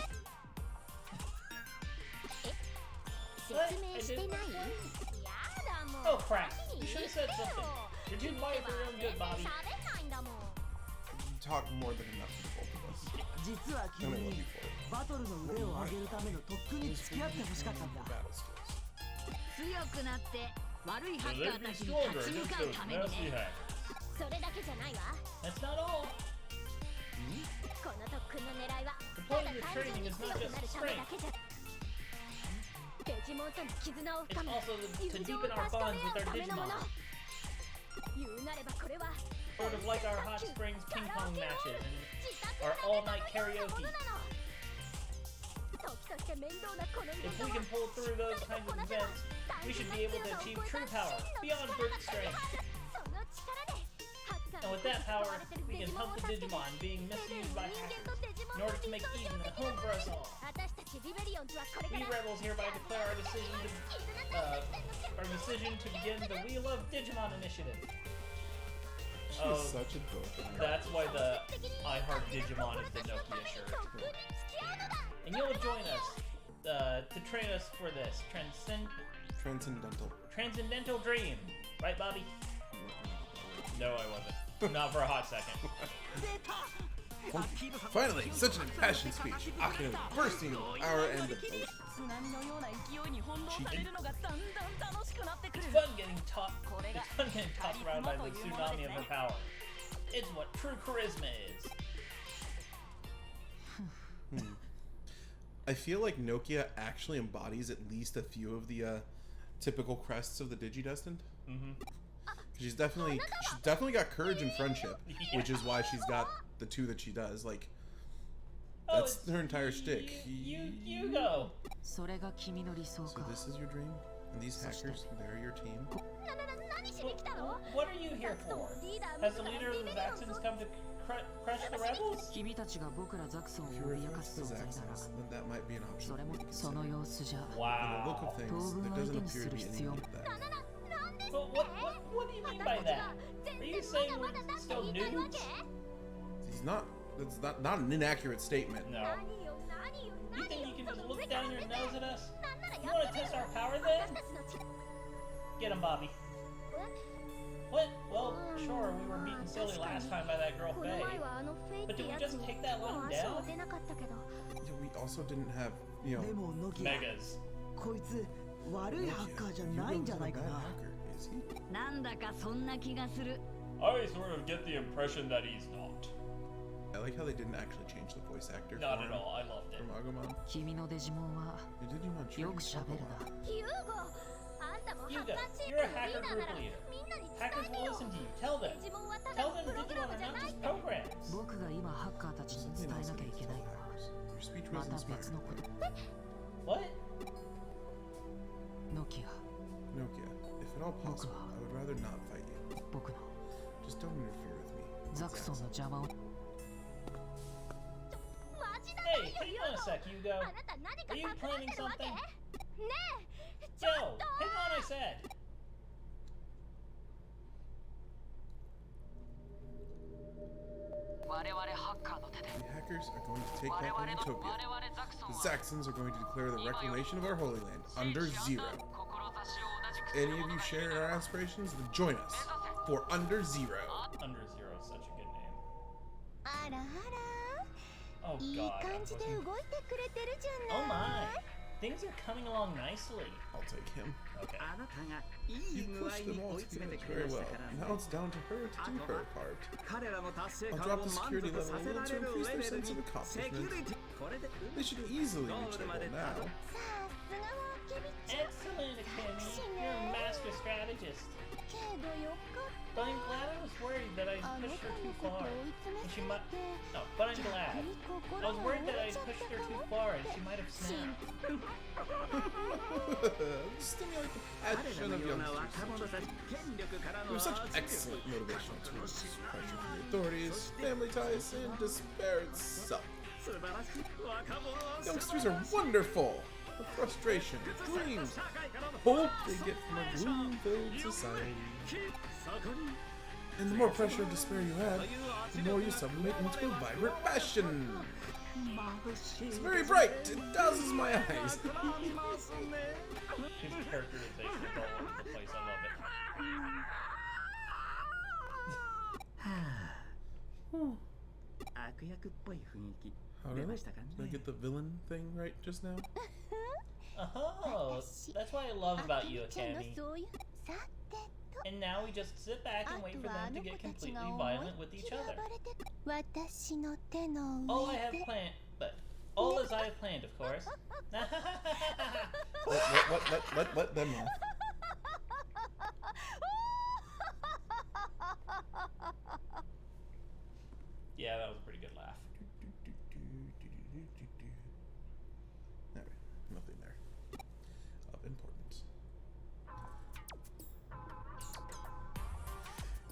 説明してないやだもん Oh crap. 私に You 言 should っ have て said よ something. You're too quiet for your own 全 good, 然 Bobby. 喋んないんだもん You talk more than enough for both of us. 実は I'm 君 gonna love に you for it. バトルの腕を上げるための特訓に付き合ってほしかったんだ Battle skills. 強くなって悪いハ So ッカ they'd ー be たちに stronger 立ち against 向かう those ために nasty ね hackers. それだけじゃないわ That's not all. この特訓の狙いは The た point だ of the 単純 training に is 強 not く just なるためだ strength. けじゃデジモンとの絆を It's 深め also to 友情を deepen our 確かめ bonds 合う with た our めのもの Digimon. Sort of like our hot springs ping pong matches and our all-night karaoke. If we can pull through those kinds of events, we should be able to achieve true power, beyond brute strength. And with that power, we can help the Digimon being misused by hackers in order to make Eden a home for us all. We rebels hereby declare our decision to begin the We Love Digimon initiative. She's such a dork. That's why the I Heart Digimon is the Nokia shirt. And you'll join us to train us for this transcendental dream. Right, Bobby? No, I wasn't. Not for a hot second. Finally, such an impassioned speech. Akira bursting into our end of potion. It's fun getting tossed around by the tsunami of her power. It's what true charisma is. I feel like Nokia actually embodies at least a few of the typical crests of the Digidestined. Mm-hmm. She's definitely got courage and friendship, which is why she's got the two that she does. Like, that's her entire shtick. You go. So this is your dream, and these hackers, they're your team. What are you here for? Has the leader of the Zaxxons come to crush the rebels? If you're against the Zaxxons, then that might be an option. For you to consider. Wow. By the look of things, there doesn't appear to be any need of that. But what do you mean by that? Are you saying we're still nudes? That's not an inaccurate statement. No. You think you can just look down your nose at us? You want to test our power then? Get him, Bobby. What? Well, sure, we were beaten silly last time by that girl Faye. But did we just take that one down? We also didn't have, Megas. こいつ悪いハッカーじゃないんじゃないかな。 なんだかそんな気がする。 I sort of get the impression that he's not. I like how they didn't actually change the voice actor. Not at all. I loved it. From Agumon. 君のデジモンは Your Digimon よく喋るな。 Yuga, you're a hacker group leader. Hackers will listen to you. Tell them. Tell them Digimon are not just programs. 僕が今ハッカーたちに伝えなきゃいけないのは Your speech ま was た別 inspiring. のこと。 What? ノキア、 Nokia, if at all possible, I would rather not fight you. 僕の Just don't interfere with me. ザクソンの邪魔を。 Hey, hang on a sec, Yugo. Are you planning something? Yo, hang on, I said. The hackers are going to take back Utopia. The Zaxxons are going to declare the reclamation of our Holy Land under Zero. If any of you share our aspirations, then join us for Under Zero. Under Zero is such a good name. あらあら Oh いい god. 感じで動いてくれてるじゃ Oh ない my. Things are coming along nicely. I'll take him. Okay. あなたがいい You 具合 pushed に them all 追い詰め together てくれ very まし well. たから Now it's down to her to do her part. 彼らの達成 I'll 感 drop を the 満 security 足 level さ a せら little れ to る increase レ their ベル sense に of セキュリ accomplishment. ティこれで They should easily reach their goal now. さすがはケビちゃん Excellent, Akemi. You're a master strategist. けどよかっ But I'm glad I was worried that I たあの pushed 子 her の too ことを far. 追い詰め And す she ぎ might. て No, but I'm 逆 glad. に I 心 was が worried 折 that れ I ちゃった pushed か her も too far and って she might have 心 snapped. Stimulate the 彼ら passion の of ような youngsters. 若者たち権力から They の have such 圧力 excellent motivational tools. Pressure from the authorities, family ties, and despair itself. 素晴らしい若者は Youngsters are wonderful! The frustration, dreams, hope they get from a gloom-filled society. そこに And the more pressure and despair you add, the more you sublimate into a vibrant passion. 眩しい It's very bright. It dazzles my eyes. His characterization is all over the place. I love it. 悪役っぽい雰囲気 How 出 did ましたか I ね get the villain thing right just now? Oh, that's what I love about you, ちゃんの Akemi. そういうさてと And now we just sit back あ and wait と for はあ them to の get 子たち completely が思い violent with っき each り other. 暴れて私の手の All I 上 have で planned, but all as I have planned, of course. Let them off.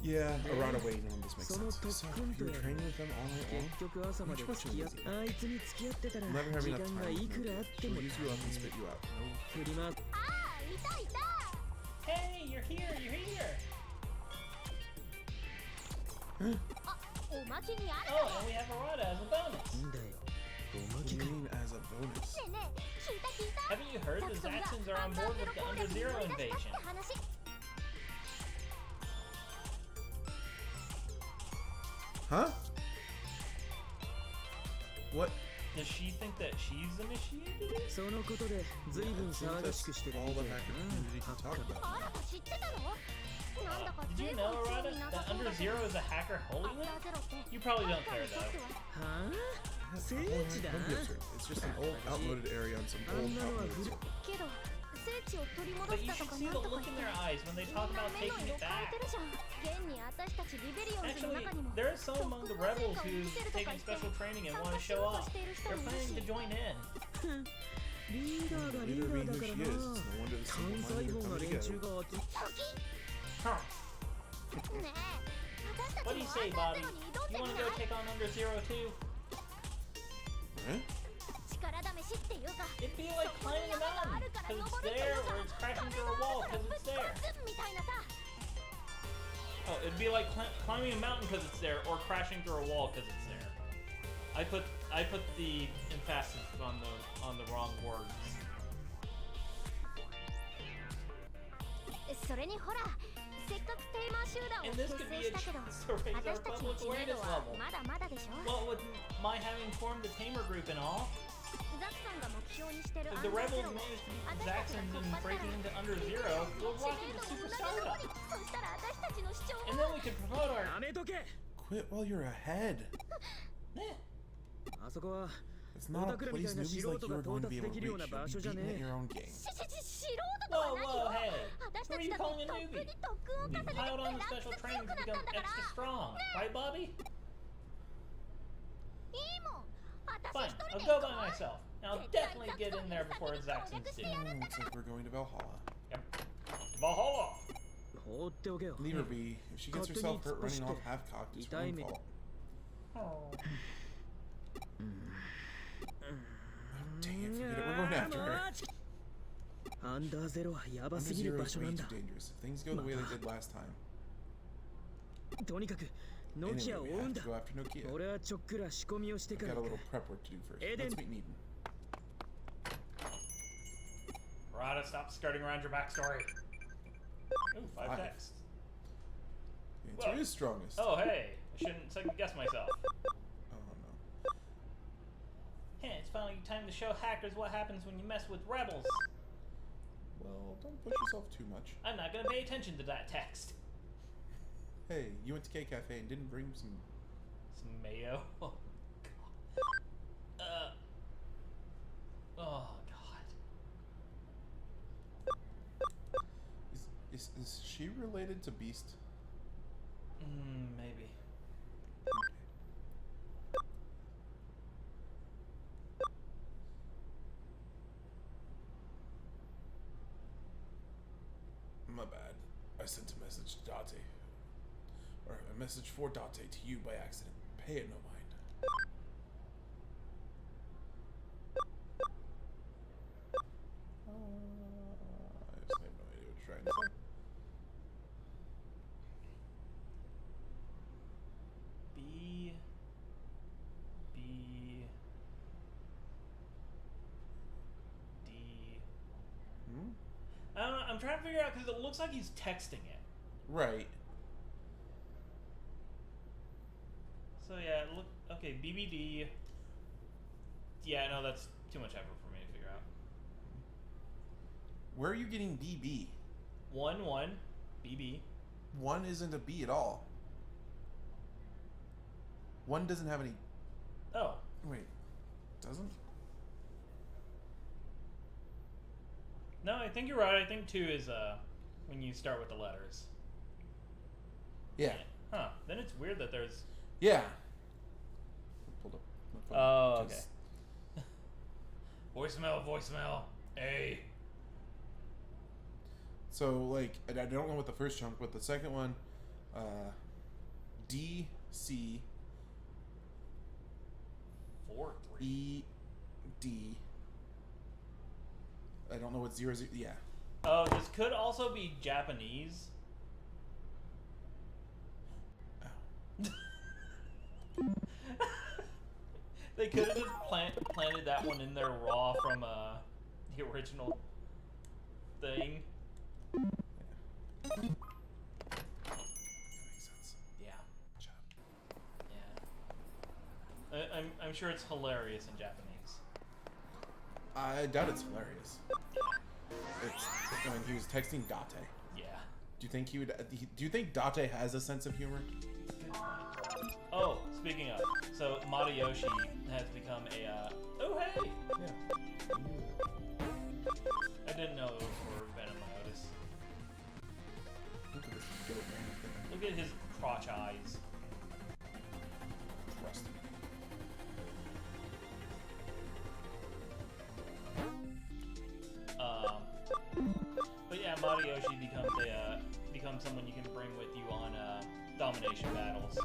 Yeah, around away, no, this makes その sense. 特 So, 訓と you're や training with them all night 結 long? 局朝まで Which 付き合っ question is あいつに付き合ってたら Never having 時 enough 間が time い with くらあ no っ kids. て She'll も use you up and spit you out. No. 振り回 いたいた Hey, you're here, you're here. おまけにある Oh, and we have Arata as a bonus. んだよおま What け do か you mean as a bonus? ねえねえ聞いた聞いた Haven't you heard the ザクソンが Zaxxons are on board with the Under Zero アンダーゼロ攻略に乗り出したっ invasion? て話 Huh? What? Does she think that she's initiated it? そのことで随分 I think 騒がしく that's してる all み the たいだ hacker な community can talk about. あなた知ってたのなんだか Did 随 you 分 know, 興 Arata, 味なさ that そう Under だけ Zero ど is a hacker ア holy ンダー one? ゼロって You probably ハ don't ッカー care にとって though. ははあ It's 聖 all 地だ Home Desert. It's just an old outmoded area on some あ old んなのは outmoded 古 zone. けど聖地を取り戻 But し you たと should か see なん the とか look 言 in って their eyes when they みん talk な about 目の taking 色 it 変え back. てるじゃん現に私たちリベリオンズの Actually, 中にも there are some among the 特別 rebels 成果を見 who've せるとか言 taken って special training and 参 want 加 to しよ show うと off. している人 They're もいる planning to し join in. リーダーがリ Neither ーダ be ー who だ she から is. な It's no wonder the 関 simple 西 minded 方 are の coming 連中 together. が Huh. ねえ私たち What do も you ア say, ンダー Bobby? ゼロに挑ん You でみ want to な go い take on Under Zero too? Huh? 力試しっていうか It'd be like そこに climbing a 山がある mountain から because 登 it's るってい there うか or it's crashing 壁 through が a あ wall るから because ぶ it's ち there. 壊すみたいなさ Oh, it'd be like climbing a mountain because it's there or crashing through a wall because it's there. I put the emphasis on the wrong words. それにほらせっかくテーマ集団を And 結 this could 成 be し a たけど chance to raise our 私たちの public 知名度 awareness は level. まだまだでしょ Well, with my having formed the Tamer group and all, ザクソンが目標にしてる if アン the ダーゼ rebels ロを manage to beat 私 the たちが Zaxxons 突 and 破したら breaking into Under リベリ Zero, オンズ we'll の知 rock 名 into 度も Super 同じとこ Stardom. にそしたら私たちの主張 And then we could promote our... やめとけ Quit while you're ahead. Eh. あそこは It's オ not タ a クらみた place いな newbies 素 like 人 you が are going 到 to be 達 able で to きるような reach. 場 You'll 所 be じゃ beaten ね at え your own game. 素人とは何 Whoa, よ hey. 私 Who た are ち you だって calling a 特訓 newbie? に特訓を重 You ねて piled on ラン the ク special が強 training く to なったん become だから extra strong, right, Bobby? いいもん私 Fine, 一人 I'll で go 行こ by う myself. And I'll 絶対 definitely ザク get ソン in に there before 先に攻 Zaxxons 略して do. やるんだ Looks like we're going to Valhalla. Yep. Valhalla! 放っておけよ Leave her be. If she gets herself hurt running off half cocked, it's her own fault. Oh. Dang it, forget it. We're going after her. アンダーゼロはやば Under すぎる Zero 場 is 所な way ん too だ dangerous. If things go the way they did last time. とにかくノキア Anyway, を we 追うん have だ to go after Nokia. 俺はちょっくら仕込みをしてか Got ら a 行 little く prep work to do first. Aiden. Let's meet Needham. Rada, stop skirting around your backstory. Ooh, 5 5. texts. The answer Whoa. is strongest. Oh, hey. I shouldn't second guess myself. Oh, no. Hey, it's finally time to show hackers what happens when you mess with rebels. Well, don't push yourself too much. I'm not gonna pay attention to that text. Hey, you went to K Cafe and didn't bring some. Some mayo. Oh, God. Oh, God. Is she related to Beast? Maybe. My bad. I sent a message to Date. Or a message for Date to you by accident. Pay it no mind. I just have no idea what you're trying to say. B. D. Hmm? I don't know. I'm trying to figure out because it looks like he's texting it. Right. So yeah, look. Okay, BBD. Yeah, no, that's too much effort for me to figure out. Where are you getting BB? 1 BB. 1 isn't a B at all. 1 doesn't have any. Oh, Wait. Doesn't? no, I think you're right. I think 2 is when you start with the letters. Yeah. Huh. Then it's weird that there's. Yeah. Pulled up my phone, Oh, okay. 'cause- Voicemail. Hey. So, like, I don't know what the first chunk, but the second one, DC 4-3. ED. I don't know what 00. Yeah. Oh, this could also be Japanese. They could have just planted that one in there raw from the original thing. That makes sense. Yeah. Shut up. Yeah. I'm sure it's hilarious in Japanese. I doubt it's hilarious. I mean, he was texting Date. Yeah. Do you think he would? Do you think Date has a sense of humor? Oh, speaking of, so Matayoshi has become a. Oh hey! Yeah. I didn't know it was for Venom Iotis. Look at this goat man thing. Look at his crotch eyes. Trust me. But yeah, Matayoshi becomes someone you can bring with you on domination battles.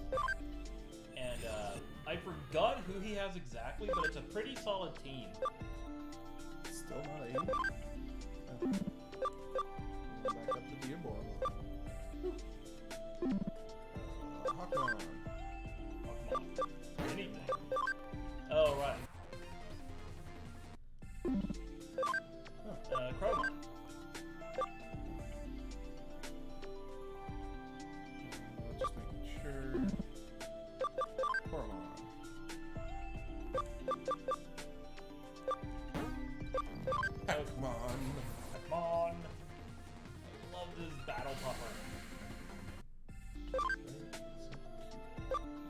And I forgot who he has exactly, but it's a pretty solid team. Still not 8. Back up to Diablo. Hawkmon. Anything. Oh right. Chroma. Just making sure. Hormone. Come on. Come on. I love this battle puffer.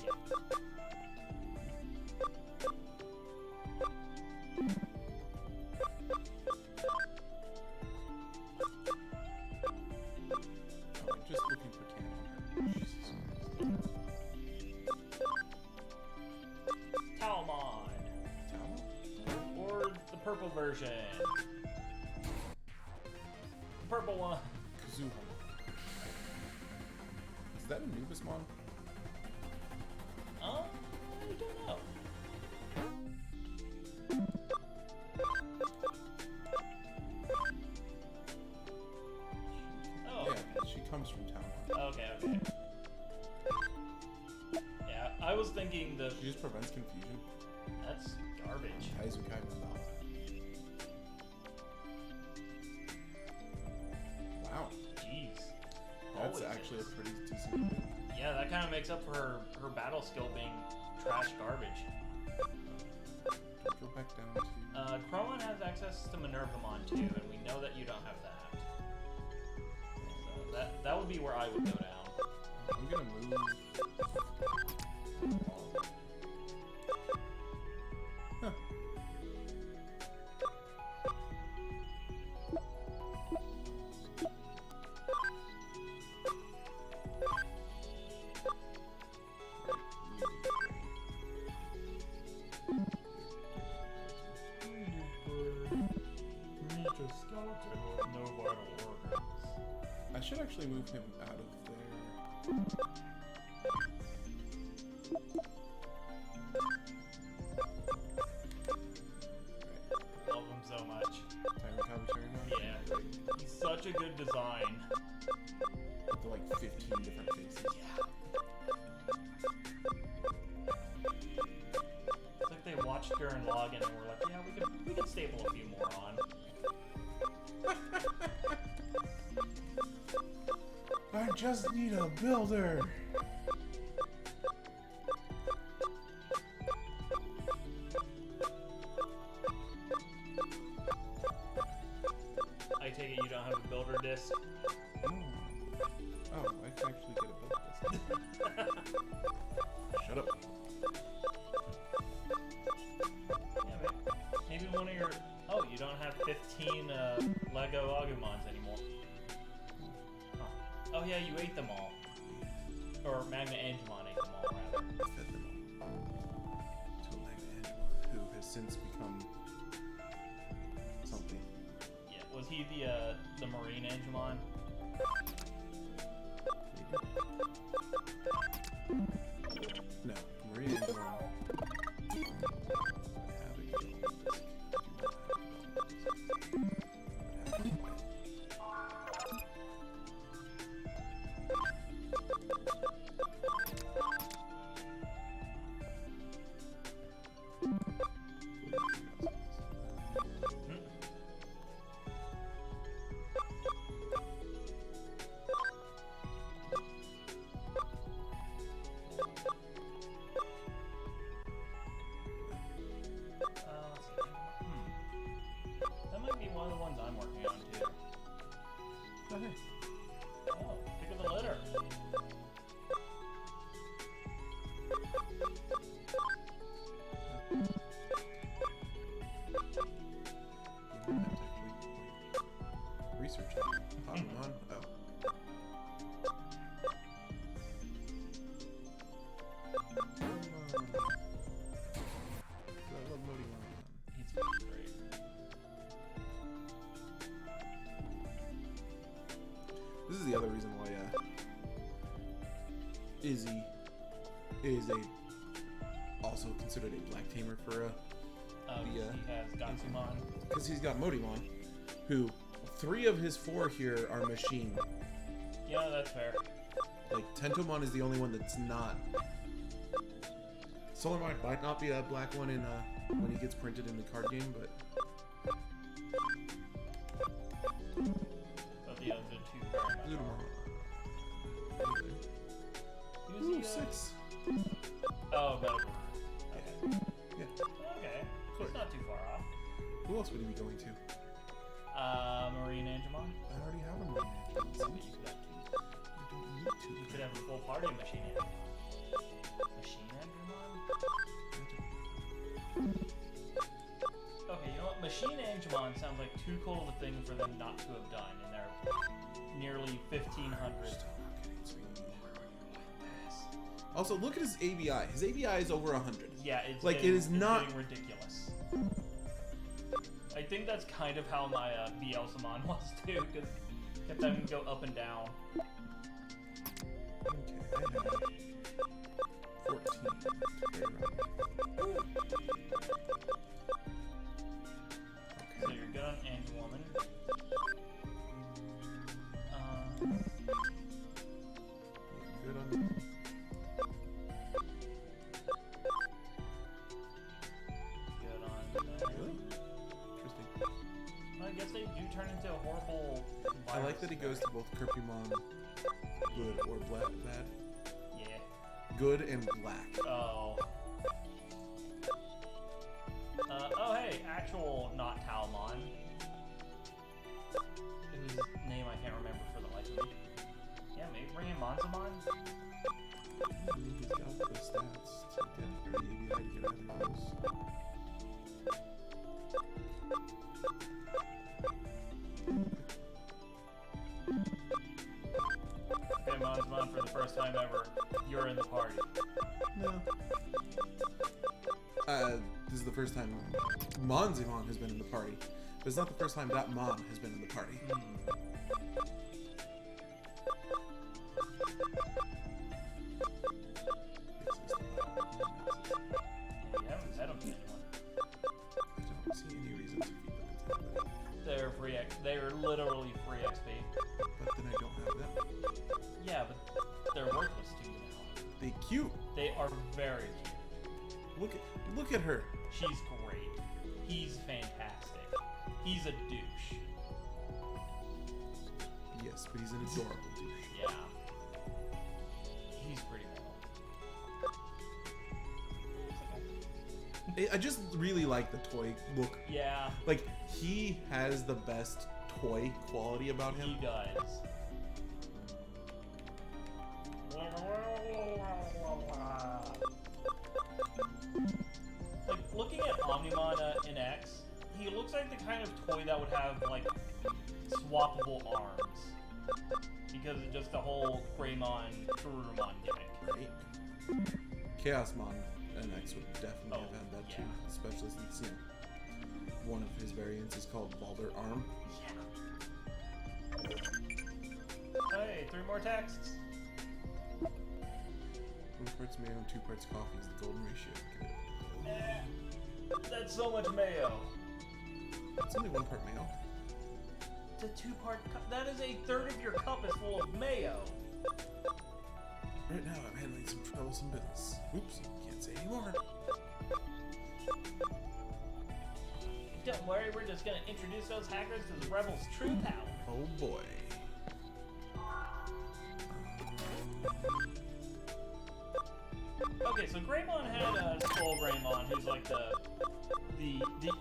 Yeah. I'm just looking for canon. Jesus. Talmon. Talon? Or the purple version. Purple one. Kazuha. Is that a Nubismon? I don't know. Oh. Yeah, she comes from Talon. Okay. Yeah, I was thinking She just prevents confusion. that's garbage. Kaizukai Mandala. Wow. Jeez. That's Always actually a is. pretty decent move. Yeah, that kind of makes up for her battle skill being trash garbage. Go back down to... Cromon has access to Minervamon too, and we know that you don't have that. So that would be where I would go down. I'm gonna move... Huh. No vital organs. I should actually move him out of there. Love him so much. Yeah. He's such a good design. With the, like 15 different faces. It's like they watched Gurren Lagann and were like, yeah, we could staple a few more on. I just need a builder. I take it you don't have a builder disc. Oh, I can actually get a builder. Shut up. Yeah, maybe one of your. Oh, you don't have 15 Lego Agumons anymore. Huh. Oh yeah, you ate them all. Or Magna Angemon ate them all, rather. Fed them all. To a Magna Angemon, who has since become something. Yeah, was he the Marine Angemon? Maybe. Let's see. That might be one of the ones I'm working on too. Okay. Oh, pick of the litter. You might have to actually research it. Pokemon. Oh. I love Modimon. He's great. This is the other reason why Izzy is also considered a black tamer for He has Gatsumon. because he's got Modimon, who 3 of his 4 here are machine. Yeah, that's fair. Like Tentomon is the only one that's not. Solarmon might not be a black one in when he gets printed in the card game, but But the other two very much Ludamon. are. Anyway. Who's Ooh, the, 6. Oh, Medical. Okay. Yeah. Okay. It's not too far off. Who else would he be going to? Marine Angemon. I already have a Marine Angel. But you could have two. I don't need to. You could have a full party of Machine Angemon. Machine Angemon? Okay, you know what? Machine Angemon sounds like too cool of a thing for them not to have done in their nearly 1,500. Also, look at his ABI. His ABI is over 100. Yeah, it's Like, getting, it is not- getting ridiculous. I think that's kind of how my BL-samon was too, because kept having to go up and down. Okay, I have 14. So Okay. you're good on Angewoman. Good on. Good on. Really? Interesting. Well, I guess they do turn into a horrible. I like that he goes to both Kirpymon good or bad. Yeah. Good and black. Oh. Oh hey, actual not Talmon. Whose name I can't remember for the life of me. Yeah, maybe bring in Monzamon? I think he's got the stats to get, or the ABI to get either of those. Okay, Monzamon, for the first time ever, you're in the party. No. This is the first time Monzimon has been in the party. But it's not the first time that Mon has been in the party. Yeah, you haven't fed them to anyone. I don't see any reason to feed them to anybody. They're free they're literally free XP. But then I don't have them. Yeah, but they're worthless to you now. They cute. They are very cute. Look at her. She's great. He's fantastic. He's a douche. Yes, but he's an adorable douche. Yeah. He's pretty cool. I just really like the toy look. Yeah, Like, he has the best toy quality about he him. does. Like, looking at Omnimon in X, he looks like the kind of toy that would have, like, swappable arms. Because of just the whole Greymon, Kurumon gimmick. Right? Chaosmon NX would definitely have had that yeah. too. Especially since, one of his variants is called Balder Arm. Yeah. Hey, 3 more texts. 1 parts mayo and 2 parts coffee is the golden ratio. Eh, that's so much mayo. It's only 1 part mayo. It's a 2-part cup. That is a third of your cup is full of mayo. Right now, I'm handling some troublesome business. Oops, can't say anymore. Don't worry, we're just gonna introduce those hackers to the rebels' true power. Oh boy. Okay, so Greymon had a Skull Greymon, who's like the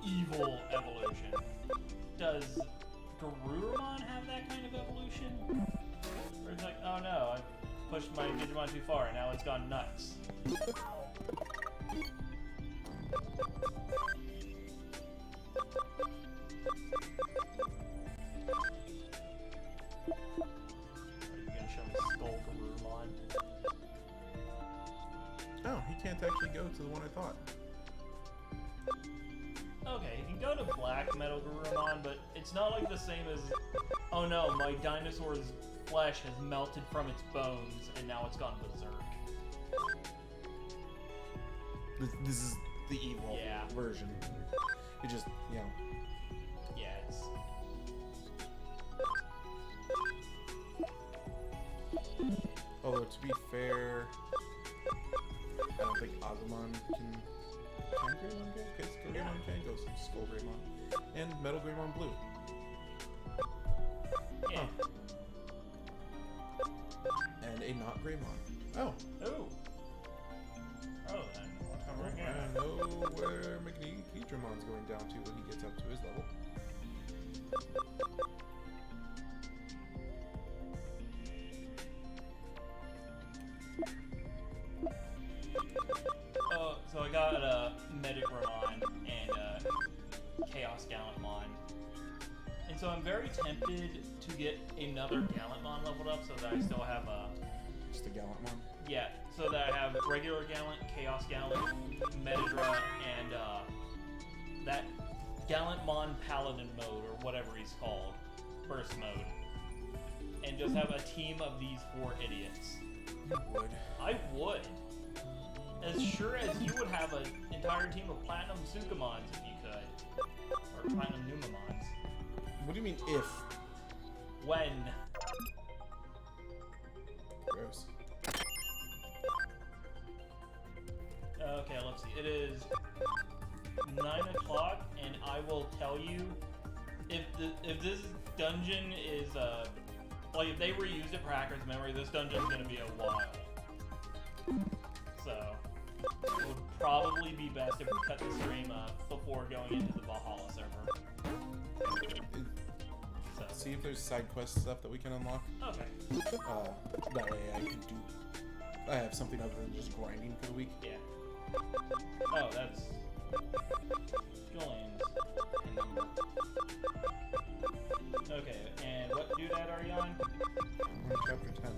evil evolution. Does Garurumon have that kind of evolution? Where it's like, oh no, I pushed my Digimon too far and now it's gone nuts. Are you gonna show me Skull Garurumon? Oh, he can't actually go to the one I thought. Okay, you can go to Black Metal Garurumon, but it's not like the same as, oh no, my dinosaur's flesh has melted from its bones and now it's gone berserk. This is the evil Yeah. version. It just, you know. Yeah, it's... Although, to be fair, I don't think Agumon can Greymon go? Because Greymon can go some Skull Greymon. And Metal Greymon Blue. Yeah. And a not Greymon. Oh. Ooh. Oh, then. What's over I here? know where Magnetrimon's going down to when he gets up to his level. Oh, so I got a Metagramon and a Chaos Gallantmon. And so I'm very tempted to get another Gallantmon leveled up so that I still have a... Just a Gallantmon. Yeah, so that I have regular Gallant, Chaos Gallant, Metadra, and that Gallantmon Paladin mode, or whatever he's called, Burst mode. And just have a team of these 4 idiots. You would. I would. As sure as you would have an entire team of Platinum Sukamons if you could. Or Platinum Numamons. What do you mean if? When? Gross. Okay, let's see. It is 9 o'clock, and I will tell you if this dungeon is like if they reused it for Hacker's Memory, this dungeon's gonna be a while. So it would probably be best if we cut the stream before going into the Valhalla server. So. See if there's side quest stuff that we can unlock. Okay. That way I can do. I have something other than just grinding for the week. Yeah. Oh, that's Julian's pin number. Okay, and what doodad are you on? I'm on chapter 10.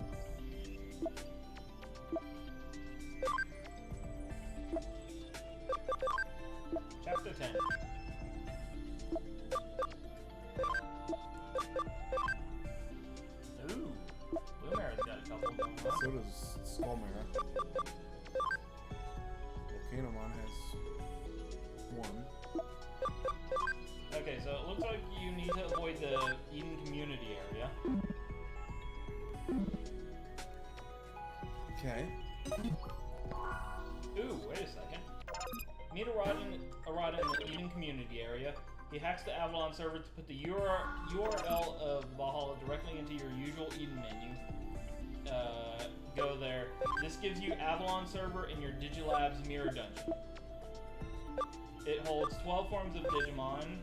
Chapter 10. Ooh, Blue Mara's got a couple going on. So does Skullmara. Volcanomon has 1. Okay, so it looks like you need to avoid the Eden community area. Okay. Ooh, wait a second. Meet Arada in the Eden community area. He hacks the Avalon server to put the URL of Valhalla directly into your usual Eden menu. Go there. This gives you Avalon server in your Digilab's Mirror Dungeon. It holds 12 forms of Digimon.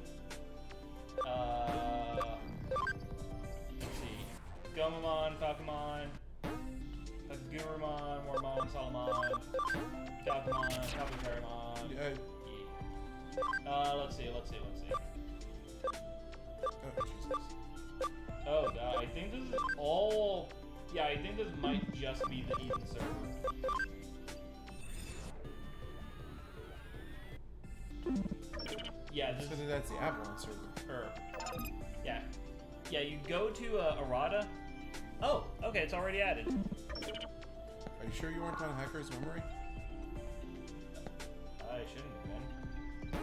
Let's see. Gomamon, Falcomon, Gurumon, Wormmon, Solomon, Galcomon, Capicarimon. Yeah. Let's see. Oh, Jesus. Oh god, I think this is all... Yeah, I think this might just be the Eden server. Yeah, this So is... that's the Avalon server. Yeah. Yeah, you go to Arada. Oh, okay, it's already added. Are you sure you weren't on Hacker's Memory? I shouldn't have been. I'm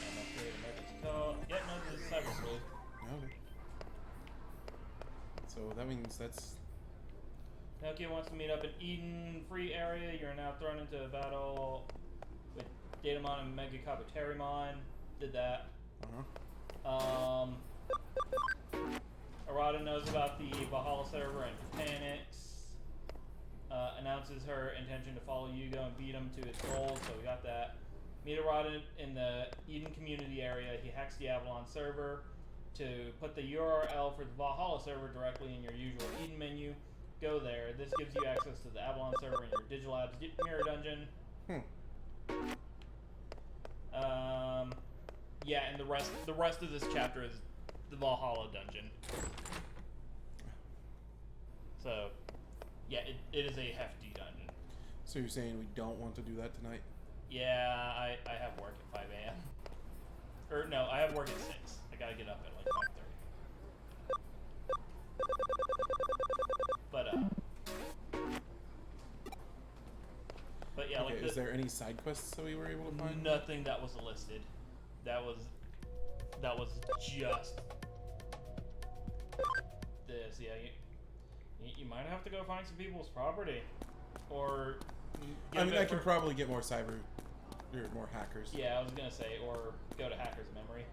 gonna create a Mega Skull. Yeah, no, this is Cyber Sleuth. Okay. So So that means that's... Nokia wants to meet up in Eden Free area. You're now thrown into a battle with Datamon and Mega Kabuterimon. Did that. Arata knows about the Valhalla server and panics. Announces her intention to follow Yugo and beat him to his goals, so we got that. Meet Arata in the Eden community area. He hacks the Avalon server to put the URL for the Valhalla server directly in your usual Eden menu. Go there. This gives you access to the Avalon server in your Digilab's Mirror Dungeon. Yeah, and the rest of this chapter is the Valhalla dungeon. So, yeah, it is a hefty dungeon. So you're saying we don't want to do that tonight? Yeah, I have work at 5 a.m. Or no, I have work at 6. I gotta get up at like 5:30. But yeah, okay, like is there any side quests that we were able to find? Nothing that was listed. That was just this. Yeah, you might have to go find some people's property, or I mean, I can probably get more more hackers. Yeah, I was gonna say, or go to Hacker's Memory.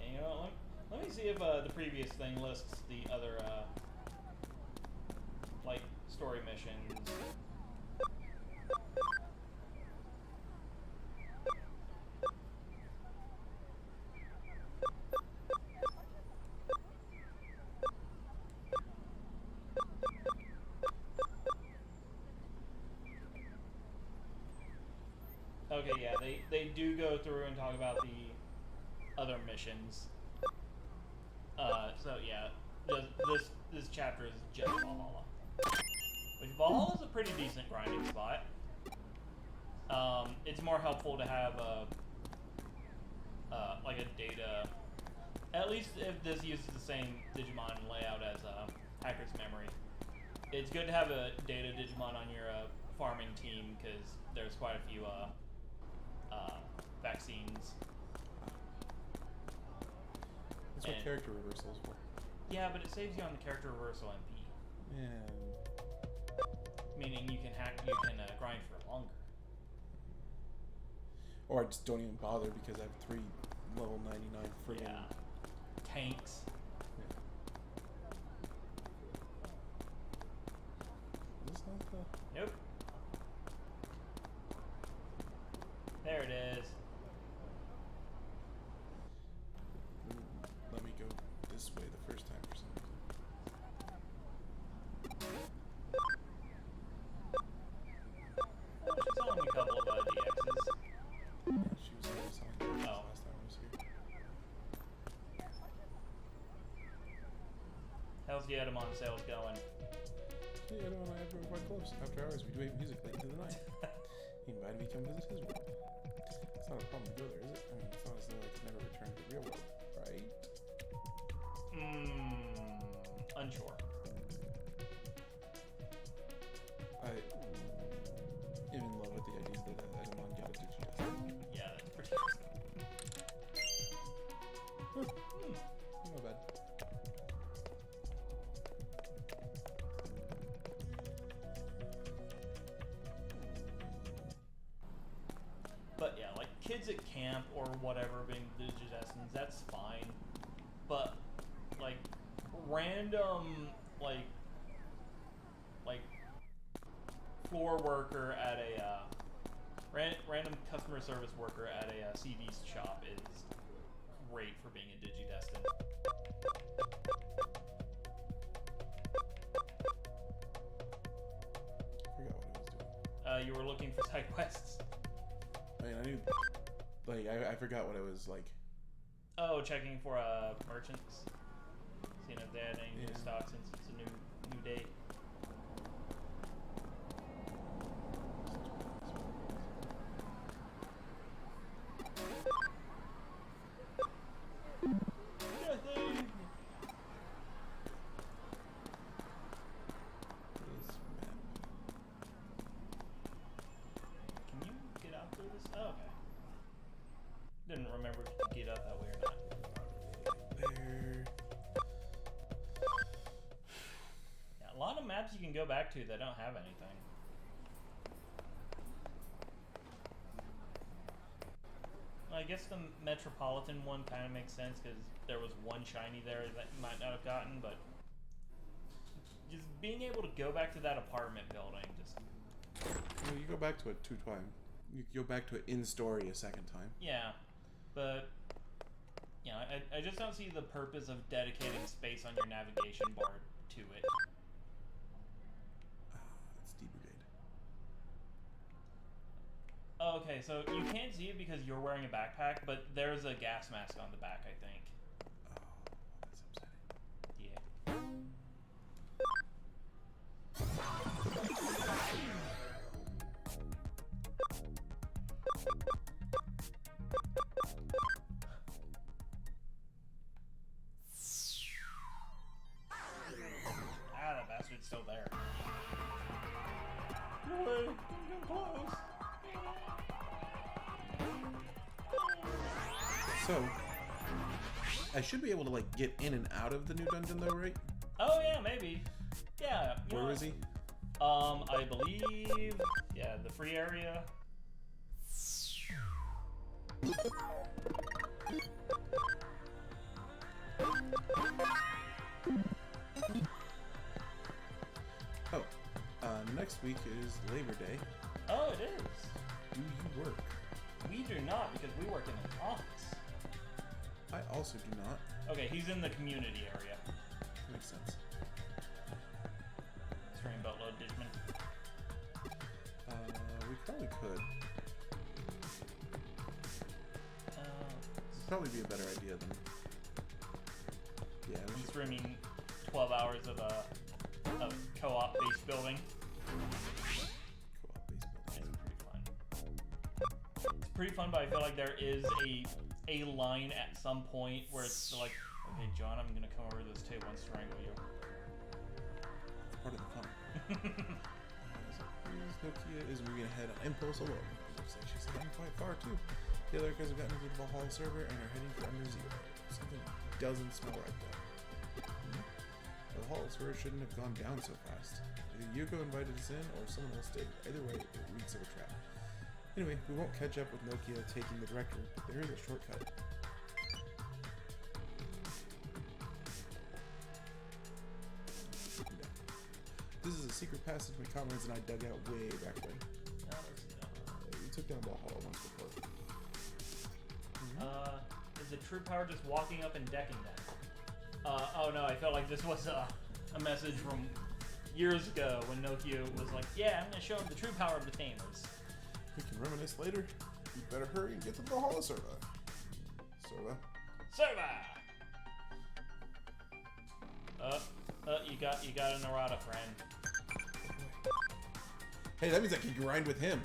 And you know what? Let me see if the previous thing lists the other like story missions. Okay, yeah, they do go through and talk about the other missions. So yeah, this chapter is just Valhalla. Which Valhalla's a pretty decent grinding spot. It's more helpful to have like a data. At least if this uses the same Digimon layout as Hacker's Memory, it's good to have a data Digimon on your farming team because there's quite a few vaccines. That's what character reversal is for. Yeah, but it saves you on the character reversal MP. Yeah. Meaning you can grind for longer. Or I just don't even bother because I have 3 level 99 friggin' tanks. Yeah. Is this not the... Nope. There it is. Let me go this way the first time for some reason. Oh, she's selling a couple of DXs. Yeah, she was already selling DXs last time I was here. How's the Edamon sales going? Yeah, Adam and I have been quite close. After hours, we debate music late into the night. He invited me to come visit his world. It's not a problem to go there, is it? I mean, it's not as though I could never return to the real world, right? Unsure. I am in love with the idea that Edamon got a Digidest. Yeah, that's pretty Not bad. But yeah, like kids at camp or whatever being Digidestins, that's fine. But like random like floor worker at a random customer service worker at a CD shop is great for being a Digidestin. I forgot what I was doing. You were looking for side quests. I mean, I knew, like, I forgot what I was like. Oh, checking for merchants, seeing if they had any new stock since it's a new day. This map. Can you get out through this? Oh, okay. Didn't remember if you could get up that way or not. There. you can go back to that don't have anything. Well, I guess the Metropolitan one kind of makes sense because there was one shiny there that you might not have gotten, but just being able to go back to that apartment building, just... Well, you go back to it 2 times. You go back to it in story a 2nd time. Yeah, but... Yeah, I just don't see the purpose of dedicating space on your navigation bar to it. It's D-Brigade. Oh, okay, so you can't see it because you're wearing a backpack, but there's a gas mask on the back, I think. Oh, that's upsetting. Yeah. Ah, that bastard's still there. No way, don't come close. So, I should be able to, like, get in and out of the new dungeon, though, right? Oh yeah, maybe. Yeah. Where is he? I believe, yeah, the free area. Oh, next week is Labor Day. Oh, it is. Do you work? We do not, because we work in an office. I also do not. Okay, he's in the community area. Makes sense. Stream boatload Digimon. We probably could. It'd probably be a better idea than... Yeah, we I'm should... streaming 12 hours of co-op base building. Co-op base building. It's pretty fun. It's pretty fun, but I feel like there is a line at some point where it's like, okay, John, I'm gonna come over to this table and strangle you. It's part of the fun. Nokia is moving ahead on impulse alone. Looks like she's heading quite far too. The other guys have gotten into the Valhalla server and are heading for under 0. Something doesn't smell right though. The Valhalla server shouldn't have gone down so fast. Either Yuko invited us in or someone else did. Either way, it reeks of a trap. Anyway, we won't catch up with Nokia taking the director, but there is a shortcut. This is a secret passage my comrades and I dug out way back when. We took down Valhalla once before. Is the true power just walking up and decking that? Oh no, I felt like this was a message from years ago when Nokia was like, yeah, I'm gonna show him the true power of the tamers. We can reminisce later. You better hurry and get to the Valhalla server. Server. You got an errata, friend. Hey, that means I can grind with him.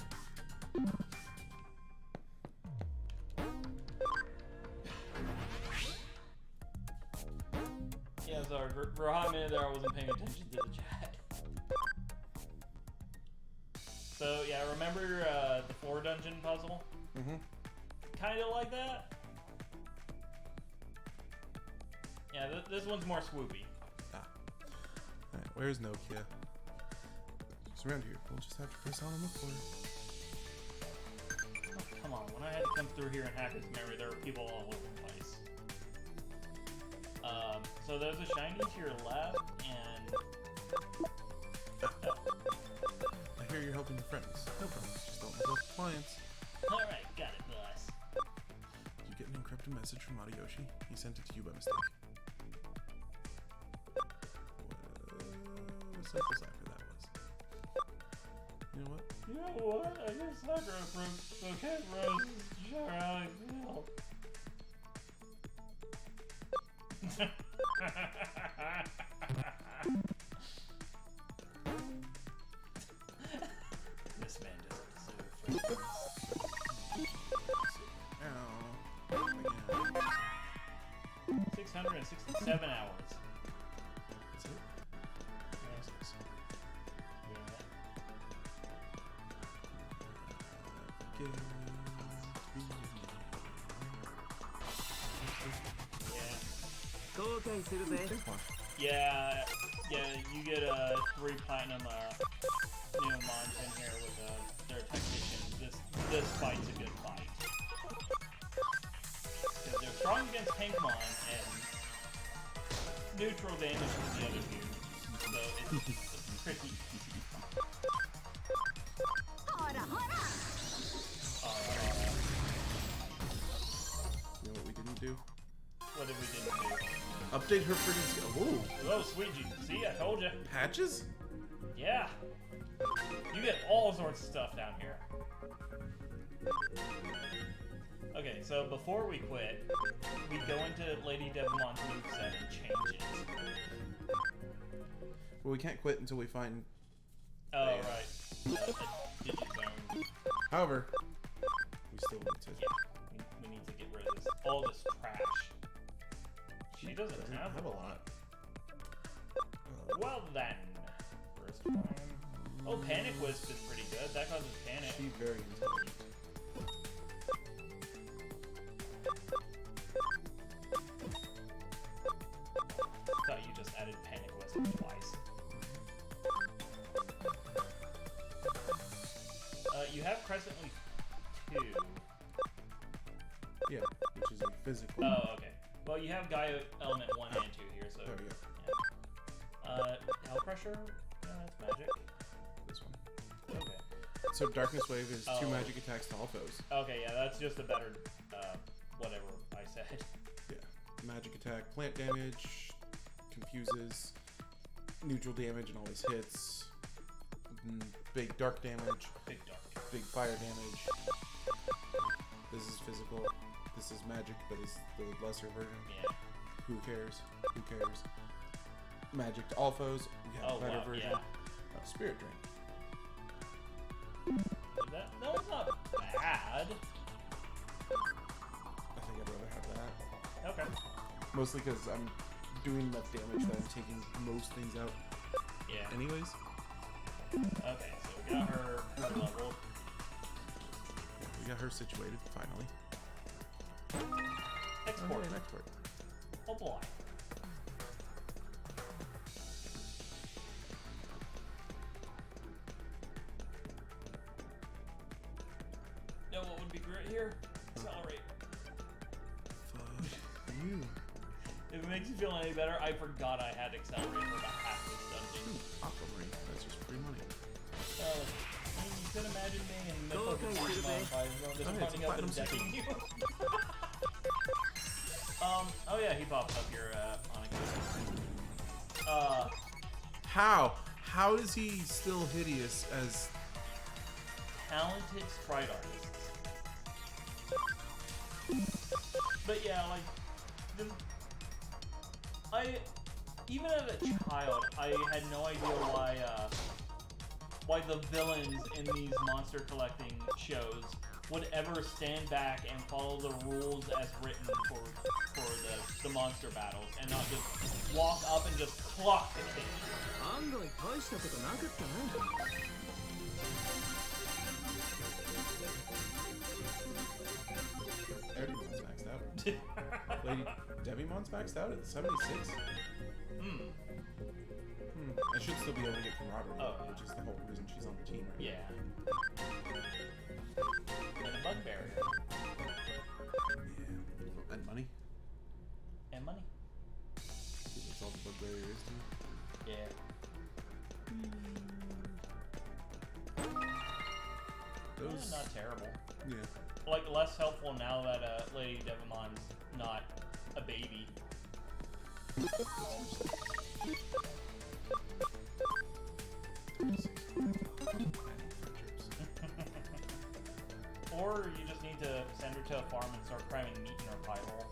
Yeah, sorry, for a hot minute there I wasn't paying attention to the chat. So yeah, remember the 4 dungeon puzzle? Mm-hmm. Kinda like that. Yeah, this one's more swoopy. Alright, where's Nokia? It's around here. We'll just have to press on and look for it. Oh, come on, when I had to come through here and hack his memory, there were people all over the place. So there's a shiny to your left, and... I hear you're helping your friends. No problem. Just don't neglect clients. Alright, got it, boss. Did you get an encrypted message from Ariyoshi? He sent it to you by mistake. What a simple sacker that was. You know what? You know what? I got Sakura from Bouquet Rose. Sure, how I feel. This man doesn't deserve friends. Ow. 667 hours. That's it? Yes. Yeah. Big one. Yeah, Yeah, you get 3 platinum Neomons in here with their tactician. This fight's a good fight. Because they're strong against Tankmon and neutral damage to the other two. So it's tricky. You know what we didn't do? What did we do? Update her pretty skill. Whoa. Oh, sweetie. See, I told you. Patches? Yeah. You get all sorts of stuff down here. Okay, so before we quit, we go into Lady Devimon's moveset and change it. Well, we can't quit until we find... Oh, right. The Digizone. However, we still need to... Yeah, we need to get rid of all this trash. She doesn't have a lot. Well then. First time. Oh, Panic Wisp is pretty good. That causes panic. She's very intelligent. Thought you just added Panic Wisp twice. You have Crescent Leaf 2. Yeah, which is a physical. Oh, okay. Well, you have Gaia Element 1 and 2 here, so... There we go. Yeah. Hell Pressure? Yeah, that's magic. This one. Okay. So Darkness Wave is 2 Oh. magic attacks to all foes. Okay, yeah, that's just a better, whatever I said. Yeah. Magic attack, plant damage, confuses, neutral damage and always hits, big dark damage, Big Dark. big fire damage. This is physical. This is magic, but it's the lesser version. Yeah. Who cares? Who cares? Magic to all foes. We have Oh, a better wow, version. yeah. Spirit Drain. That one's not bad. I think I'd rather have that. Okay. Mostly because I'm doing enough damage that I'm taking most things out Yeah. anyways. Okay, so we got her level. We got her situated, finally. Export. Oh, yeah, export. Oh boy. Know what would be great here? Accelerate. Fuck you. If it makes you feel any better, I forgot I had Accelerate for about half this dungeon. Aquamarine. That's just free money. I mean, you could imagine being in the middle of Okay, a you Digimon may. fight as well, just Oh, yeah, it's running a up and platinum decking you. Oh yeah, he popped up here, Onyx. How? How is he still hideous as... Talented sprite artists. But yeah, like, even as a child, I had no idea why the villains in these monster collecting shows would ever stand back and follow the rules as written for the monster battles and not just walk up and just clock the kid. 案外大したことなかったな。 Devimon's maxed out. Lady Devimon's maxed out at 76? I should still be able to get camaraderie, Oh. which is the whole reason she's on the team right Yeah. And a bug barrier. now. Yeah. And money. And money. That's all the bug barrier is to me. Yeah. Those... Not terrible. Yeah. Like, less helpful now that Lady Devimon's not a baby. Or you just need to send her to a farm and start cramming meat in her pie hole.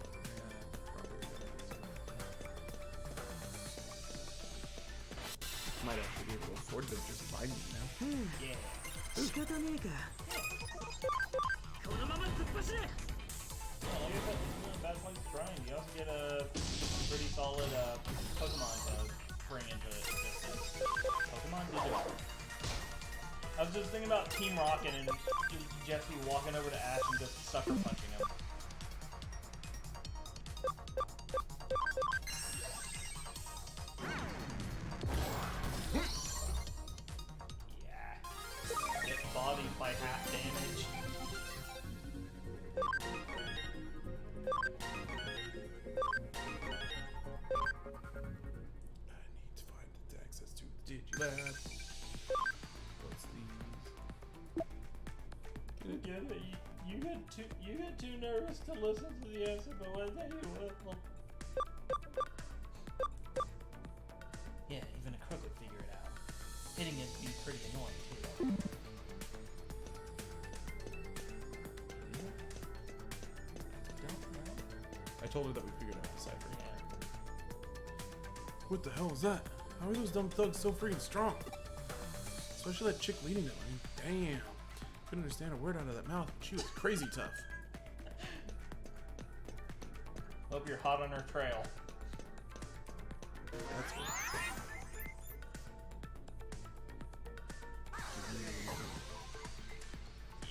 Might actually be able to afford to just buy meat now. Yeah. 仕方ねえか。このまま突っ走れ。 Yeah, like I said, this isn't a bad place to grind. You also get a pretty solid Pokemon to bring into existence. Pokemon Digimon. I was just thinking about Team Rocket and Jesse walking over to Ash and just sucker punching him. by half damage. I need to find the access to the Digilab. What's these? Yeah, you get too nervous to listen to the answer, but one day you will. Yeah, even a crook would figure it out. Hitting it would be pretty annoying too. Don't know. I told her that we figured out the cipher. Yeah. What the hell is that? How are those dumb thugs so freaking strong? Especially that chick leading them. I mean, damn. Couldn't understand a word out of that mouth, but she was crazy tough. Hope you're hot on her trail. That's what.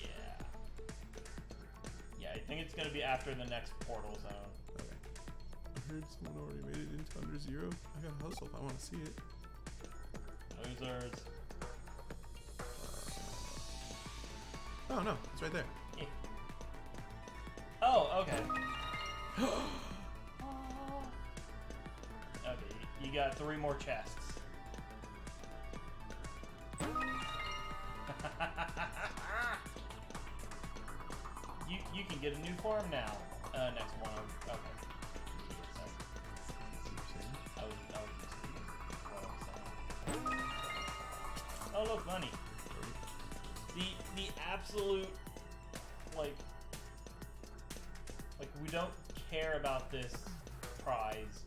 Yeah. Yeah, I think it's gonna be after the next portal zone. Okay. I heard someone already made it into Under Zero. I gotta hustle if I want to see it. Losers. Oh no, it's right there. Yeah. Oh, okay. Okay, you got 3 more chests. you can get a new farm now. Next one. Okay. I was just what I'm saying. Oh look, money. The absolute like we don't care about this prize.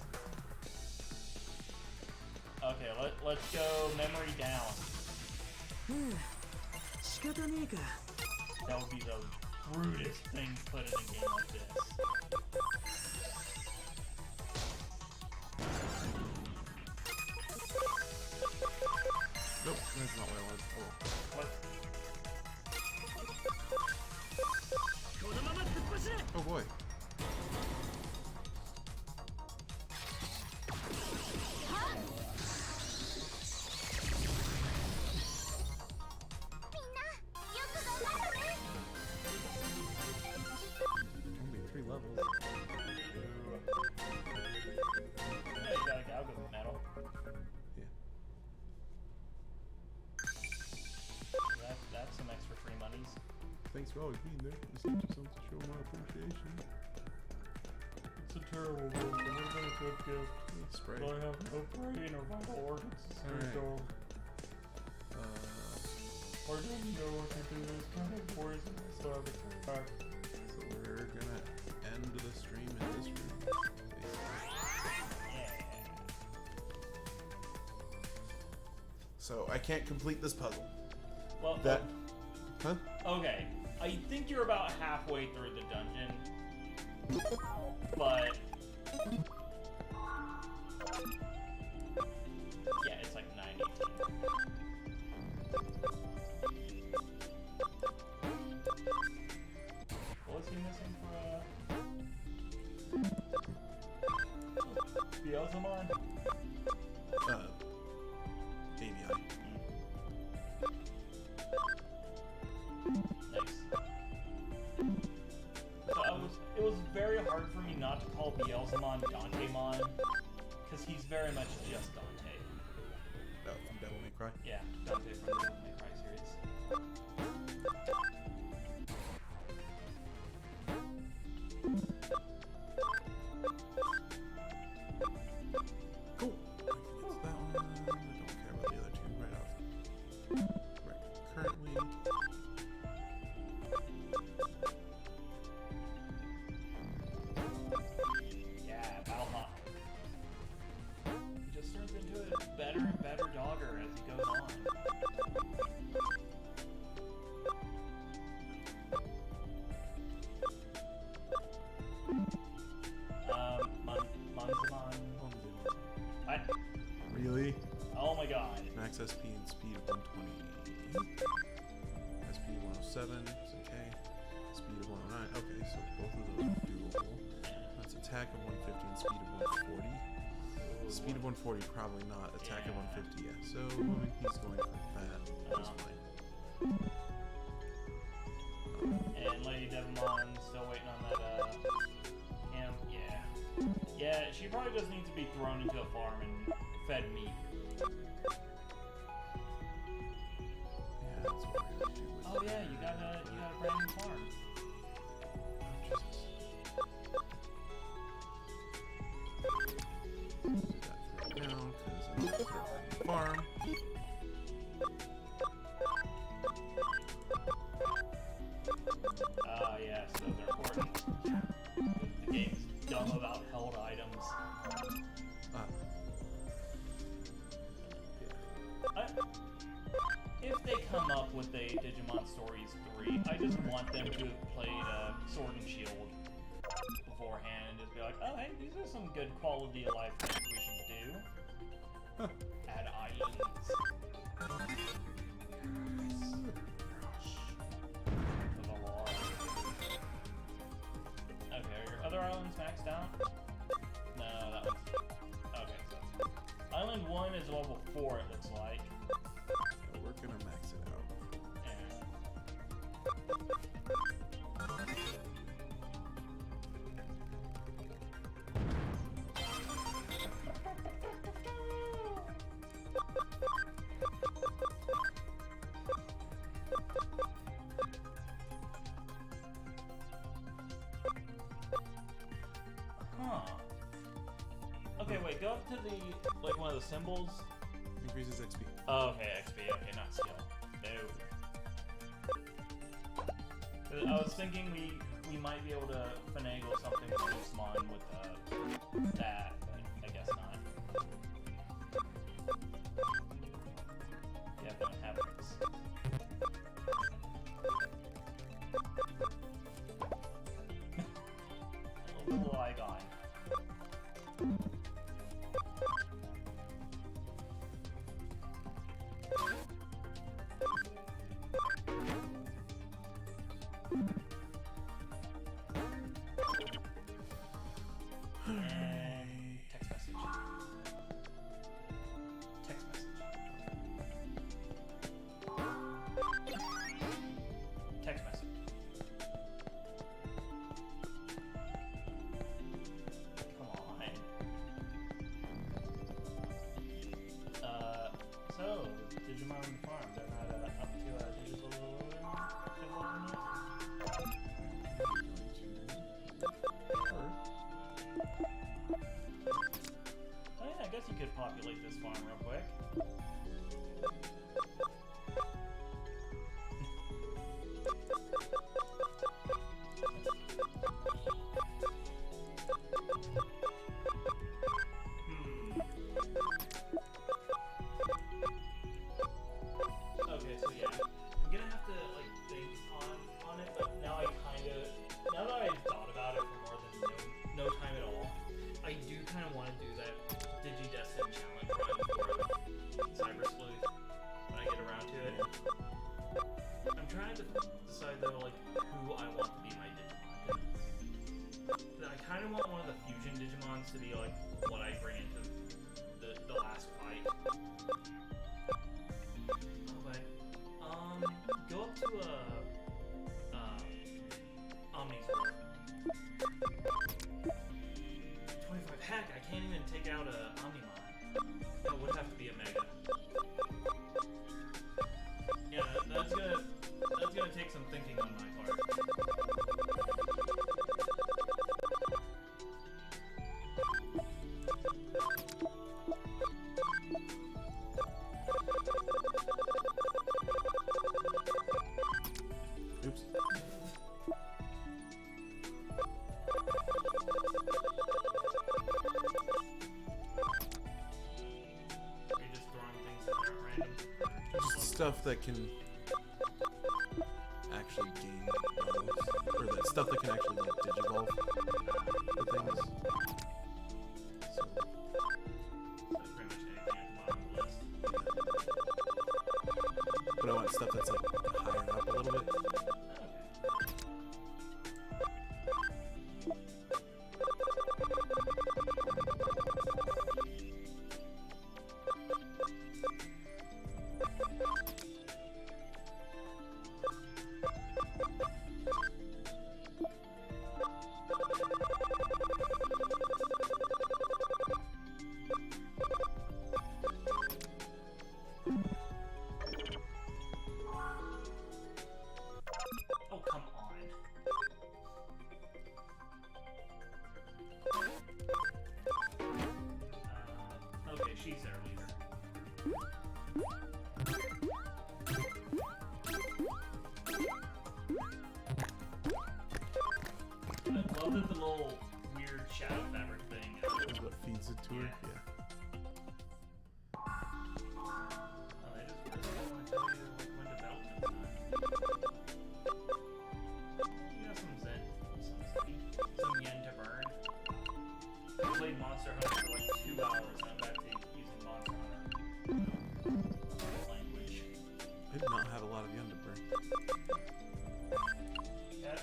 Okay, let's go memory down. That would be the rudest thing to put in a game like this. Nope, that's not what I wanted. Oh. What? Oh boy. Only 3 levels. Yeah, you gotta go with metal. Yeah. That's some extra free monies. Thanks for always being there. This is just something to show my appreciation. It's a terrible gift. It would have been a good gift. Spray. But I have no brain or vital organs to All right. go. Or didn't know what to do this kind of poison, so I have to come back. So we're gonna end the stream in this room. Basically. Yeah. So I can't complete this puzzle. Well, That. Huh? okay. I think you're about halfway through the dungeon. But yeah, it's like 90. What was he missing for Beelzemon? ABI. Nice. So it was very hard for me not to call Beelzemon Dantemon, because he's very much just Dante. Oh, from Devil May Cry. Yeah, Dante from the Devil May Cry series. Cool. That's that one. I don't care about the other 2 right off. Right. Currently. Yeah, Valhalla. He just turns into a better and better dogger as he goes on. Monzamon. What? Really? Oh my god. Max SP and speed of 120. SP 107. It's okay. Speed of 109. Okay, so both of those are doable. That's attack of 150 and speed of 140. Speed of 140, probably not. Attack of 150, yeah. So, I mean, he's going for that. That's fine. And Lady Devimon still waiting on that, camp. Yeah. Yeah, she probably just needs to be thrown into a farm and fed meat. Yeah, that's what we're gonna do with Oh yeah, you got a brand new farm. Do that for right now, because I'm gonna throw her in the farm. Ah, yes, those are important. The game's dumb about held items. If they come up with a Digimon Stories 3, I just want them to have played Sword and Shield beforehand and just be like, oh hey, these are some good quality of life things we should do. Add islands. For the lore. Okay, are your other islands maxed out? No, that one's... Okay, so that's... Island 1 is level 4, it looks like. So we're gonna max it out. Huh. Okay, wait, go up to the, like, one of the symbols. Increases XP. Oh, okay, XP, okay, not skill. No. I was thinking we might be able to finagle something with Digimon with that, but I guess not. Yeah, don't have this. A little Lygon. And text message. Text message. Text message. Come on. So, Digimon on the farm, they're not up to digital development Oh yeah, I guess you could populate this farm real quick. Okay, so yeah, I'm gonna have to like think on it, but now now that I've thought about it for more than no time at all, I do kind of want to do that Digidestin challenge run for Cyber Sleuth when I get around to it. I'm trying to decide though, like who I want to be my Digimon. 'Cause I kind of want one of the fusion Digimons to be like what I bring into the last fight. Go up to Omni's World. 25. Heck, I can't even take out a Omnimon. That would have to be a Mega. Yeah, that's gonna take some thinking on my part. Oops. Are you just throwing things in there at random? Just stuff that can actually gain levels, or that stuff that can actually like digivolve the things. So, That's pretty much anything at the bottom of the list. but I want stuff that's like higher up a little bit. I love that the little weird shadow fabric thing. What feeds it to her? Yeah. Oh, they just really want to tell you when development's done. You got some yen to burn. I played Monster Hunter for like 2 hours and I'm back to using Monster Hunter language. I did not have a lot of yen to burn.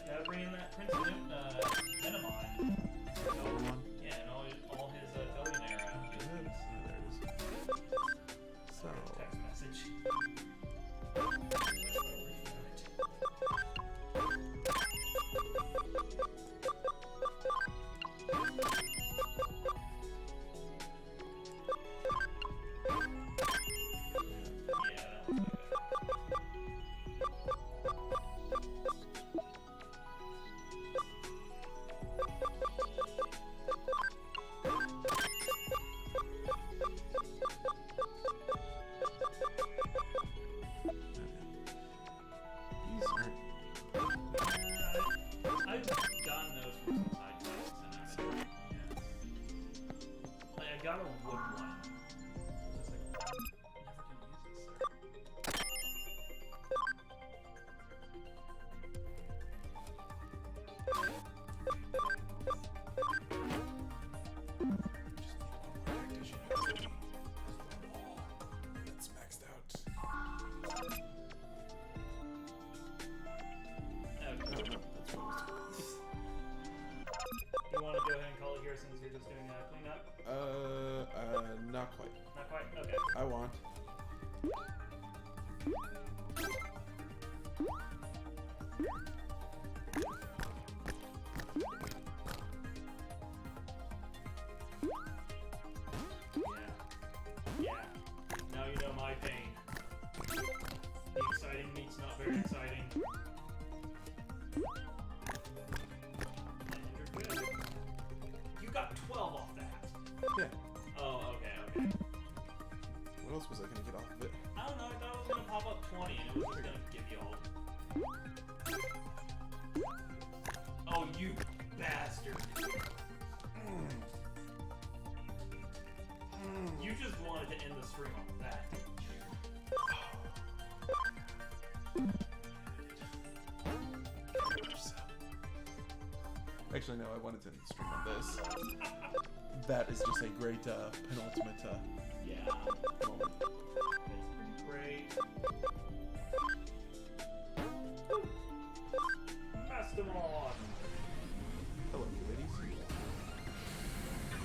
Gotta bring in that Prince Venomon. Another one? Yeah, and all his billionaire Good. Oh, there it is. So, text message. Yeah, that was good. these aren't. I've gotten those from some side quests and I haven't done it yet. Like, I got a wood one. Just like, I'm never gonna use this, sir. That's maxed out. Okay. No, that's what it was. You want to go ahead and call it here since you're just doing a cleanup? Not quite. Not quite? Okay. I want. Yeah. Now you know my pain. The exciting meets not very exciting. And you're good. You got 12 off that. Yeah. Oh, okay. What else was I gonna get off of it? I don't know, I thought it was gonna pop up 20 and it was just gonna give you all. Oh, you bastard. You just wanted to end the stream on that, didn't you? Actually, no, I wanted to end the stream on this. That is just a great penultimate Yeah. moment. It's pretty great. Master Mod! Hello, ladies.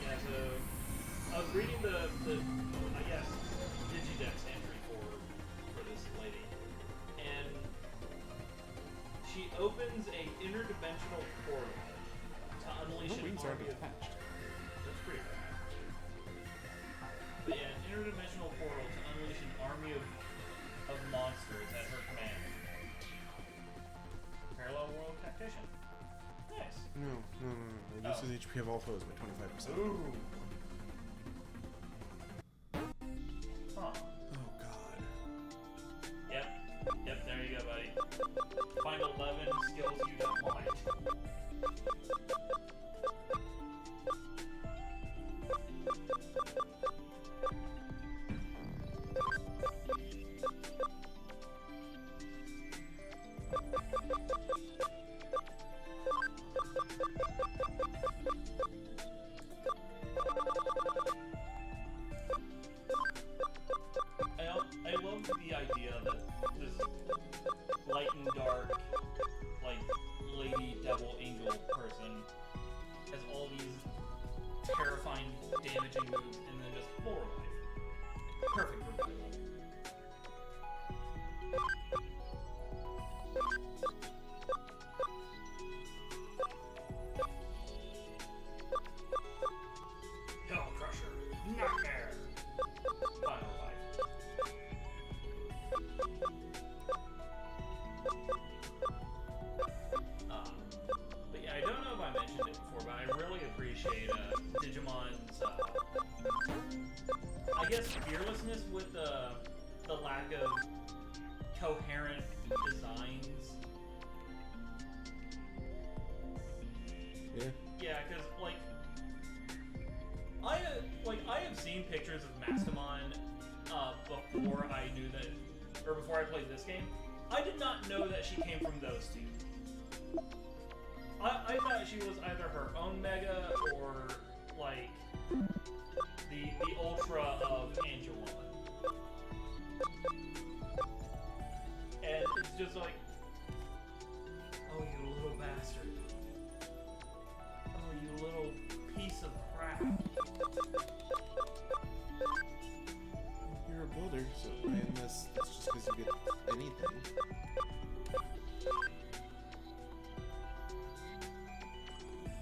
Yeah, so I was reading the I guess Digidex entry for this lady, and she opens a interdimensional portal to unleash No an wings aren't army of. attached. That's pretty rad. But yeah, an interdimensional portal to unleash an army of monsters at her command. Parallel world tactician. Nice. No. Reduces HP of all foes by 25%. Ooh. Huh. Oh god. Yep, there you go, buddy. Find 11 skills you don't like. I love the idea that this light and dark, like, lady, devil, angel person has all these terrifying, damaging moves and then just floor life. Perfect revival. Hell Crusher. Nightmare. Final life. But yeah, I don't know if I mentioned it before, but I really appreciate Digimon's, I guess fearlessness with the lack of coherent designs. Yeah. Yeah, because I have seen pictures of Mastamon before I knew that, or before I played this game. I did not know that she came from those two. I thought she was either her own Mega or like the Ultra of Angelon. And it's just like, oh, you little bastard. Oh, you little piece of crap. You're a builder, so and that's just because you get anything.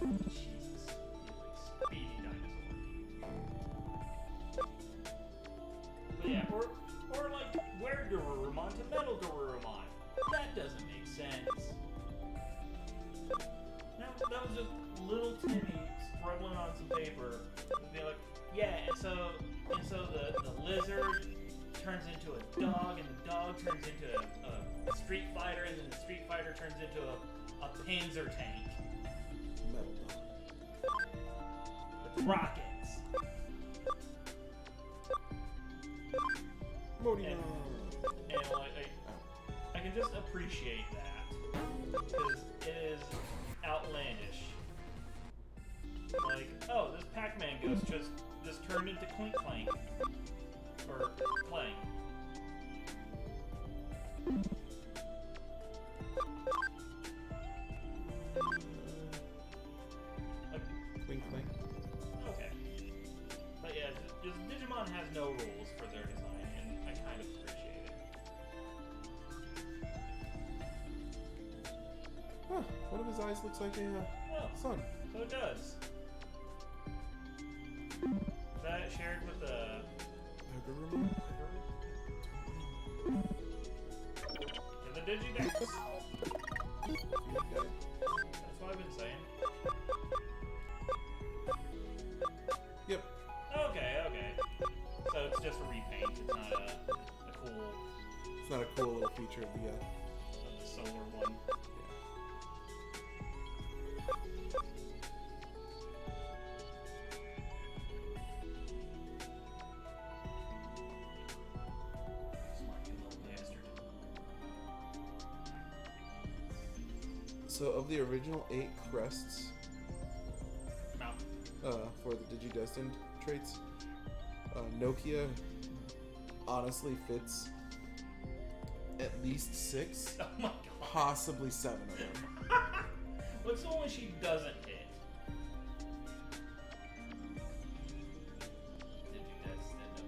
Jesus, you like speedy dinosaur. But yeah, or like Were Garurumon to Metal Garurumon. That doesn't make sense. That was just little Timmy scribbling on some paper and be like, yeah, and so the lizard turns into a dog, and the dog turns into a Street Fighter, and then the Street Fighter turns into a Panzer tank Metal dog. with rockets. And like, I can just appreciate that because it is outlandish. Like, oh, this Pac-Man ghost just turned into Clink Clank or Clang. Like, Clink clink. okay, but yeah, just Digimon has no rules for their design, and I kind of appreciate it. Huh, one of his eyes looks like a Oh, sun. so it does. Is that shared with the? Agurumon? In the Digidex. Okay. That's what I've been saying. Yep. Okay. So it's just a repaint. It's not a cool It's not a cool little feature of the solar one. Smarty little bastard. So of the original 8 crests Mount. for the Digidestined traits, Nokia honestly fits at least 6, Oh my god. possibly 7 of them. What's the one she doesn't hit? Digidestined of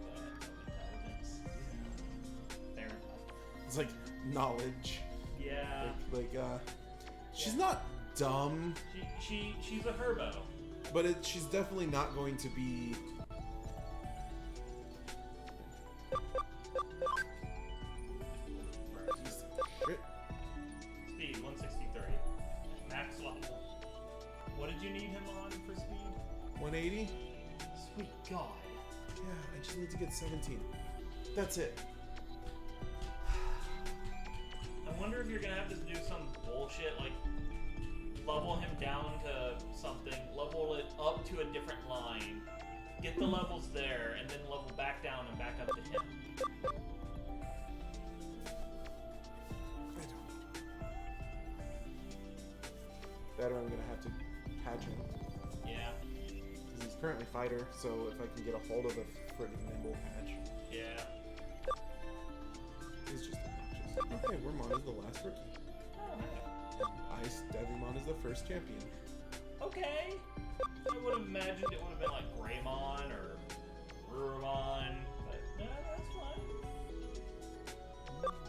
intelligence. Fair enough. It's like knowledge. Yeah. Like she's not dumb, She's a herbo. but she's definitely not going to be. Shit. Speed 163. Max level. What did you need him on for speed? 180? Sweet God. Yeah, I just need to get 17. That's it. I wonder if you're gonna have to do some bullshit like level him down to something, level it up to a different line, get the levels there, and then level back down and back up to him. I don't know. That or I'm gonna have to patch him. Yeah. Because he's currently fighter, so if I can get a hold of a friggin' nimble patch, Yeah. he's just obnoxious. Okay, Wormon is the last rookie. Oh, hey. Ice Devimon is the first champion. Okay. I would have imagined it would have been like Greymon or Rurumon, but no, that's fine.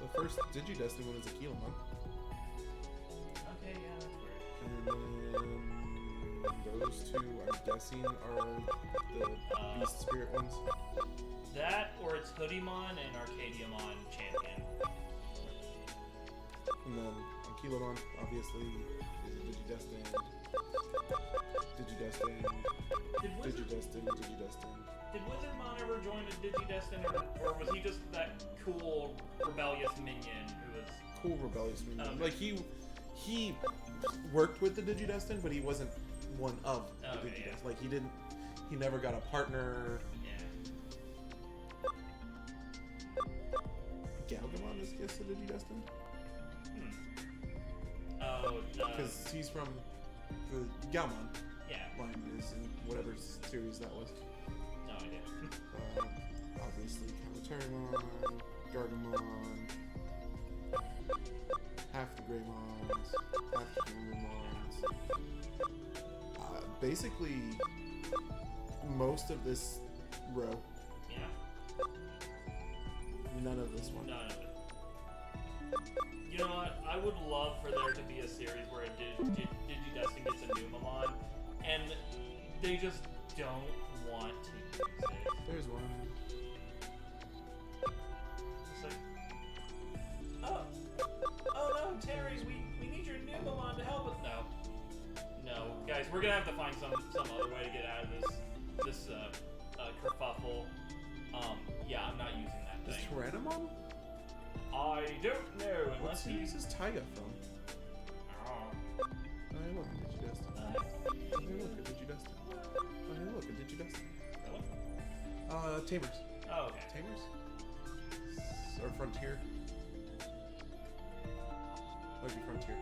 The first Digidestined one is Aquilomon. Okay, yeah, that's weird. And then those two, I'm guessing, are the Beast Spirit ones. That or it's Hoodiemon and Arcadiamon champion. And then Aquilomon, obviously, is Digidestined. Digidestined. Did Digidestined. Wizardmon ever join a Digidestin, or was he just that cool, rebellious minion who was... Cool rebellious minion. Okay. Like he worked with the Digidestin, but he wasn't one of the Okay, Digidestin. yeah. Like he never got a partner. Yeah. Galgamon is, I guess, a Digidestin? Oh, Because he's from the Galmon yeah. line is in whatever series that was. No idea. Obviously, Kamatarimon, Gargamon, half the Greymons, half the Gumamons. Basically, most of this row, Yeah. none of this one. None of it. You know what? I would love for there to be a series where a Digidestin gets a Numamon, and they just don't want to use it. There's one. It's like, oh no, Terry, we need your Numamon to help us. No, guys, we're gonna have to find some other way to get out of this kerfuffle. Yeah, I'm not using that Is thing. Tyrannomon? I don't know What unless series he's. is Taiga from? Oh. Oh, hey, look, a Digidestin. Oh, hey, look, a Digidestin. Oh, hey, look, a Digidestin. Really? Tamers. Oh, okay. Tamers? Or Frontier? Might be Frontier.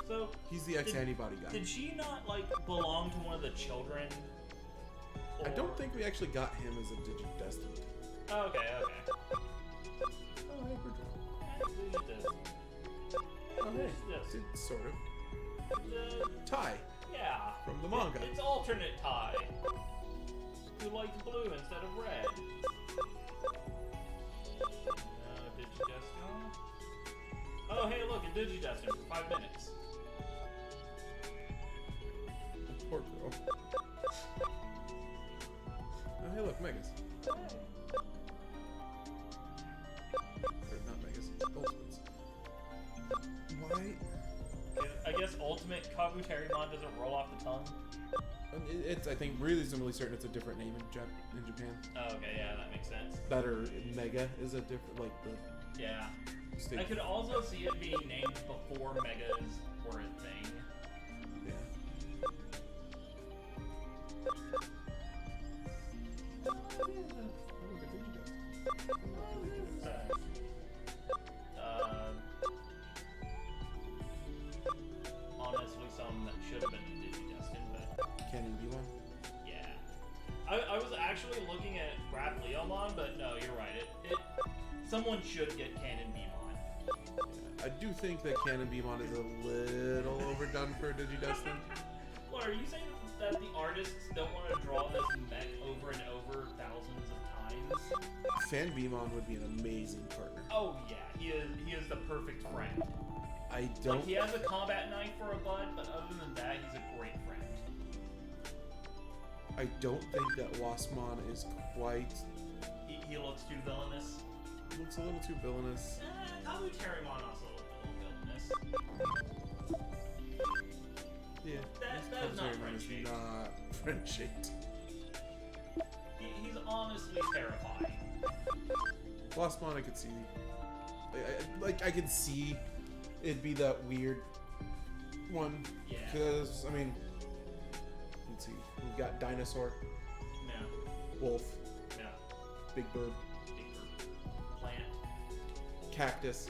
So He's the ex-antibody guy. did she not like belong to one of the children? I don't Or- think we actually got him as a Digidestin. Oh, okay. Oh, hey, Bridget. Oh, hey. Yes. Sort of. The, Ty yeah. from the manga. It's alternate Ty. Who likes blue instead of red. Digidestin. Oh, hey, look, a Digidestin for 5 minutes. Poor girl. Oh, hey, look, Megas. Or not Megas, Ultimates. Why? I guess Ultimate Kabuterimon doesn't roll off the tongue. It's, I think, reasonably certain it's a different name in Japan. Oh, okay, yeah, that makes sense. That or Mega is a different, like, the Yeah. state. I could also see it being named before Megas were a thing. Yeah. Honestly, some that should have been Digidestin, but Canon B1. yeah. I was actually looking at Rap Leomon, but no, you're right. Someone should get Canon Beamon. I do think that Canon B1 is a little overdone for Digidestin. What, are you saying that the artists don't want to draw this mech over and over thousands of times? Fan Beamon would be an amazing partner. Oh yeah, he is the perfect friend. I Like, don't. he has a combat knife for a bud, but other than that, he's a great friend. I don't think that Waspmon is quite. He looks too villainous. Looks a little too villainous. Kabuterimon also looks a little villainous. Yeah. That is not Cubs friend-shaped. not friend-shaped. He's honestly terrifying. Waspmon, I could see. I could see it'd be that weird one. Yeah. Because, I mean, let's see. We've got Dinosaur, No. Wolf, No. Big Bird, Big bird. Plant. Cactus.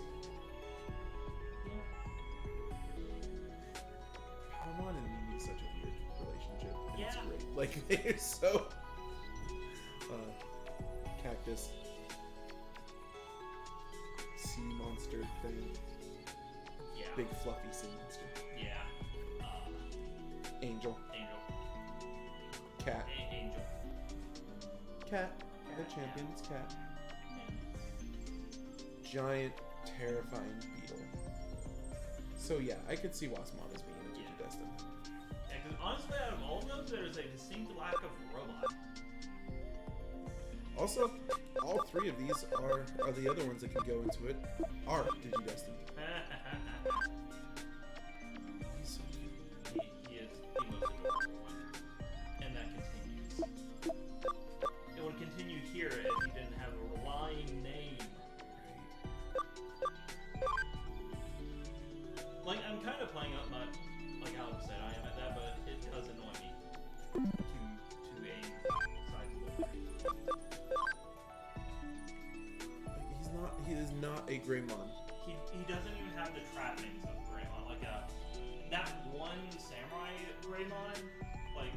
Palmon and Mimi is such a weird relationship. And Yeah. It's great. Like, they're so. Cactus. Sea monster thing. Yeah. Big fluffy sea monster. Yeah. Angel. Angel. Cat. Angel. Cat. The Cat, champion's cat. Giant, terrifying beetle. So yeah, I could see Waspmon as being a Yeah. Digidestin. Yeah, because honestly, out of all of those, there's a distinct lack of robot. Also, all three of these are the other ones that can go into it are Digidestin. He's so cute. He is the most adorable one. And that continues. It Greymon. He doesn't even have the trappings of Greymon. Like that one samurai Greymon, like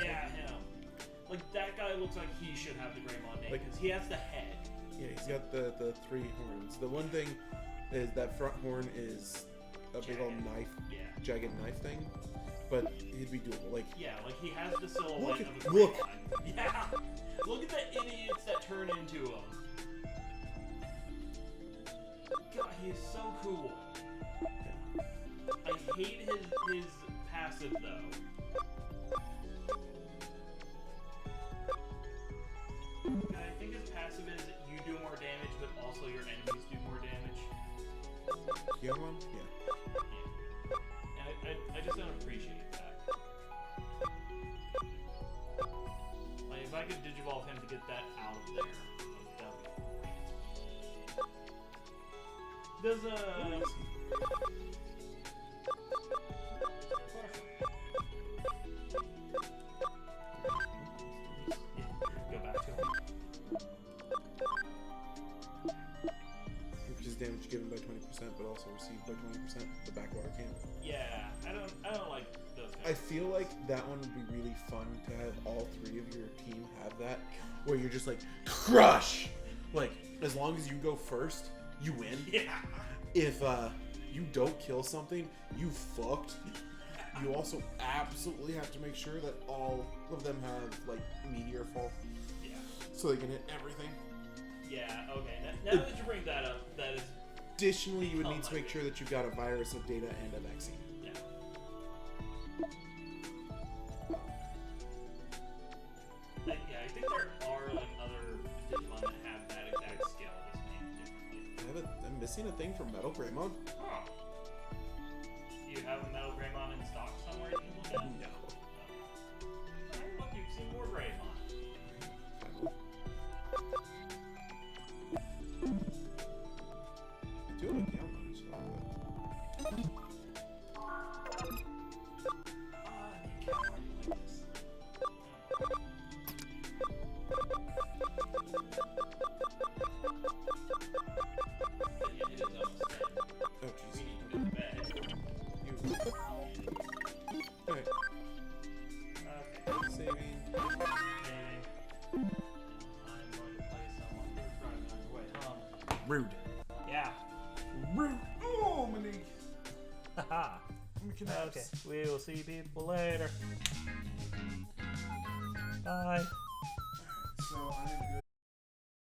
yeah, him. Like that guy looks like he should have the Greymon name because he has the head. Yeah, he's got the 3 horns. The one thing is that front horn is a big old knife, jagged knife thing, but he'd be doable. Like, yeah, like he has the silhouette of a look. Greymon. Yeah, look at the idiots that turn into him. God, he is so cool. I hate his passive though. I think his passive is you do more damage, but also your enemies do more damage. Digimon? Yeah. Yeah. I just don't appreciate that. Like, if I could digivolve him to get that out of there, that would be great. Does, go back to him. Increases damage given by 20%, but also received by 20%. The backwater camp. Yeah, I don't like those guys. I feel like that one would be really fun to have all 3 of your team have that, where you're just like, crush! Like, as long as you go first, you win. Yeah. If you don't kill something, you fucked. You also absolutely have to make sure that all of them have, like, meteor fall. Yeah. So they can hit everything. Yeah, okay. Now that you bring that up, that is... Additionally, you would need to make sure that you've got a virus, a data, and a vaccine. Yeah. I think there are, like, other Digimon that have that exact skill, just named differently. I'm missing a thing for Metal Greymon. Oh. Do you have a Metal Greymon in stock somewhere you can look at? No. Hey, look, you've seen more Greymon. I do have a Galmon, so I need Galmon like this. Yeah, it is almost dead. oh jeez. We need to go to bed. You. Alright, Okay. saving. Maybe. I'm going to play someone who's driving on your way home. Rude. Yeah. Rude. Oh, my knee. Haha. Okay. We will see people later. Bye.